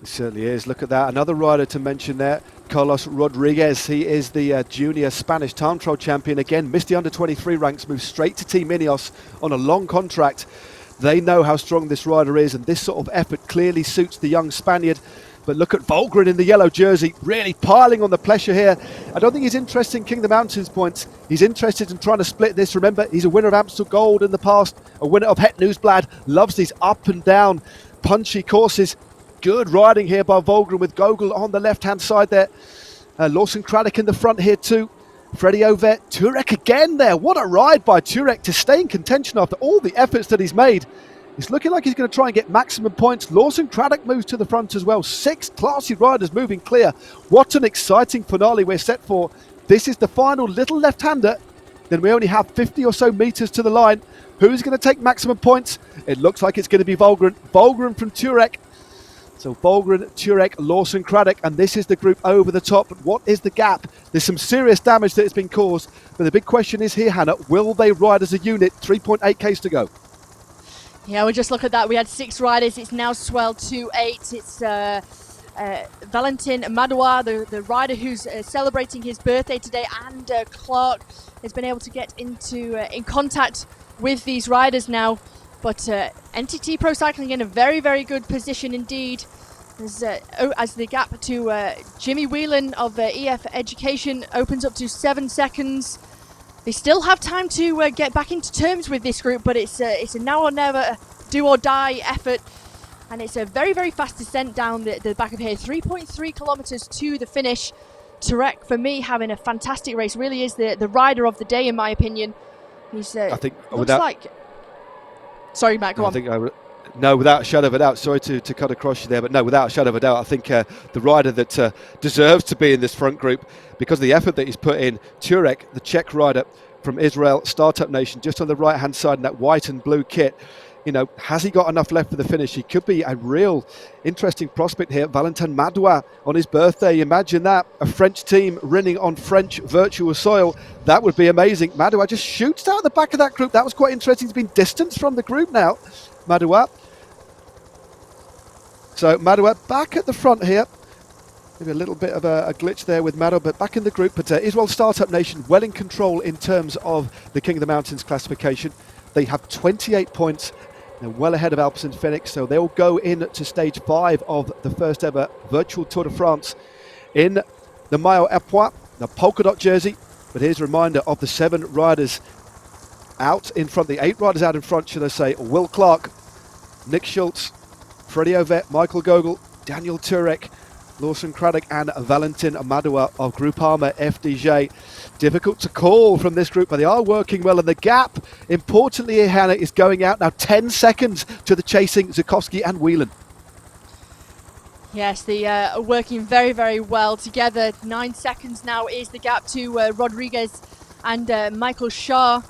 It certainly is. Look at that. Another rider to mention there, Carlos Rodriguez. He is the junior Spanish time trial champion. Again, missed the under-23 ranks, moved straight to Team Ineos on a long contract. They know how strong this rider is, and this sort of effort clearly suits the young Spaniard. But look at Volgren in the yellow jersey, really piling on the pressure here. I don't think he's interested in King of the Mountains points. He's interested in trying to split this. Remember, he's a winner of Amstel Gold in the past, a winner of Het Nieuwsblad, loves these up and down punchy courses. Good riding here by Volgren with Gogol on the left-hand side there. Lawson Craddock in the front here too. Freddie Ovet, Turek again there. What a ride by Turek to stay in contention after all the efforts that he's made. It's looking like he's going to try and get maximum points. Lawson Craddock moves to the front as well. 6 classy riders moving clear. What an exciting finale we're set for. This is the final little left-hander. Then we only have 50 or so metres to the line. Who's going to take maximum points? It looks like it's going to be Volgren. Volgren from Turek. So Volgren, Turek, Lawson Craddock, and this is the group over the top. But what is the gap? There's some serious damage that has been caused. But the big question is here, Hannah, will they ride as a unit? 3.8 Ks to go. Yeah, we'll just look at that. We had 6 riders. It's now swelled to 8. It's Valentin Madouas, the rider who's celebrating his birthday today, and Clark has been able to get in contact with these riders now. But NTT Pro Cycling in a very, very good position indeed. As the gap to Jimmy Whelan of EF Education opens up to 7 seconds. They still have time to get back into terms with this group, but it's a now or never, do or die effort. And it's a very, very fast descent down the back of here. 3.3 kilometers to the finish. Turek, for me, having a fantastic race. Really is the rider of the day, in my opinion. He's I think Sorry, Matt, go on. No, without a shadow of a doubt. Sorry to cut across you there, but no, without a shadow of a doubt, I think the rider that deserves to be in this front group because of the effort that he's put in, Turek, the Czech rider from Israel Startup Nation, just on the right-hand side in that white and blue kit. Has he got enough left for the finish? He could be a real interesting prospect here. Valentin Madouas on his birthday. Imagine that. A French team running on French virtual soil. That would be amazing. Madouas just shoots out the back of that group. That was quite interesting. He's been distanced from the group now, Madouas. So Madouas back at the front here. Maybe a little bit of a glitch there with Madouas, but back in the group. But Israel Startup Nation well in control in terms of the King of the Mountains classification. They have 28 points. They're well ahead of Alpecin Fenix, so they'll go into stage 5 of the first ever virtual Tour de France in the Maillot Epois, the polka dot jersey. But here's a reminder of the 7 riders out in front, the 8 riders out in front, should I say. Will Clark, Nick Schultz, Freddie Ovet, Michael Gogol, Daniel Turek, Lawson Craddock and Valentin Madua of Groupama FDJ. Difficult to call from this group, but they are working well, and the gap, importantly here, Hannah, is going out now 10 seconds to the chasing Zukowski and Whelan. Yes, they are working very, very well together. 9 seconds now is the gap to Rodriguez and Michael Shaw.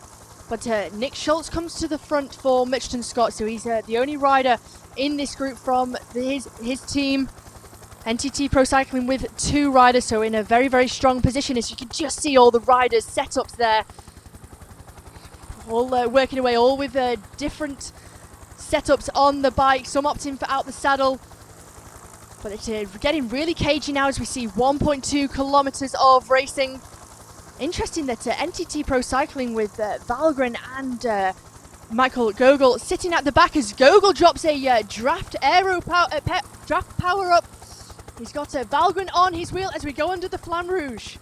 But Nick Schultz comes to the front for Mitchelton Scott, so he's the only rider in this group from his team. NTT Pro Cycling with 2 riders, so in a very, very strong position, as you can just see all the riders' setups there. All working away, all with different setups on the bike, some opting for out the saddle. But it's getting really cagey now as we see 1.2 kilometers of racing. Interesting that NTT Pro Cycling with Valgren and Michael Gogol sitting at the back as Gogol drops a draft power up. He's got Valgren on his wheel as we go under the Flamme Rouge.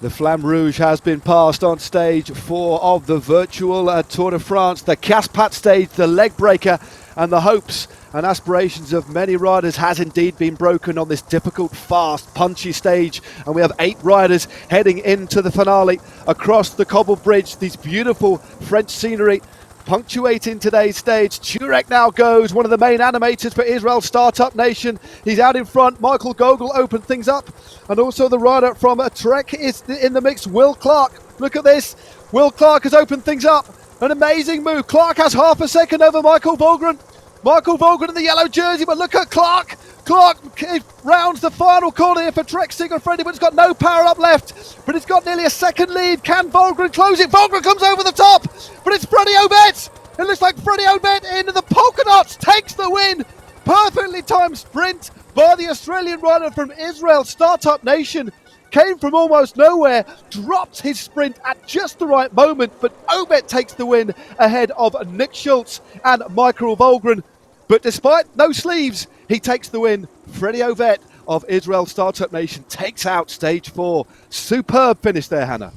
The Flamme Rouge has been passed on stage 4 of the virtual Tour de France. The Caspat stage, the leg breaker, and the hopes and aspirations of many riders has indeed been broken on this difficult, fast, punchy stage. And we have 8 riders heading into the finale across the cobbled bridge. These beautiful French scenery punctuating today's stage. Turek now goes, one of the main animators for Israel Startup Nation. He's out in front. Michael Gogol opened things up. And also the rider from Trek is in the mix, Will Clark. Look at this. Will Clark has opened things up. An amazing move. Clark has half a second over Michael Volgren. Michael Volgren in the yellow jersey, but look at Clark. Clark rounds the final corner here for Trek Segafredo, but it's got no power up left. But it's got nearly a second lead. Can Volgren close it? Volgren comes over the top, but it's Freddie Obet. It looks like Freddie Obet into the polka dots takes the win. Perfectly timed sprint by the Australian rider from Israel Startup Nation. Came from almost nowhere, dropped his sprint at just the right moment, but Obet takes the win ahead of Nick Schultz and Michael Volgren. But despite no sleeves, he takes the win. Freddie Obet of Israel Startup Nation takes out stage 4. Superb finish there, Hannah.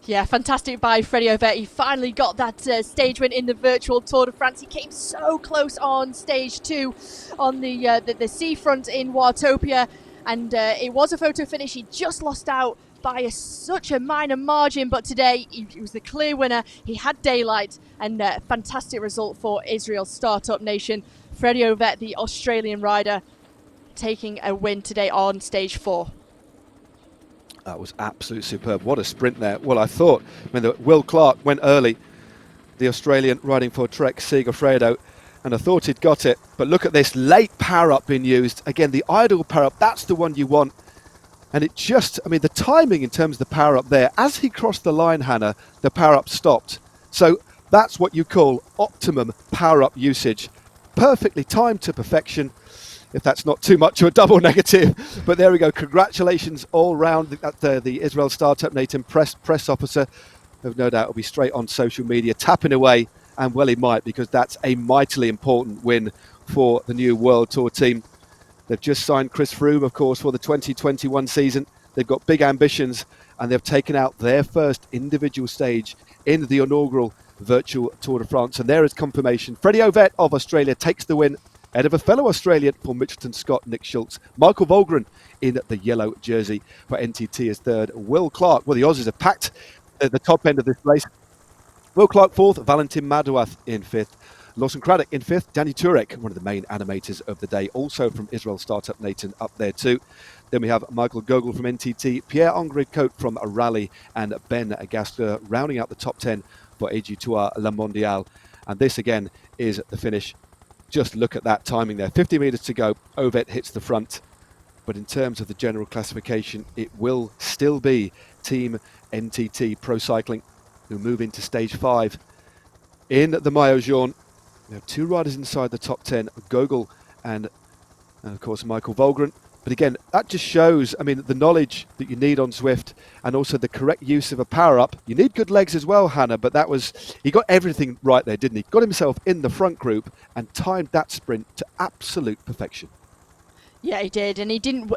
Yeah, fantastic by Freddie Obet. He finally got that stage win in the virtual Tour de France. He came so close on stage 2 on the seafront in Watopia. And it was a photo finish. He just lost out by such a minor margin, but today he was the clear winner. He had daylight, and fantastic result for Israel Startup Nation. Freddie Obet, the Australian rider, taking a win today on stage 4. That was absolutely superb. What a sprint there. Well, I thought when Will Clark went early, the Australian riding for Trek Segafredo, and I thought he'd got it. But look at this late power up being used. Again, the idle power up, that's the one you want. And it just, I mean, the timing in terms of the power up there, as he crossed the line, Hannah, the power up stopped. So that's what you call optimum power up usage. Perfectly timed to perfection, if that's not too much of a double negative. But there we go. Congratulations all round. The Israel Startup Nation press officer, who no doubt will be straight on social media, tapping away. And well, he might, because that's a mightily important win for the new World Tour team. They've just signed Chris Froome, of course, for the 2021 season. They've got big ambitions, and they've taken out their first individual stage in the inaugural virtual Tour de France. And there is confirmation. Freddie Obet of Australia takes the win ahead of a fellow Australian for Mitchelton Scott, Nick Schultz. Michael Volgren in the yellow jersey for NTT is third. Will Clark, well, the Aussies have packed at the top end of this race. Will Clark fourth, Valentin Madouath in fifth, Lawson Craddock in fifth, Danny Turek, one of the main animators of the day, also from Israel Startup Nation, up there too. Then we have Michael Gogol from NTT, Pierre-Henri Cote from Rally, and Ben Gasquet rounding out the top 10 for AG2R La Mondiale. And this again is the finish. Just look at that timing there. 50 metres to go, Obet hits the front. But in terms of the general classification, it will still be Team NTT Pro Cycling who move into stage 5. In the Maillot Jaune, we have 2 riders inside the top 10, Gogol and of course Michael Volgren. But again, that just shows, I mean, the knowledge that you need on Zwift and also the correct use of a power-up. You need good legs as well, Hannah, but that was, he got everything right there, didn't he? Got himself in the front group and timed that sprint to absolute perfection. Yeah, he did, and he didn't,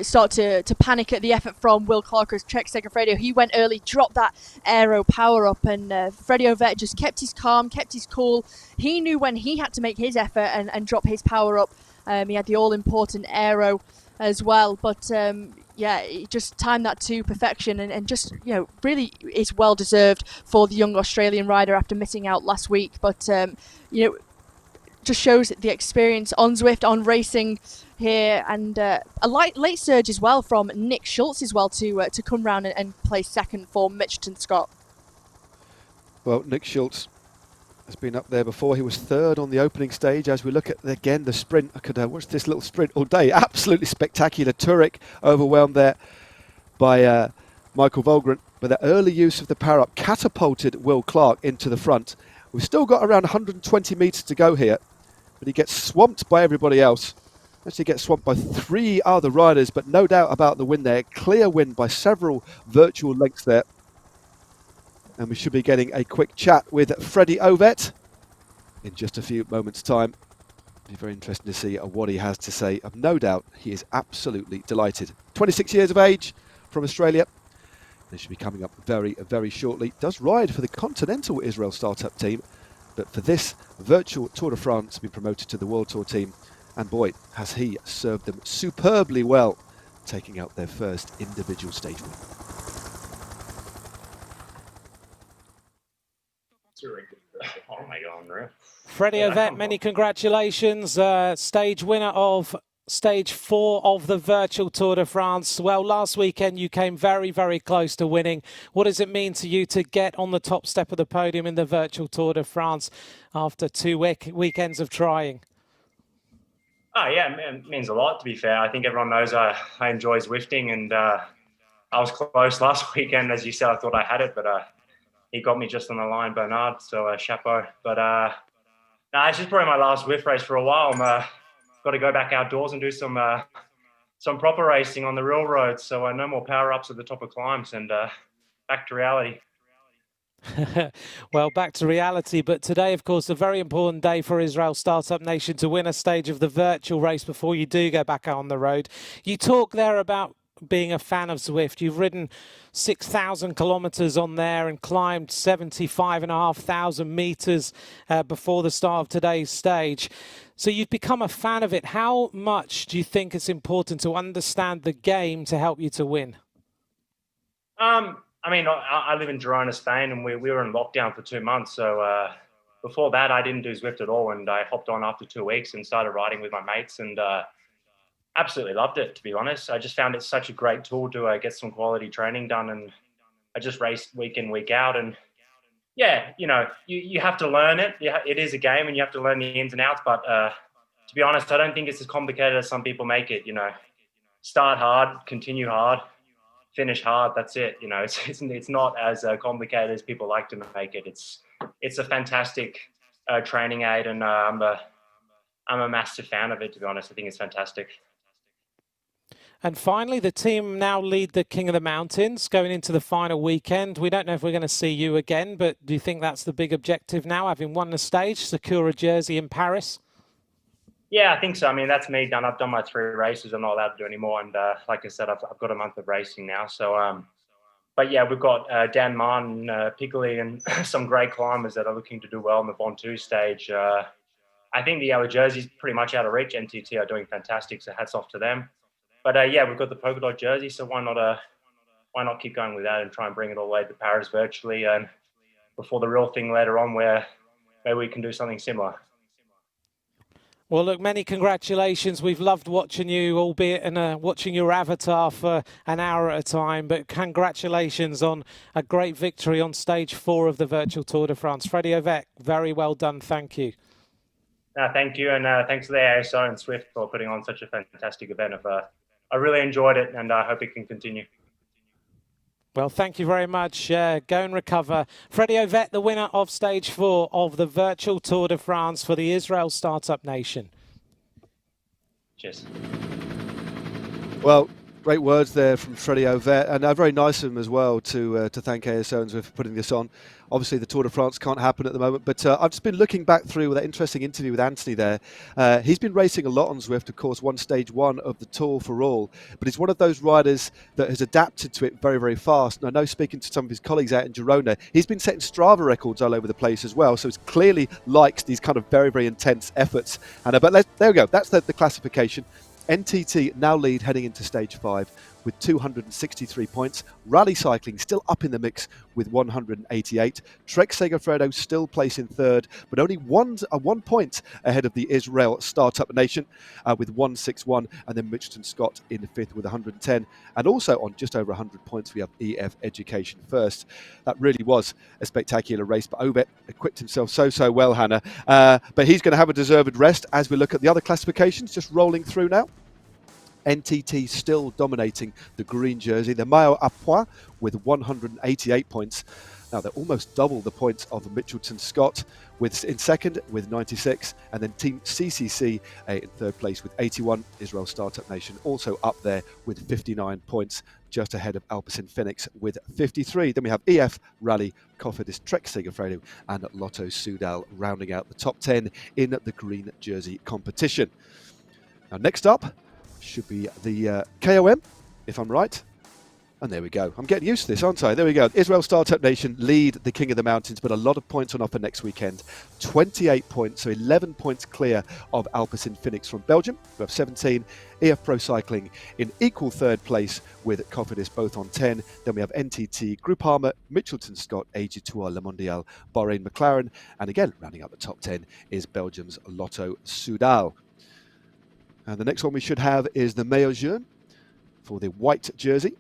start to panic at the effort from Will Clark's Trek Segafredo. He went early, dropped that aero power up, and Freddie Obet just kept his calm, kept his cool. He knew when he had to make his effort and drop his power up, He had the all-important aero as well, but yeah, he just timed that to perfection, and just, you know, really is well deserved for the young Australian rider after missing out last week. But you know, just shows the experience on Zwift, on racing here, and a late surge as well from Nick Schultz as well to come round and play second for Mitchelton Scott. Well, Nick Schultz has been up there before. He was third on the opening stage. As we look at, again, the sprint, I could watch this little sprint all day. Absolutely spectacular. Turek overwhelmed there by Michael Volgren. But the early use of the power-up catapulted Will Clark into the front. We've still got around 120 metres to go here, but he gets swamped by everybody else. Actually gets swamped by 3 other riders, but no doubt about the win there. Clear win by several virtual lengths there. And we should be getting a quick chat with Freddie Ovett in just a few moments' time. It'll be very interesting to see what he has to say. I've no doubt he is absolutely delighted. 26 years of age from Australia. They should be coming up very, very shortly. Does ride for the Continental Israel startup team, but for this virtual Tour de France, been promoted to the World Tour team. And boy, has he served them superbly well, taking out their first individual stage win. Oh my God, unreal. Freddie Ovett, many congratulations. Stage winner of Stage 4 of the virtual Tour de France. Well, last weekend you came very, very close to winning. What does it mean to you to get on the top step of the podium in the virtual Tour de France after 2 weekends of trying? Oh yeah, it means a lot, to be fair. I think everyone knows I enjoy Zwifting, and I was close last weekend. As you said, I thought I had it, but he got me just on the line, Bernard, so chapeau. But no, it's just probably my last Zwift race for a while. I'm got to go back outdoors and do some proper racing on the real road, so no more power-ups at the top of climbs, and back to reality. Well, back to reality, but today, of course, a very important day for Israel Startup Nation to win a stage of the virtual race before you do go back out on the road. You talk there about being a fan of Zwift. You've ridden 6,000 kilometres on there and climbed 75,500 metres before the start of today's stage. So you've become a fan of it. How much do you think it's important to understand the game to help you to win? I mean, I live in Girona, Spain, and we were in lockdown for 2 months. So before that, I didn't do Zwift at all. And I hopped on after 2 weeks and started riding with my mates, and absolutely loved it, to be honest. I just found it such a great tool to get some quality training done. And I just raced week in, week out. And yeah, you know, you have to learn it. Yeah, it is a game and you have to learn the ins and outs. But to be honest, I don't think it's as complicated as some people make it. You know, start hard, continue hard, finish hard. That's it. You know, it's not as complicated as people like to make it. It's a fantastic training aid, and I'm a massive fan of it, to be honest. I think it's fantastic. And finally, the team now lead the King of the Mountains going into the final weekend. We don't know if we're going to see you again, but do you think that's the big objective now, having won the stage, secure a jersey in Paris? Yeah, I think so. I mean, that's me done. I've done my 3 races. I'm not allowed to do any more. And like I said, I've got a month of racing now. So, but yeah, we've got Dan Martin, Piccoli, and some great climbers that are looking to do well in the Ventoux stage. I think the yellow jersey's pretty much out of reach. NTT are doing fantastic, so hats off to them. But yeah, we've got the polka dot jersey, so why not keep going with that and try and bring it all the way to Paris virtually, and before the real thing later on, where maybe we can do something similar. Well, look, many congratulations. We've loved watching you, albeit watching your avatar for an hour at a time. But congratulations on a great victory on stage 4 of the virtual Tour de France. Freddie Ovett, very well done. Thank you. Thank you, and thanks to the ASO and Zwift for putting on such a fantastic event. I really enjoyed it, and I hope it can continue. Well, thank you very much. Go and recover. Freddie Ovett, the winner of stage 4 of the virtual Tour de France for the Israel Startup Nation. Cheers. Well, Great words there from Freddie Ovett, and very nice of him as well to thank ASO and Zwift for putting this on. Obviously, the Tour de France can't happen at the moment, but I've just been looking back through that interesting interview with Anthony there. He's been racing a lot on Zwift, of course, won stage 1 of the Tour for All, but he's one of those riders that has adapted to it very, very fast. And I know, speaking to some of his colleagues out in Girona, he's been setting Strava records all over the place as well, so he clearly likes these kind of very, very intense efforts. And but there we go, that's the classification. NTT now lead heading into stage 5 with 263 points. Rally Cycling still up in the mix with 188. Trek Segafredo still placing third, but only one point ahead of the Israel Startup Nation with 161, and then Mitchelton Scott in fifth with 110. And also on just over 100 points, we have EF Education first. That really was a spectacular race, but Ovett equipped himself so well, Hannah. But he's going to have a deserved rest as we look at the other classifications, just rolling through now. NTT still dominating the green jersey. The Maillot à Pois with 188 points. Now they're almost double the points of Mitchelton Scott in second with 96, and then Team CCC in third place with 81. Israel Startup Nation also up there with 59 points, just ahead of Alpecin Phoenix with 53. Then we have EF Rally, Cofidis, Trek Segafredo and Lotto Soudal rounding out the top 10 in the green jersey competition. Now next up should be the KOM, if I'm right. And there we go. I'm getting used to this, aren't I? There we go. Israel Startup Nation lead the King of the Mountains, but a lot of points on offer next weekend. 28 points, so 11 points clear of Alpecin Phoenix from Belgium, who have 17. EF Pro Cycling in equal third place with Cofidis, both on 10. Then we have NTT, Groupama, Mitchelton Scott, AG2R, Le Mondial, Bahrain McLaren. And again, rounding out the top 10 is Belgium's Lotto Soudal. And the next one we should have is the Maillot Jaune for the white jersey.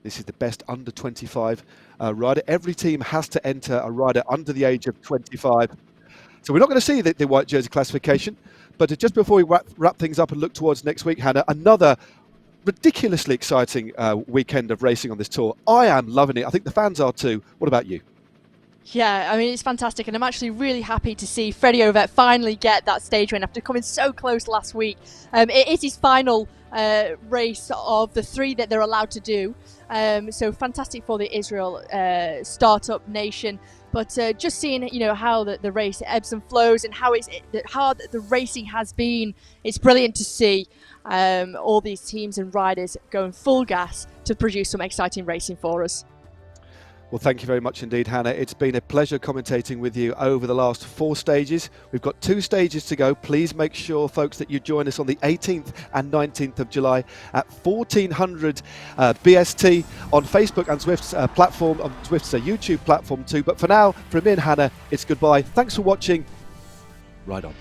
This is the best under 25 rider. Every team has to enter a rider under the age of 25. So we're not going to see the white jersey classification. But just before we wrap things up and look towards next week, Hannah, another ridiculously exciting weekend of racing on this tour. I am loving it. I think the fans are too. What about you? Yeah, I mean, it's fantastic, and I'm actually really happy to see Freddie Ovett finally get that stage win after coming so close last week. It is his final race of the 3 that they're allowed to do. So fantastic for the Israel Startup Nation. But just seeing, how the race ebbs and flows and how hard the racing has been, it's brilliant to see all these teams and riders going full gas to produce some exciting racing for us. Well, thank you very much indeed, Hannah. It's been a pleasure commentating with you over the last 4 stages. We've got 2 stages to go. Please make sure, folks, that you join us on the 18th and 19th of July at 1400 BST on Facebook and Zwift's platform, on Zwift's YouTube platform too. But for now, from me and Hannah, it's goodbye. Thanks for watching. Ride on.